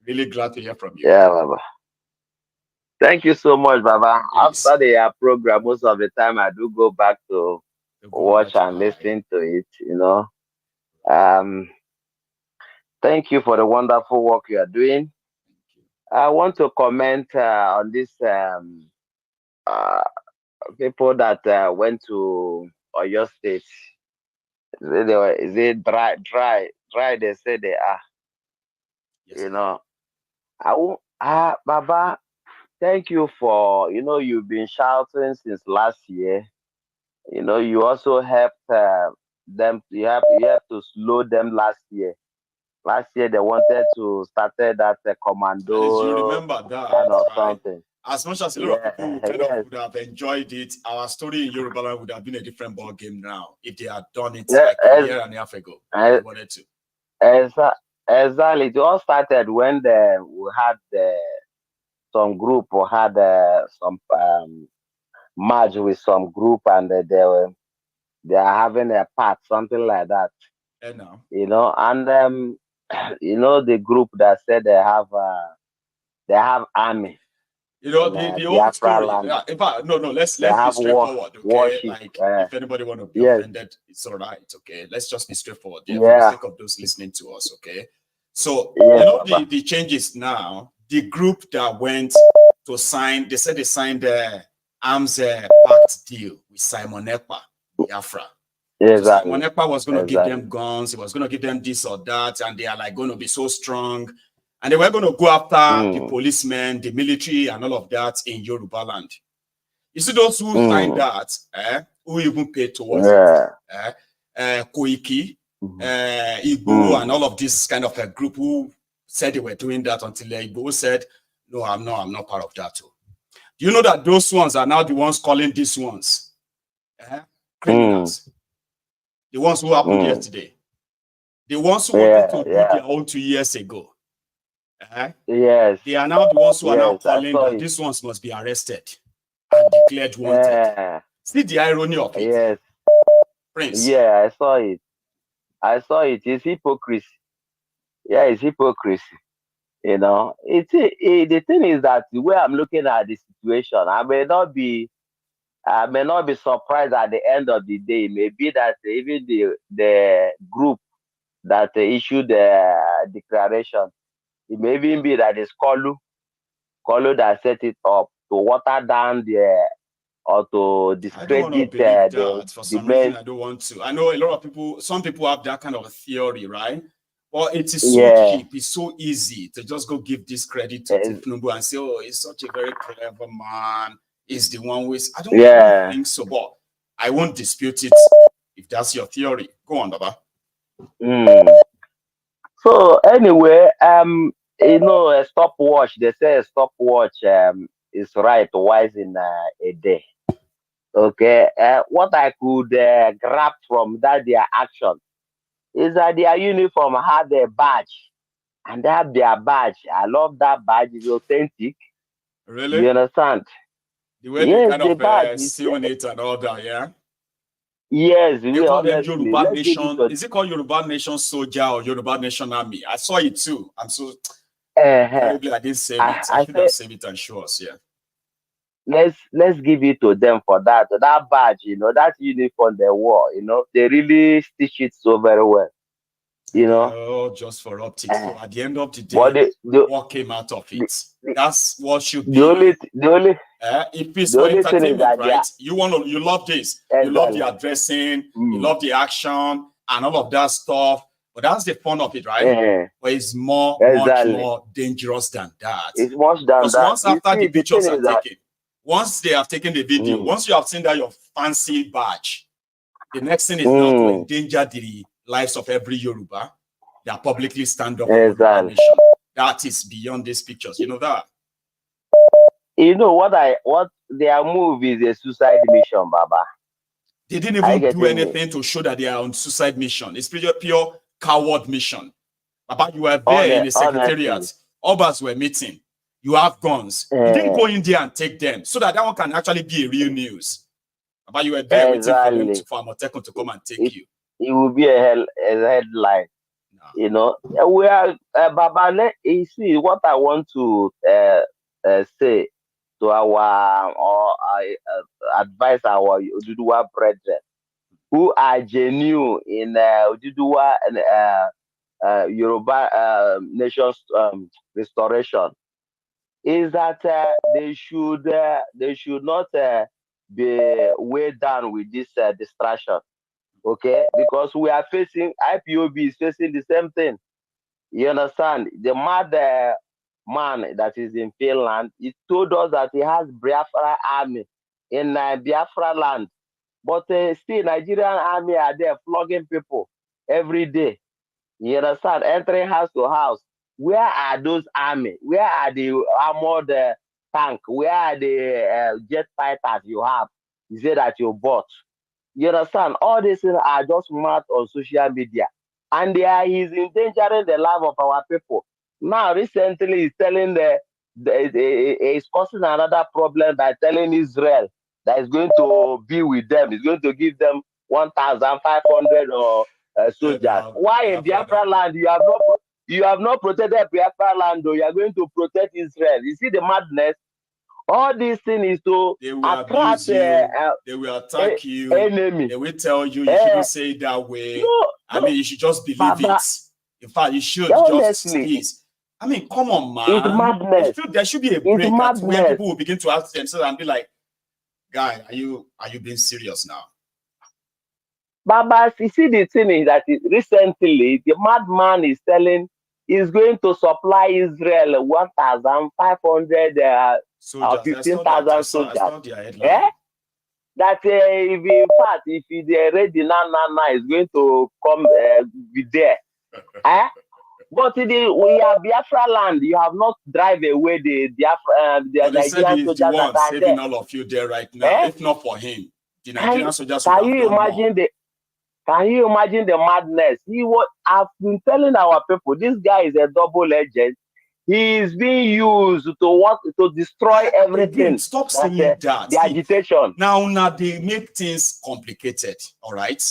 S4: Really glad to hear from you.
S15: Yeah, Baba. Thank you so much, Baba.
S4: Yes.
S15: After the program, most of the time I do go back to watch and listen to it, you know. Thank you for the wonderful work you are doing. I want to comment on this people that went to Oyo State. Is it dry? They say they are. Yes, you know. Baba, thank you for, you know, you've been shouting since last year. You know, you also helped them. You have to slow them last year. Last year they wanted to start that commando.
S4: You remember that,
S15: kind of
S4: right?
S15: Something.
S4: As much as a lot of people kind of would have enjoyed it, our story in Yoruba land would have been a different ball game now if they had done it like a year and a half ago. They wanted to.
S15: Exactly. It all started when we had some group who had some merge with some group, and they are having a part, something like that. You know, and you know, the group that said they have army.
S4: You know, the old story. In fact, no, let's be straightforward, okay?
S15: Warship,
S4: like, if anybody want to be offended, it's all right, okay? Let's just be straightforward there for the sake of those listening to us, okay? So, you know, the changes now, the group that went to sign, they said they signed the arms pact deal with Simon Ekpa, Biafra.
S15: Exactly.
S4: So Simon Ekpa was going to give them guns, he was going to give them this or that, and they are like going to be so strong. And they were going to go after the policemen, the military, and all of that in Yoruba land. You see those who signed that, who even paid towards it, Koiki, Igbo, and all of this kind of a group who said they were doing that until Igbo said, no, I'm not part of that too. Do you know that those ones are now the ones calling these ones criminals? The ones who happened yesterday. The ones who wanted to do their own 2 years ago.
S15: Yes.
S4: They are now the ones who are now
S15: Yes, I
S4: calling
S15: saw
S4: that
S15: it.
S4: these ones must be arrested and declared wanted. See the irony of it.
S15: Yes.
S4: Prince.
S15: Yeah, I saw it. I saw it. It's hypocrisy. Yeah, it's hypocrisy. You know, the thing is that the way I'm looking at the situation, I may not be surprised at the end of the day. Maybe that even the group that issued the declaration, it may even be that it's Koolu that set it up to water down or to
S4: I don't want to
S15: discredit
S4: believe
S15: the
S4: that. For some reason, I don't want to. I know a lot of people, some people have that kind of a theory, right? But it is so cheap, it's so easy to just go give this credit to Tinubu and say, oh, he's such a very clever man. He's the one who is. I don't think so, but I won't dispute it if that's your theory. Go on, Baba.
S15: So anyway, you know, a stopwatch. They say a stopwatch is right twice in a day. Okay, what I could grab from that their action is that their uniform had a badge, and that their badge. I love that badge. It's authentic.
S4: Really?
S15: You understand?
S4: The way they kind of sewn it and all that, yeah.
S15: Yes,
S4: they call them Yoruba Nation. Is it called Yoruba Nation Soldier or Yoruba Nation Army? I saw it too. I'm so terribly I didn't save it. I should have saved it and show us. Yeah.
S15: Let's give it to them for that. That badge, you know, that uniform they wore, you know, they really stitch it so very well. You know,
S4: oh, just for optics. So at the end of the day, what came out of it? That's what should be.
S15: The only
S4: if it's for entertainment, right? You love this. Exactly. You love the addressing, you love the action, and all of that stuff. But that's the fun of it, right? But it's much more dangerous than that.
S15: It's much than that.
S4: Because once after the pictures are taken, once they have taken the video, once you have seen that your fancy badge, the next thing is now to endanger the lives of every Yoruba. They are publicly stand up for Yoruba nation. That is beyond these pictures. You know that?
S15: You know what their move is a suicide mission, Baba.
S4: They didn't even do anything to show that they are on suicide mission. It's pure coward mission. Baba, you were there in the secretariat. Obas were meeting. You have guns. You didn't go in there and take them so that one can actually be a real news. Baba, you were there waiting for them for Amotekun to come and take you.
S15: It will be a headline. No. You know, we are Baba. You see what I want to say to our advise our Oduduwa brethren who are genuine in Oduduwa and Yoruba nation's restoration is that they should not be weighed down with this distraction. Okay, because we are facing IPOB is facing the same thing. You understand? The mad man that is in Finland, he told us that he has Biafra army in Biafra land, but still Nigerian army are there flogging people every day. You understand? Entering house to house. Where are those army? Where are the armored tank? Where are the jet fighters you have? You say that you bought. You understand? All these things are just mad on social media. And he's endangering the life of our people. Now, recently, he's telling he's causing another problem by telling Israel that he's going to be with them. He's going to give them 1,500 soldiers. Why in Biafra land you have not protected Biafra land, though? You are going to protect Israel. You see the madness? All these things is to attract
S4: they will attack you.
S15: Enemy.
S4: They will tell you shouldn't say it that way.
S15: No,
S4: I mean, you should just believe it. In fact, you should just please. I mean, come on, man.
S15: It's madness.
S4: There should be a break where people will begin to ask themselves and be like, "Guy, are you being serious now?"
S15: Baba, you see the thing is that recently the madman is telling he's going to supply Israel 1,500 or 15,000 soldiers. That if in fact, if they're ready now is going to come be there. But we have Biafra land. You have not drive away the Nigerian soldiers that are
S4: saving all of you there right now. If not for him, the Nigerian soldiers would have done more.
S15: Can you imagine the madness? I've been telling our people, this guy is a double agent. He is being used to want to destroy everything.
S4: Again, stop saying that.
S15: The agitation.
S4: Now they make things complicated. All right.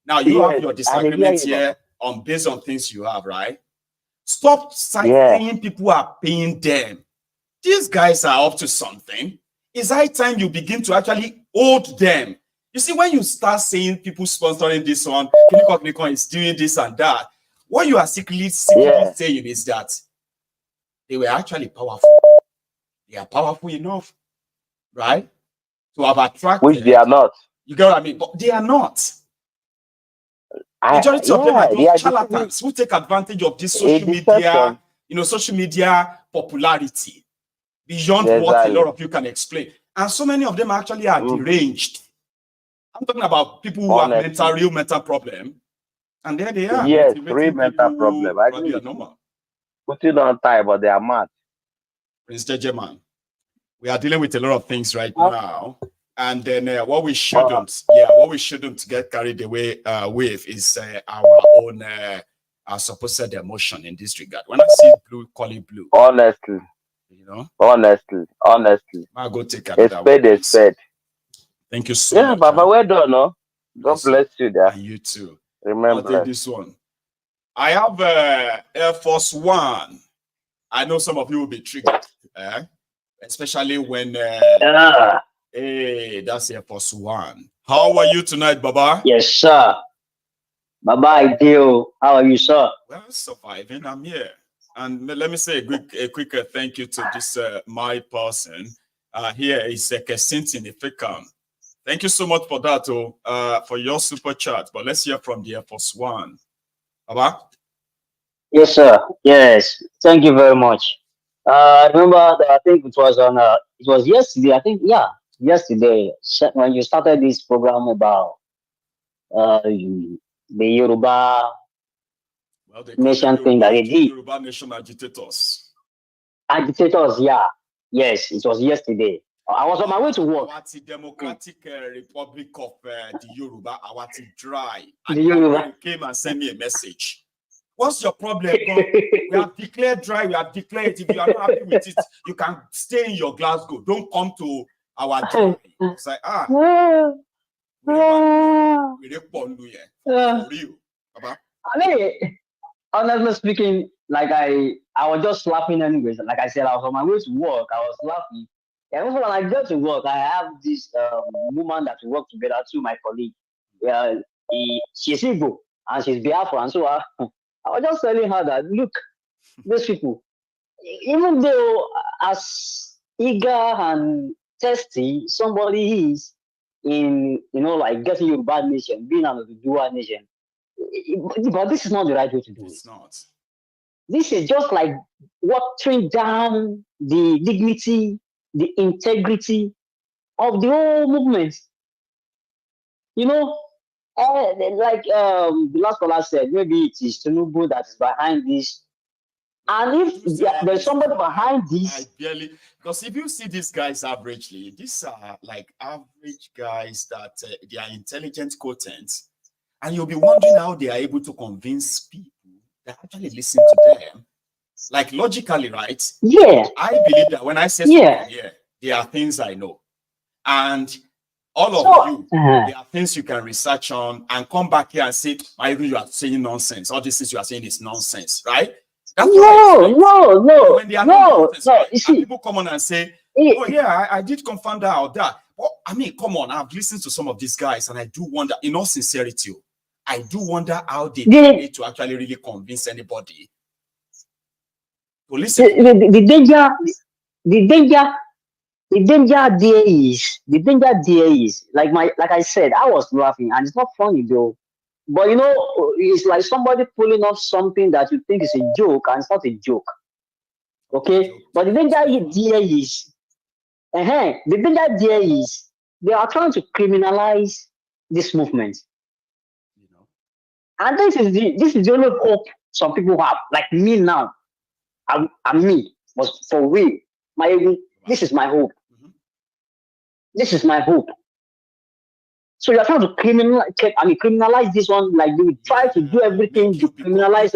S4: Now you have your disagreements here based on things you have, right? Stop saying people are paying them. These guys are up to something. It's high time you begin to actually hold them. You see, when you start saying people sponsoring this one, Clinic is doing this and that, what you are secretly saying is that they were actually powerful. They are powerful enough, right? To have attracted.
S15: Which they are not.
S4: You get what I mean? But they are not. Majority of them are just charlatans who take advantage of this social media, social media popularity beyond what a lot of you can explain. And so many of them actually are deranged. I'm talking about people who have real mental problem. And there they are.
S15: Yes, real mental problem. I agree. Put it on time, but they are mad.
S4: Prince Jejeman, we are dealing with a lot of things right now. And then what we shouldn't get carried away with is our own supposed emotion in this regard. When I see blue, call it blue.
S15: Honestly. Honestly.
S4: I'll go take another
S15: one. A spade.
S4: Thank you so much.
S15: Yeah, Baba, well done, no? God bless you there.
S4: And you too.
S15: Remember.
S4: I'll take this one. I have Air Force One. I know some of you will be triggered, especially when hey, that's Air Force One. How are you tonight, Baba?
S16: Yes, sir. Baba, I do. How are you, sir?
S4: Well, surviving. I'm here. And let me say a quick thank you to this my person. Here is Kesintin Ifikam. Thank you so much for that, for your super chat. But let's hear from the Air Force One. Baba?
S16: Yes, sir. Yes. Thank you very much. I remember that I think it was yesterday. I think, yesterday when you started this program about the Yoruba nation thing that they did.
S4: Yoruba nation agitators.
S16: Agitators, yeah. Yes, it was yesterday. I was on my way to work.
S4: Awati Democratic Republic of the Yoruba, Awati Dry.
S16: And the Yoruba
S4: came and sent me a message. What's your problem? We have declared dry. We have declared if you are not happy with it, you can stay in your Glasgow. Don't come to our dry. It's like,
S16: I mean, honestly speaking, like I was just laughing anyways. Like I said, I was on my way to work. I was laughing. And also when I go to work, I have this woman that we work together too, my colleague. She's Igbo and she's Biafra. And so I was just telling her that, look, these people, even though as eager and thirsty somebody is in, like getting your bad nation, being an dual nation, but this is not the right way to do it.
S4: It's not.
S16: This is just like watering down the dignity, the integrity of the whole movement. Like the last caller said, maybe it is Tinubu that is behind this. And if there's somebody behind this,
S4: because if you see these guys averagely, these are like average guys that they are intelligent quotients, and you'll be wondering how they are able to convince people that actually listen to them. Like logically, right?
S16: Yeah.
S4: I believe that when I say something here, there are things I know. And all of you, there are things you can research on and come back here and say, Maiyegun, you are saying nonsense. All these things you are saying is nonsense, right? That's
S16: no.
S4: When they are nonsense, right? And people come on and say, oh yeah, I did confirm that or that. Well, I mean, come on, I've listened to some of these guys and I do wonder, in all sincerity, I do wonder how they need to actually really convince anybody to listen.
S16: The danger there is like I said, I was laughing and it's not funny though. But it's like somebody pulling off something that you think is a joke and it's not a joke. Okay? But the danger there is they are trying to criminalize this movement. And this is the only hope some people have. Like me now. I'm me. But for real. This is my hope. This is my hope. So you're trying to criminalize this one, like you try to do everything to criminalize.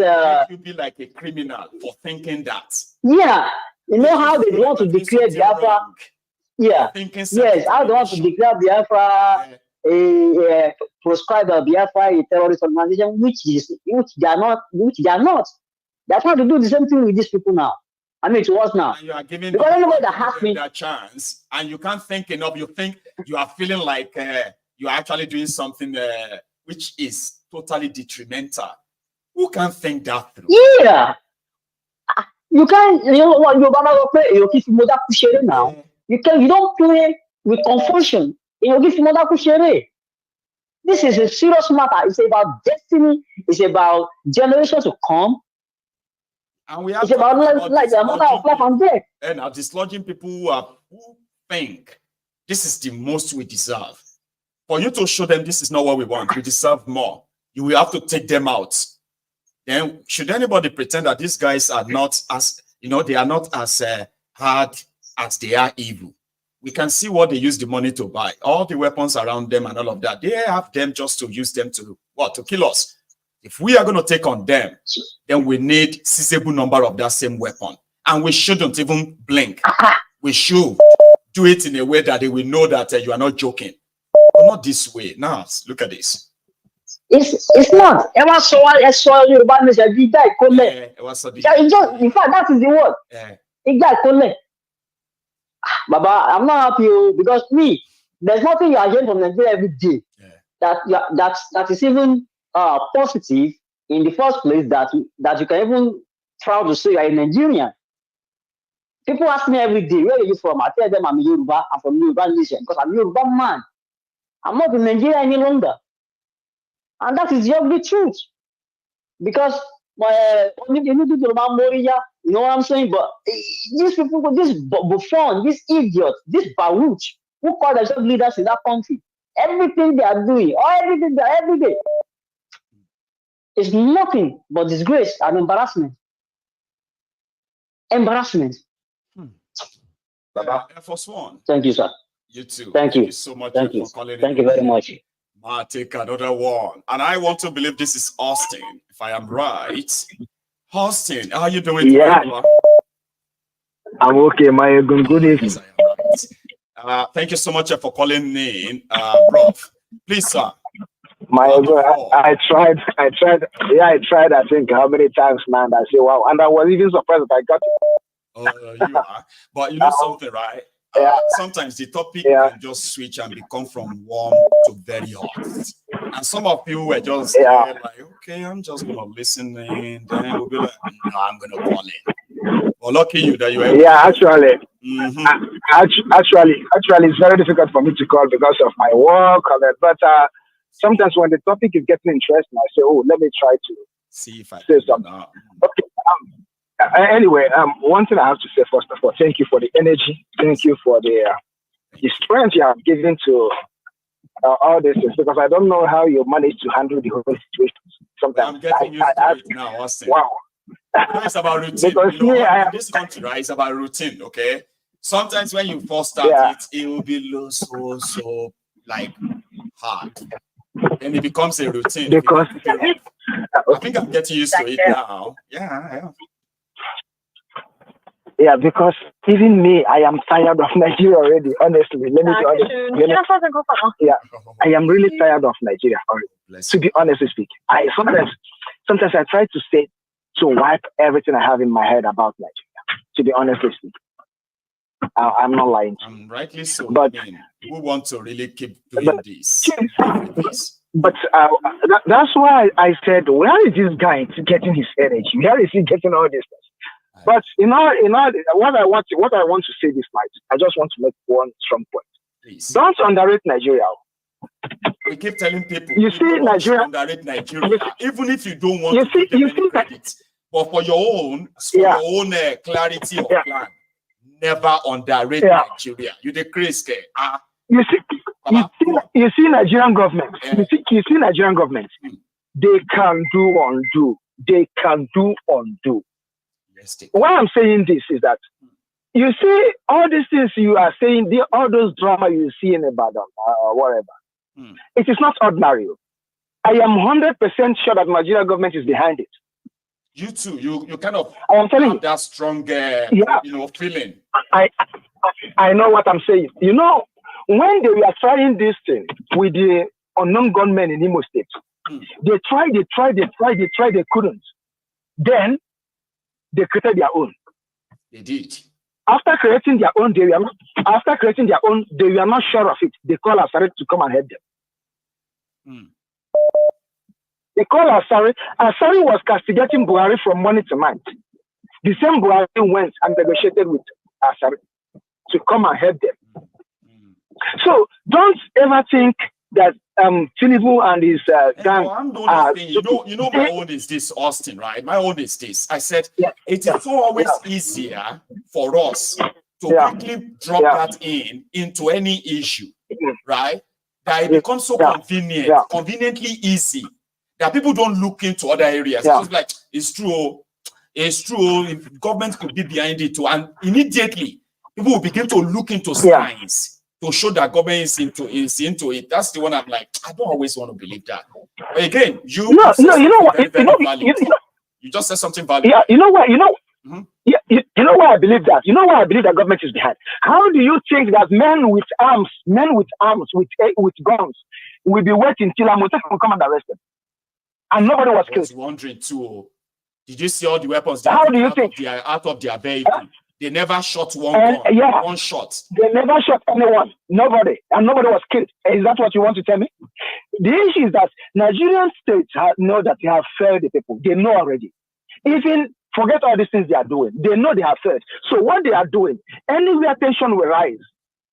S4: You be like a criminal for thinking that.
S16: Yeah, you know how they want to declare Biafra. Yeah, yes, how they want to declare Biafra proscribe Biafra a terrorist organization, which they are not. They're trying to do the same thing with these people now. I mean, to us now.
S4: And you are giving
S16: because anybody that has me
S4: their chance, and you can't think enough. You think you are feeling like you are actually doing something which is totally detrimental. Who can think that through?
S16: Yeah. You can't, you know what, you're gonna play, you keep mother kushere now. You don't play with confusion. You give mother kushere. This is a serious matter. It's about destiny. It's about generations to come.
S4: And we have
S16: it's about like the matter of life and death.
S4: And are dislodging people who think this is the most we deserve. For you to show them this is not what we want, we deserve more, you will have to take them out. Then should anybody pretend that these guys are not as, they are not as hard as they are evil? We can see what they use the money to buy. All the weapons around them and all of that, they have them just to use them to what? To kill us. If we are going to take on them, then we need sizable number of that same weapon. And we shouldn't even blink. We should do it in a way that they will know that you are not joking. But not this way. Now, look at this.
S16: It's not. In fact, that is the word. Baba, I'm not happy because there's nothing you are hearing from Nigeria every day that is even positive in the first place that you can even try to say you are a Nigerian. People ask me every day, where are you from? I tell them I'm a Yoruba. I'm from Yoruba nation because I'm a Yoruba man. I'm not in Nigeria any longer. And that is the ugly truth. Because you know what I'm saying? But these people, this buffon, this idiot, this barouch, who call themselves leaders in that country, everything they are doing, or everything they are every day, is nothing but disgrace and embarrassment. Embarrassment.
S4: Air Force One.
S16: Thank you, sir.
S4: You too.
S16: Thank you
S4: so much
S16: for
S4: calling.
S16: Thank you very much.
S4: I'll take another one. And I want to believe this is Austin, if I am right. Austin, how are you doing today?
S17: Yeah. I'm okay, Maiyegun. Good evening.
S4: Yes, I am right. Thank you so much for calling in, bro. Please, sir.
S17: Maiyegun, I tried. Yeah, I tried, I think, how many times, man. I say, wow. And I was even surprised that I got it.
S4: Oh, you are. But you know something, right? Sometimes the topic can just switch and become from warm to very hot. And some of you were just like, okay, I'm just going to listen in. Then we'll be like, no, I'm going to call in. Well, lucky you that you were
S17: actually. Actually, it's very difficult for me to call because of my work. But sometimes when the topic is getting interesting, I say, oh, let me try to
S4: see if I
S17: say something. Okay. Anyway, one thing I have to say first of all, thank you for the energy. Thank you for the strength you have given to all this, because I don't know how you manage to handle the whole situation. Sometimes
S4: I'm getting used to it now, Austin.
S17: Wow.
S4: It's about routine.
S17: Because
S4: in this country, right, it's about routine, okay? Sometimes when you first start it will be so like hard. And it becomes a routine.
S17: Because
S4: I think I'm getting used to it now.
S17: Yeah, because even me, I am tired of Nigeria already, honestly. Let me be honest. Yeah, I am really tired of Nigeria already. To be honestly speaking. Sometimes I try to wipe everything I have in my head about Nigeria. To be honestly speaking. I'm not lying.
S4: I'm rightly so. But we want to really keep doing this.
S17: But that's why I said, where is this guy getting his energy? Where is he getting all this stuff? But what I want to say this night, I just want to make one strong point.
S4: Please.
S17: Don't underrate Nigeria.
S4: We keep telling people,
S17: you see Nigeria,
S4: underrate Nigeria, even if you don't want to give them any credit. But for your own, clarity of plan, never underrate Nigeria. You the crazy.
S17: You see Nigerian government. You see Nigerian government. They can do undo. They can do undo. Why I'm saying this is that you see all these things you are saying, all those drama you see in Ibadan or whatever. It is not ordinary. I am 100% sure that Nigeria government is behind it.
S4: You too. You kind of
S17: I am telling
S4: have that strong, feeling.
S17: I know what I'm saying. You know, when they were trying this thing with the unknown gunmen in Imo State, they tried, they couldn't. Then they created their own.
S4: They did.
S17: After creating their own, they were not sure of it. They called Asare to come and help them. They called Asare. Asare was castigating Buhari from morning to night. The same Buhari went and negotiated with Asare to come and help them. So don't ever think that Tinubu and his gang are...
S4: You know, my own is this, Austin, right? My own is this. I said, it is so always easier for us to quickly drop that into any issue, right? That it becomes so conveniently easy that people don't look into other areas. It's just like, it's true. If government could be behind it too, and immediately people will begin to look into signs to show that government is into it. That's the one I'm like, I don't always want to believe that. But again, you just said something valuable.
S17: Yeah, you know why I believe that? You know why I believe that government is behind? How do you think that men with arms, with guns, will be waiting till Amotek will come and arrest them? And nobody was killed.
S4: I was wondering too. Did you see all the weapons
S17: how do you think?
S4: Out of their vehicle? They never shot one shot.
S17: They never shot anyone. Nobody. And nobody was killed. Is that what you want to tell me? The issue is that Nigerian states know that they have failed the people. They know already. Even forget all these things they are doing. They know they have failed. So what they are doing, anywhere tension will rise,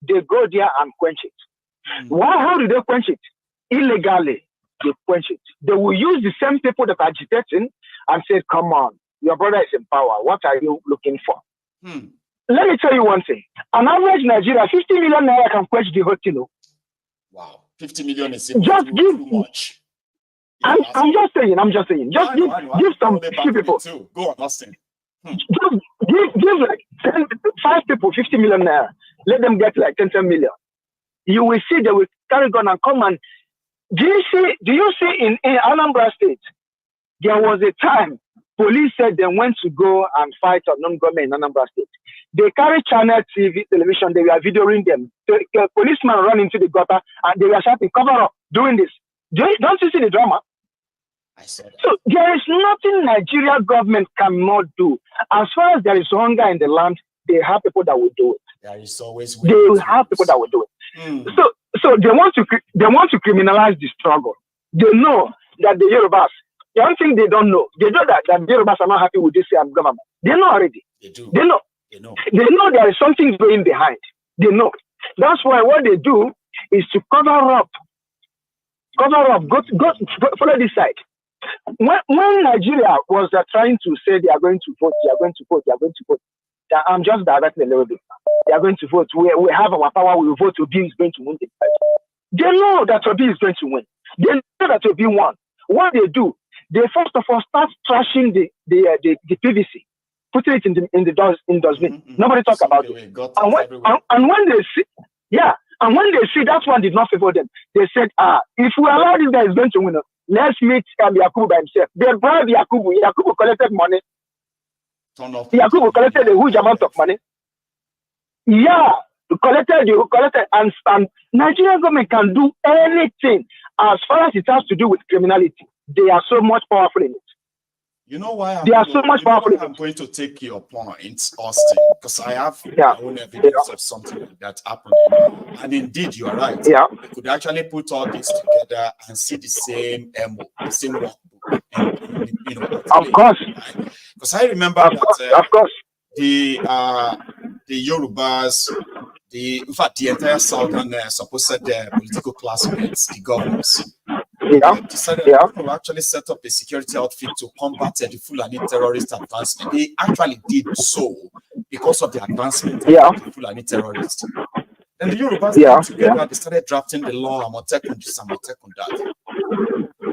S17: they go there and quench it. Why? How do they quench it? Illegally, they quench it. They will use the same people that are agitating and say, come on, your brother is in power. What are you looking for? Let me tell you one thing. An average Nigeria, 50 million naira can quench the whole thing.
S4: Wow, 50 million is
S17: just give
S4: too much.
S17: I'm just saying. Just give some few people.
S4: Too. Go on, Austin.
S17: Just give like 5 people 50 million naira. Let them get like 10 million. You will see they will carry gun and come and do you see in Anambra State, there was a time police said they went to go and fight a non-government in Anambra State. They carried channel TV, television, they were videoing them. The policeman ran into the gutter and they were shouting, cover up, doing this. Don't you see the drama?
S4: I saw that.
S17: So there is nothing Nigeria government cannot do. As far as there is hunger in the land, they have people that will do it.
S4: There is always
S17: they will have people that will do it. So they want to criminalize the struggle. They know that the Yorubas, the only thing they don't know, they know that the Yorubas are not happy with this government. They know already.
S4: They do.
S17: They know.
S4: They know.
S17: They know there is something going behind. They know. That's why what they do is to cover up. Go follow this side. When Nigeria was trying to say they are going to vote, I'm just directing a little bit. They are going to vote. We have our power. We will vote. Obi is going to win the fight. They know that Obi is going to win. They know that Obi won. What they do, they first of all start trashing the PVC, putting it in the dustbin. Nobody talk about it. And when they see, and when they see that one did not favor them, they said, if we allow this guy is going to win, let's meet Yakubu by himself. They bribed Yakubu. Yakubu collected money. Yakubu collected a huge amount of money. Collected, and Nigerian government can do anything as far as it has to do with criminality. They are so much powerful in it.
S4: You know why
S17: I'm
S4: going to take your point, Austin, because I have my own evidence of something like that happening. And indeed, you are right. We could actually put all this together and see the same MO, the same workbook. And,
S17: of course.
S4: Because I remember that
S17: of course.
S4: The Yorubas, in fact, the entire southern supposed political classmates, the governors, decided to actually set up a security outfit to combat the Fulani terrorist advancement. They actually did so because of the advancement of the Fulani terrorists. And the Yorubas came together, they started drafting the law, Amotekun this, Amotekun that.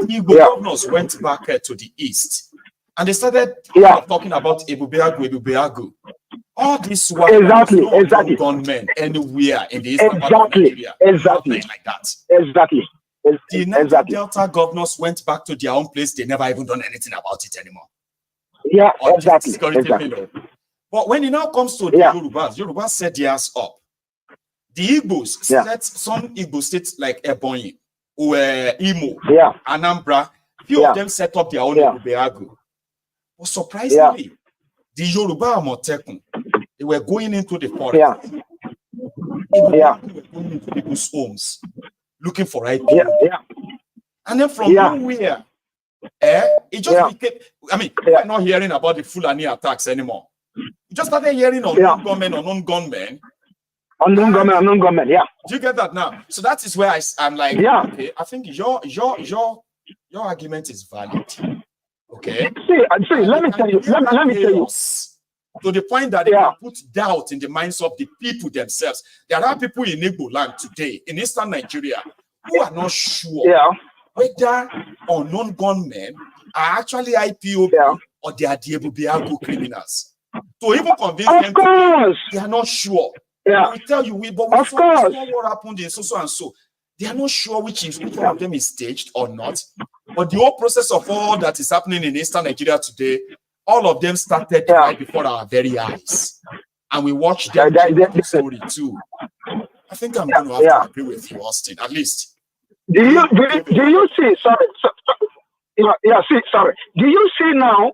S4: The governors went back to the east and they started talking about Ebubeagu. All this while
S17: exactly.
S4: gunmen anywhere in the eastern part of Nigeria. Nothing like that.
S17: Exactly.
S4: The Delta governors went back to their own place. They never even done anything about it anymore.
S17: Yeah, exactly.
S4: But when it now comes to the Yorubas set theirs up. The Igbos set some Igbo states like Ebonyi, or Imo, Anambra. Few of them set up their own Ebubeagu. But surprisingly, the Yoruba Amotekun, they were going into the forest. They were going into people's homes, looking for IPO. And then from nowhere, it just became, I mean, we're not hearing about the Fulani attacks anymore. We just started hearing on gunmen, unknown gunmen. Unknown gunmen, do you get that now? So that is where I'm like, okay, I think your argument is valid. Okay.
S17: See, let me tell you. Let me tell you.
S4: To the point that they can put doubt in the minds of the people themselves. There are people in Igbo land today, in eastern Nigeria, who are not sure whether unknown gunmen are actually IPOB or they are the Ebubeagu criminals. To even convince them, they are not sure. They will tell you, but we saw what happened in so and so. They are not sure which one of them is staged or not. But the whole process of all that is happening in eastern Nigeria today, all of them started right before our very eyes. And we watched them the story too. I think I'm going to have to agree with you, Austin, at least.
S17: Do you see, sorry. Do you see now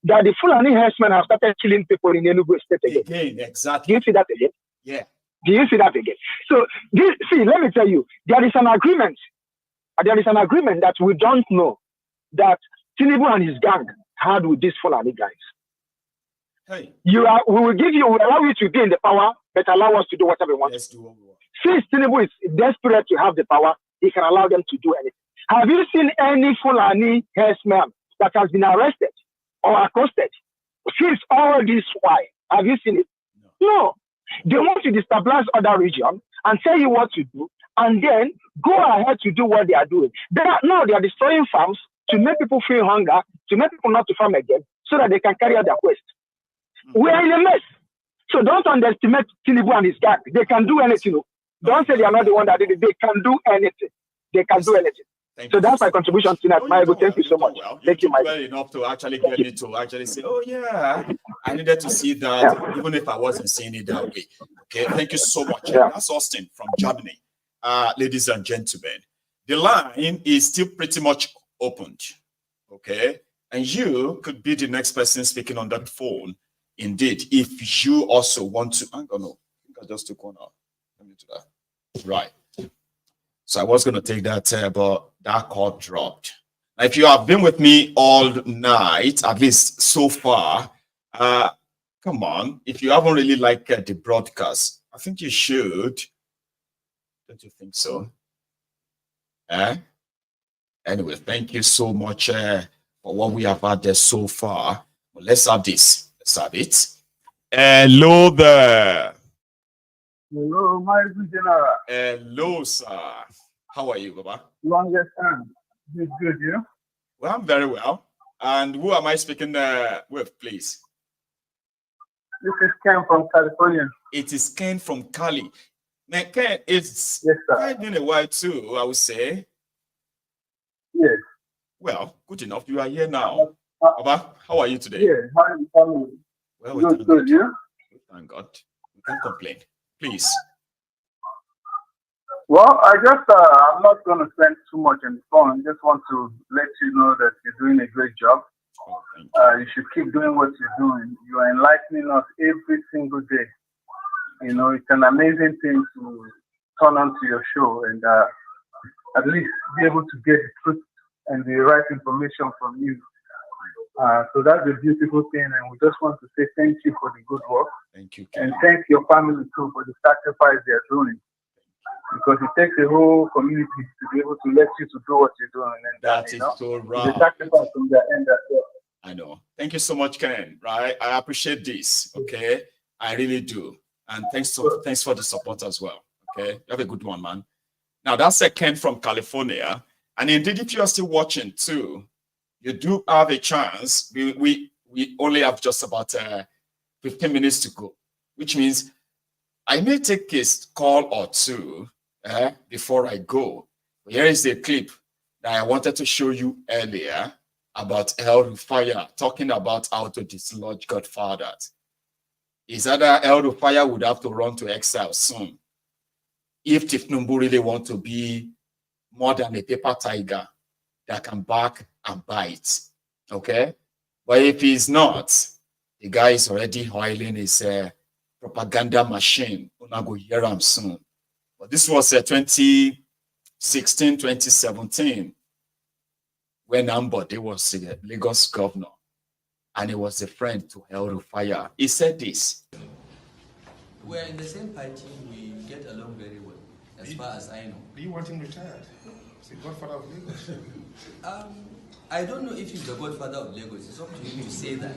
S17: that the Fulani herdsmen have started killing people in Enugu State again?
S4: Exactly.
S17: Do you see that again?
S4: Yeah.
S17: Do you see that again? So, see, let me tell you, there is an agreement. There is an agreement that we don't know that Tinubu and his gang had with these Fulani guys.
S4: Hey.
S17: We will allow you to be in the power, but allow us to do whatever we want.
S4: Let's do what we want.
S17: Since Tinubu is desperate to have the power, he can allow them to do anything. Have you seen any Fulani herdsman that has been arrested or accosted since all this while? Have you seen it? No. They want to destabilize other regions and tell you what to do, and then go ahead to do what they are doing. They are destroying farms to make people feel hunger, to make people not to farm again, so that they can carry out their quest. We are in a mess. So don't underestimate Tinubu and his gang. They can do anything. Don't say they are not the one that did it. They can do anything. They can do anything. So that's my contribution tonight. Maiyegun, thank you so much. Thank you, Maiyegun.
S4: Well enough to actually get me to actually say, oh yeah, I needed to see that, even if I wasn't seeing it that way. Okay, thank you so much. That's Austin from Germany. Ladies and gentlemen, the line is still pretty much opened. Okay, and you could be the next person speaking on that phone. Indeed, if you also want to, I don't know, I think I just took one out. Let me do that. Right. So I was going to take that, but that call dropped. Now, if you have been with me all night, at least so far, come on. If you haven't really liked the broadcast, I think you should. Don't you think so? Anyway, thank you so much for what we have had there so far. Well, let's have this. Let's have it. Hello there.
S18: Hello, Maiyegun General.
S4: Hello, sir. How are you, Baba?
S18: Longest time. Good, you?
S4: Well, I'm very well. And who am I speaking with, please?
S18: This is Ken from California.
S4: It is Ken from Cali. Now, Ken, it's been a while too, I would say.
S18: Yes.
S4: Well, good enough. You are here now. Baba, how are you today?
S18: Yeah, how are you coming?
S4: Well,
S18: good, you?
S4: Thank God. We can't complain. Please.
S18: Well, I'm not going to spend too much on the phone. I just want to let you know that you're doing a great job. You should keep doing what you're doing. You are enlightening us every single day. You know, it's an amazing thing to turn on to your show and at least be able to get the truth and the right information from you. So that's a beautiful thing, and we just want to say thank you for the good work.
S4: Thank you.
S18: And thank your family too for the sacrifice they're doing. Because it takes a whole community to be able to let you to do what you're doing. And
S4: that is so right.
S18: The sacrifice from their end as well.
S4: I know. Thank you so much, Ken. Right? I appreciate this. Okay, I really do. And thanks for the support as well. Okay, you have a good one, man. Now that's a Ken from California. And indeed, if you are still watching too, you do have a chance. We only have just about 15 minutes to go, which means I may take a call or two before I go. Here is the clip that I wanted to show you earlier about El Rufai talking about how to dislodge godfathers. Is either El Rufai would have to run to exile soon if Tifnumbu really want to be more than a paper tiger that can bark and bite. Okay? But if he's not, the guy is already oiling his propaganda machine. We're not going to hear him soon. But this was 2016, 2017, when Ambode was the Lagos governor, and he was a friend to El Rufai. He said this.
S19: We're in the same party. We get along very well, as far as I know.
S9: Do you want him retired? Is he godfather of Lagos?
S19: I don't know if he's the godfather of Lagos. It's up to him to say that.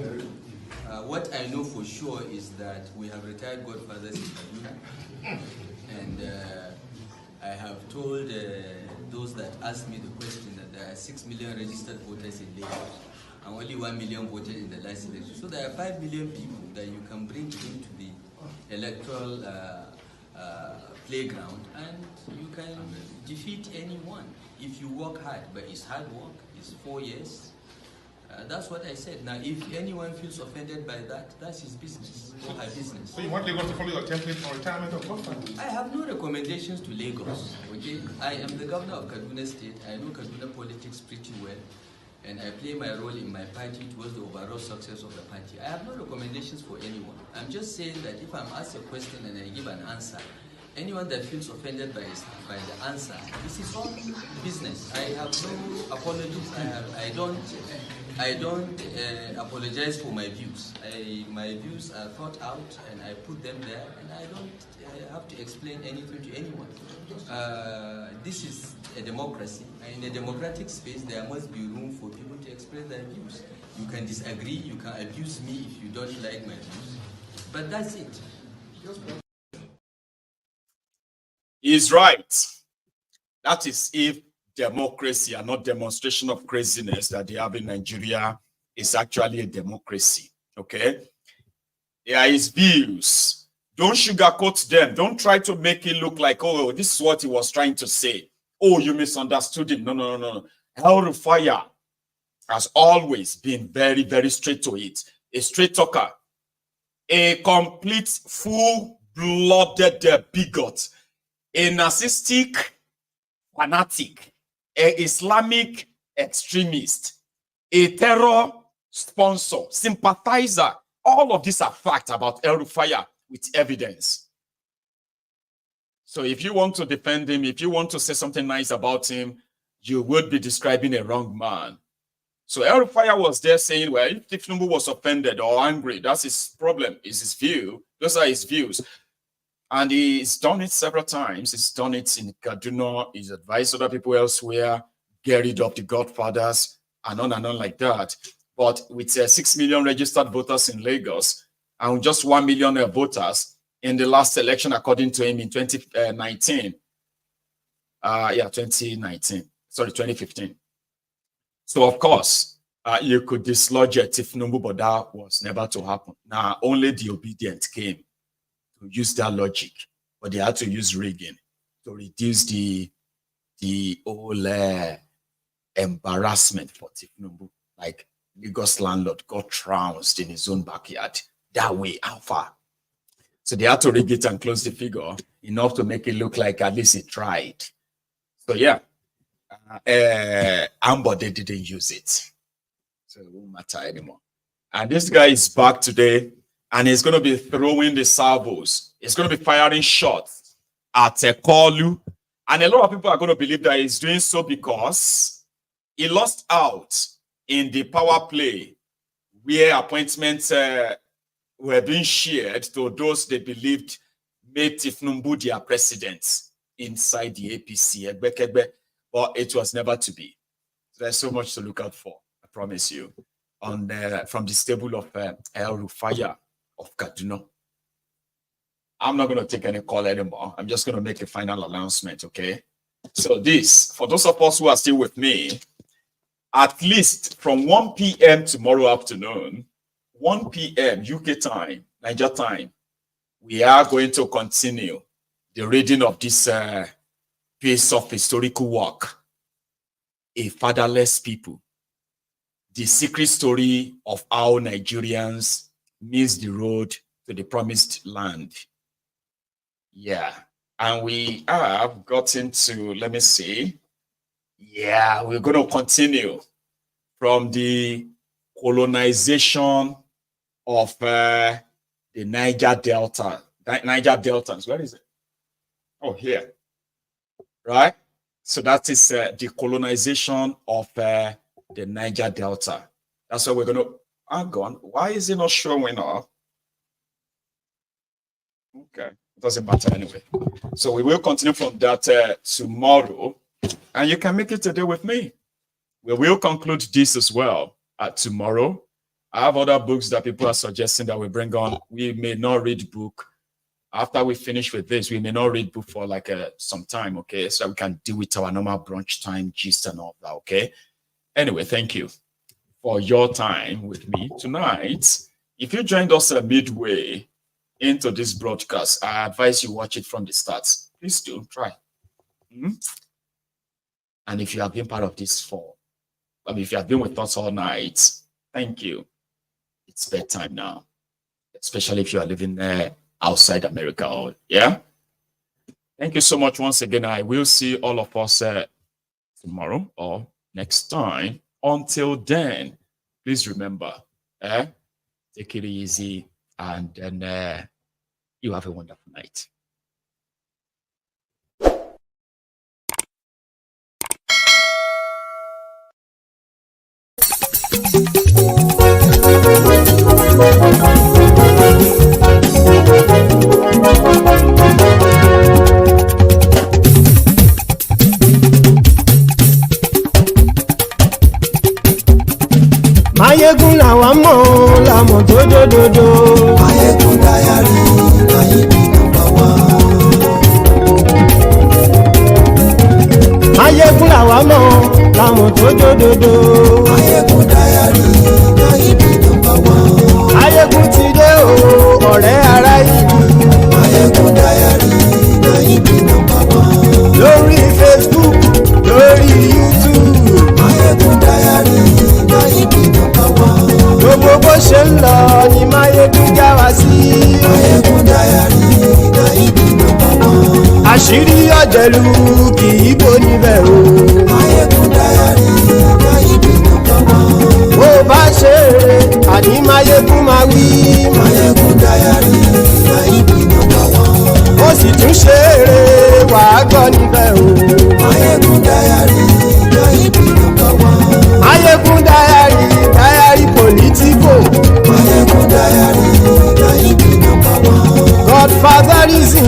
S19: What I know for sure is that we have retired godfathers in Kaduna. And I have told those that asked me the question that there are 6 million registered voters in Lagos and only 1 million voted in the last election. So there are 5 million people that you can bring into the electoral playground, and you can defeat anyone if you work hard. But it's hard work, it's 4 years. That's what I said. Now, if anyone feels offended by that, that's his business or her business.
S9: So you want Lagos to follow your template for retirement of godfather?
S19: I have no recommendations to Lagos. Okay, I am the governor of Kaduna State. I know Kaduna politics pretty well, and I play my role in my party towards the overall success of the party. I have no recommendations for anyone. I'm just saying that if I'm asked a question and I give an answer, anyone that feels offended by the answer, this is all business. I have no apologies. I don't apologize for my views. My views are thought out and I put them there, and I don't have to explain anything to anyone. This is a democracy. In a democratic space, there must be room for people to express their views. You can disagree, you can abuse me if you don't like my views, but that's it.
S4: He's right. That is if democracy and not demonstration of craziness that they have in Nigeria is actually a democracy. Okay? There are his views. Don't sugarcoat them. Don't try to make it look like, oh, this is what he was trying to say. Oh, you misunderstood him. No. El Rufai has always been very, very straight to it. A straight talker. A complete, full-blooded bigot. A narcissistic fanatic, an Islamic extremist, a terror sponsor, sympathizer. All of these are facts about El Rufai with evidence. So if you want to defend him, if you want to say something nice about him, you would be describing a wrong man. So El Rufai was there saying, well, if Tifnumbu was offended or angry, that's his problem, is his view. Those are his views. And he's done it several times. He's done it in Kaduna. He's advised other people elsewhere, get rid of the godfathers, and on like that. But with 6 million registered voters in Lagos and just 1 million voters in the last election, according to him, in 2019. 2015. So, of course, you could dislodge Tifnumbu, but that was never to happen. Now, only the obedient came to use that logic, but they had to use rigging to reduce the whole embarrassment for Tifnumbu. Like Lagos landlord got trounced in his own backyard. That way, how far? So they had to rig it and close the figure enough to make it look like at least he tried. So yeah, Amber, they didn't use it. So it won't matter anymore. And this guy is back today, and he's going to be throwing the salvos. He's going to be firing shots at Koolu. And a lot of people are going to believe that he's doing so because he lost out in the power play where appointments were being shared to those they believed made Tifnumbu their president inside the APC. But it was never to be. So there's so much to look out for, I promise you, on from the stable of El Rufai of Kaduna. I'm not going to take any call anymore. I'm just going to make a final announcement, okay? So this, for those of us who are still with me, at least from 1 p.m. tomorrow afternoon, 1 p.m. UK time, Niger time, we are going to continue the reading of this piece of historical work, A Fatherless People, the secret story of how Nigerians miss the road to the promised land. Yeah. And we have gotten to, let me see. Yeah, we're going to continue from the colonization of the Niger Delta. Niger Deltans, where is it? Oh, here. Right? So that is the colonization of the Niger Delta. That's what we're going to, hang on. Why is it not showing up? Okay, it doesn't matter anyway. So we will continue from that tomorrow, and you can make it today with me. We will conclude this as well tomorrow. I have other books that people are suggesting that we bring on. We may not read book. After we finish with this, we may not read book for like some time, okay? So we can deal with our normal brunch time, gist and all that, okay? Anyway, thank you for your time with me tonight. If you joined us midway into this broadcast, I advise you watch it from the start. Please do, try. And if you have been part of this if you have been with us all night, thank you. It's bedtime now, especially if you are living outside America. Yeah. Thank you so much once again. I will see all of us tomorrow or next time. Until then, please remember, take it easy, and then you have a wonderful night.
S3: Maiyegun làwa mọ̀ làmọ̀ tó dòdòdò. Maiyegun Diary láyé bí nọ́mbà wá. Maiyegun làwa mọ̀ làmọ̀ tó dòdòdò. Maiyegun Diary láyé bí nọ́mbà wá. Maiyegun ti dé o ọ̀rẹ́ ará ìlú. Maiyegun Diary láyé bí nọ́mbà wá. Lórí Facebook, lórí YouTube. Maiyegun Diary láyé bí nọ́mbà wá. Gbogbo bó ṣe ń lọ ni Maiyegun já wa sí. Maiyegun Diary láyé bí nọ́mbà wá. Àṣírí ọ̀jẹ̀lú kì í bò níbẹ̀ o. Maiyegun Diary láyé bí nọ́mbà wá. Bó bá ṣe eré àní Maiyegun máa wí. Maiyegun Diary láyé bí nọ́mbà wá. Ó sì tún ṣe eré wàá gbọ́ níbẹ̀ o. Maiyegun Diary láyé bí nọ́mbà wá. Maiyegun Diary, Diary Politico. Maiyegun Diary láyé bí nọ́mbà wá. Godfatherism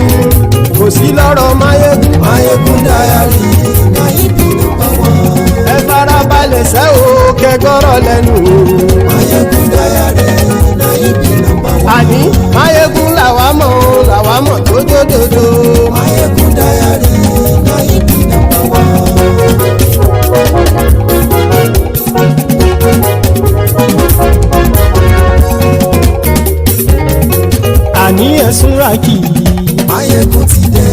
S3: kò sí lọ́rọ̀ Maiyegun. Maiyegun Diary láyé bí nọ́mbà wá. Ẹ farabalẹ̀ sẹ́ o kẹgọ́rọ̀ lẹ́nu o. Maiyegun Diary láyé bí nọ́mbà wá. Àní Maiyegun làwa mọ̀ tó dòdòdò. Maiyegun Diary láyé bí nọ́mbà wá. Àní ẹ̀sùn rákì. Maiyegun ti dé.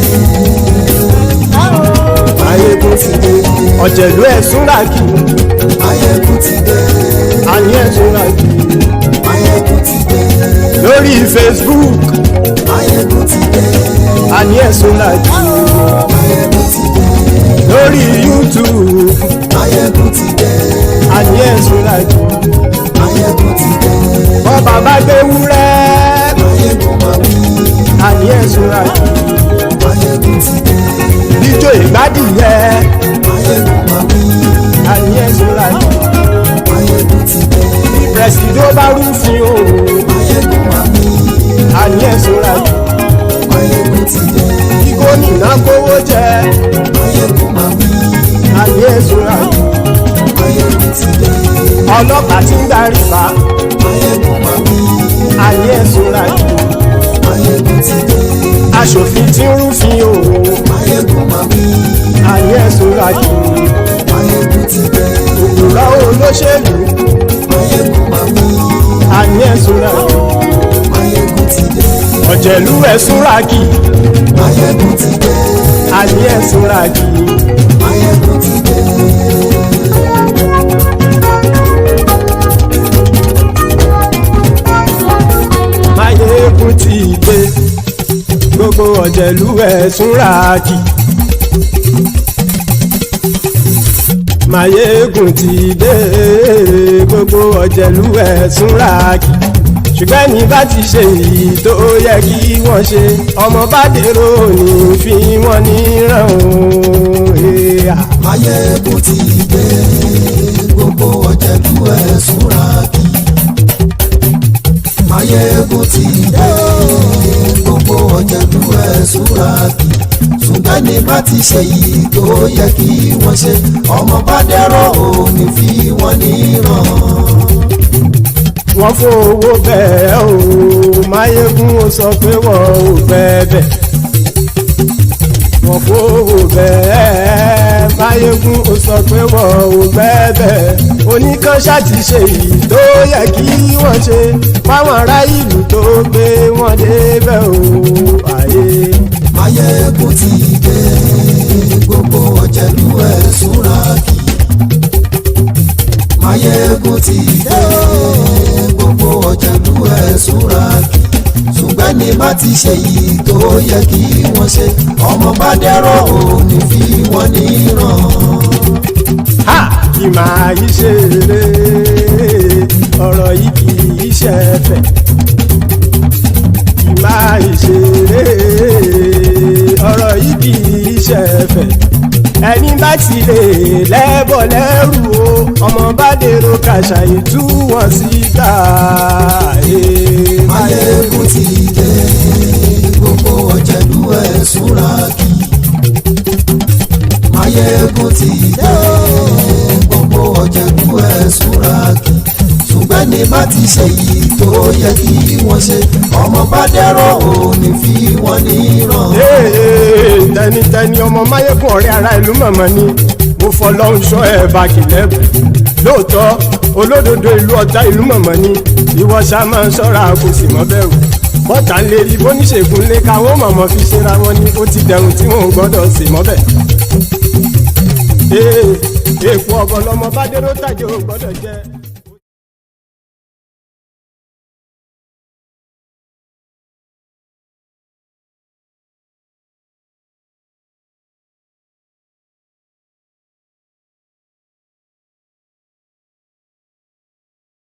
S3: Maiyegun ti dé. Ọ̀jẹ̀lú ẹ̀sùn rákì. Maiyegun ti dé. Àní ẹ̀sùn rákì. Maiyegun ti dé. Lórí Facebook. Maiyegun ti dé. Àní ẹ̀sùn rákì. Maiyegun ti dé. Lórí YouTube. Maiyegun ti dé. Àní ẹ̀sùn rákì. Maiyegun ti dé. Bọ́ bàbá gbé wúrẹ́. Maiyegun máa wí. Àní ẹ̀sùn rákì. Maiyegun ti dé. Bíjó ìgbádìyẹ. Maiyegun máa wí. Àní ẹ̀sùn rákì. Maiyegun ti dé. Bí pẹ̀sìdó bá rúfin o. Maiyegun máa wí. Àní ẹ̀sùn rákì. Maiyegun ti dé. Bí gómìnà kówó jẹ. Maiyegun máa wí. Àní ẹ̀sùn rákì. Maiyegun ti dé. Ọlọ́pàá tí ń darí bá. Maiyegun máa wí. Àní ẹ̀sùn rákì. Maiyegun ti dé. Aṣòfin tí ń rúfin o. Maiyegun máa wí. Àní ẹ̀sùn rákì. Maiyegun ti dé. Òkúra olóṣèlú. Maiyegun máa wí. Àní ẹ̀sùn rákì. Maiyegun ti dé. Ọ̀jẹ̀lú ẹ̀sùn rákì. Maiyegun ti dé. Àní ẹ̀sùn rákì. Maiyegun ti dé. ọ̀jẹ̀lú ẹ̀ súnra kì. Maiyegun ti dé gbogbo ọ̀jẹ̀lú ẹ̀ súnra kì. Ṣùgbọ́n ní bá ti ṣe èyí tó yẹ kí wọ́n ṣe ọmọ bá dèrò ní fi wọ́n níran o.
S20: Maiyegun ti dé gbogbo ọ̀jẹ̀lú ẹ̀ súnra kì. Maiyegun ti dé gbogbo ọ̀jẹ̀lú ẹ̀ súnra kì. Ṣùgbọ́n ní bá ti ṣe èyí tó yẹ kí wọ́n ṣe ọmọ bá dèrò ní fi wọ́n níran.
S3: Wọ́n fowó bẹ́ẹ̀ o Maiyegun ó sọ pé wọ́n ò bẹ́ẹ̀. Wọ́n fowó bẹ́ẹ̀ Maiyegun ó sọ pé wọ́n ò bẹ́ẹ̀. Oníkan ṣáàtì ṣe èyí tó yẹ kí wọ́n ṣe fáwọn ará ìlú tó gbé wọn débẹ̀ o.
S20: Maiyegun ti dé gbogbo ọ̀jẹ̀lú ẹ̀ súnra kì. Maiyegun ti dé gbogbo ọ̀jẹ̀lú ẹ̀ súnra kì. Ṣùgbọ́n ní bá ti ṣe yìí tó yẹ kí wọ́n ṣe ọmọ bá dẹ́rọ̀ ò ní fi wọ́n níran.
S3: Kì máa yí ṣeré ọ̀rọ̀ yìí kì í ṣẹ̀fẹ̀. Kì máa yí ṣeré ọ̀rọ̀ yìí kì í ṣẹ̀fẹ̀. Ẹni bá ti lè lẹ́bọ̀ lẹ́rù o ọmọ bá dèrò kàṣàyè tú wọn síta.
S20: Maiyegun ti dé gbogbo ọ̀jẹ̀lú ẹ̀ súnra kì. Maiyegun ti dé gbogbo ọ̀jẹ̀lú ẹ̀ súnra kì. Ṣùgbọ́n ní bá ti ṣe yìí tó yẹ kí wọ́n ṣe ọmọ bá dẹ́rọ̀ ò ní fi wọ́n níran.
S3: Tẹnitẹni ọmọ Maiyegun ọ̀rẹ́ ara ìlú mọ̀mọ́ ni mo fọlọ́hún ṣọ́ ẹ̀ bá kìlẹ́bù. Lóòótọ́ olódodo ìlú ọ̀tá ìlú mọ̀mọ́ ni ìwọ ṣá máa ń ṣọ́ra kò sì mọ́ bẹ̀rù. Bọ́tà ń lérí bóníṣègùn lé káwọ́ mọ̀mọ́ fi ṣera wọn ni ó ti dẹrùn tí wọn ò gbọ́dọ̀ sì mọ́ bẹ̀. Èèpo ọ̀bọ̀n lọmọ bá dérò tàjẹ́ ò gbọ́dọ̀ jẹ́.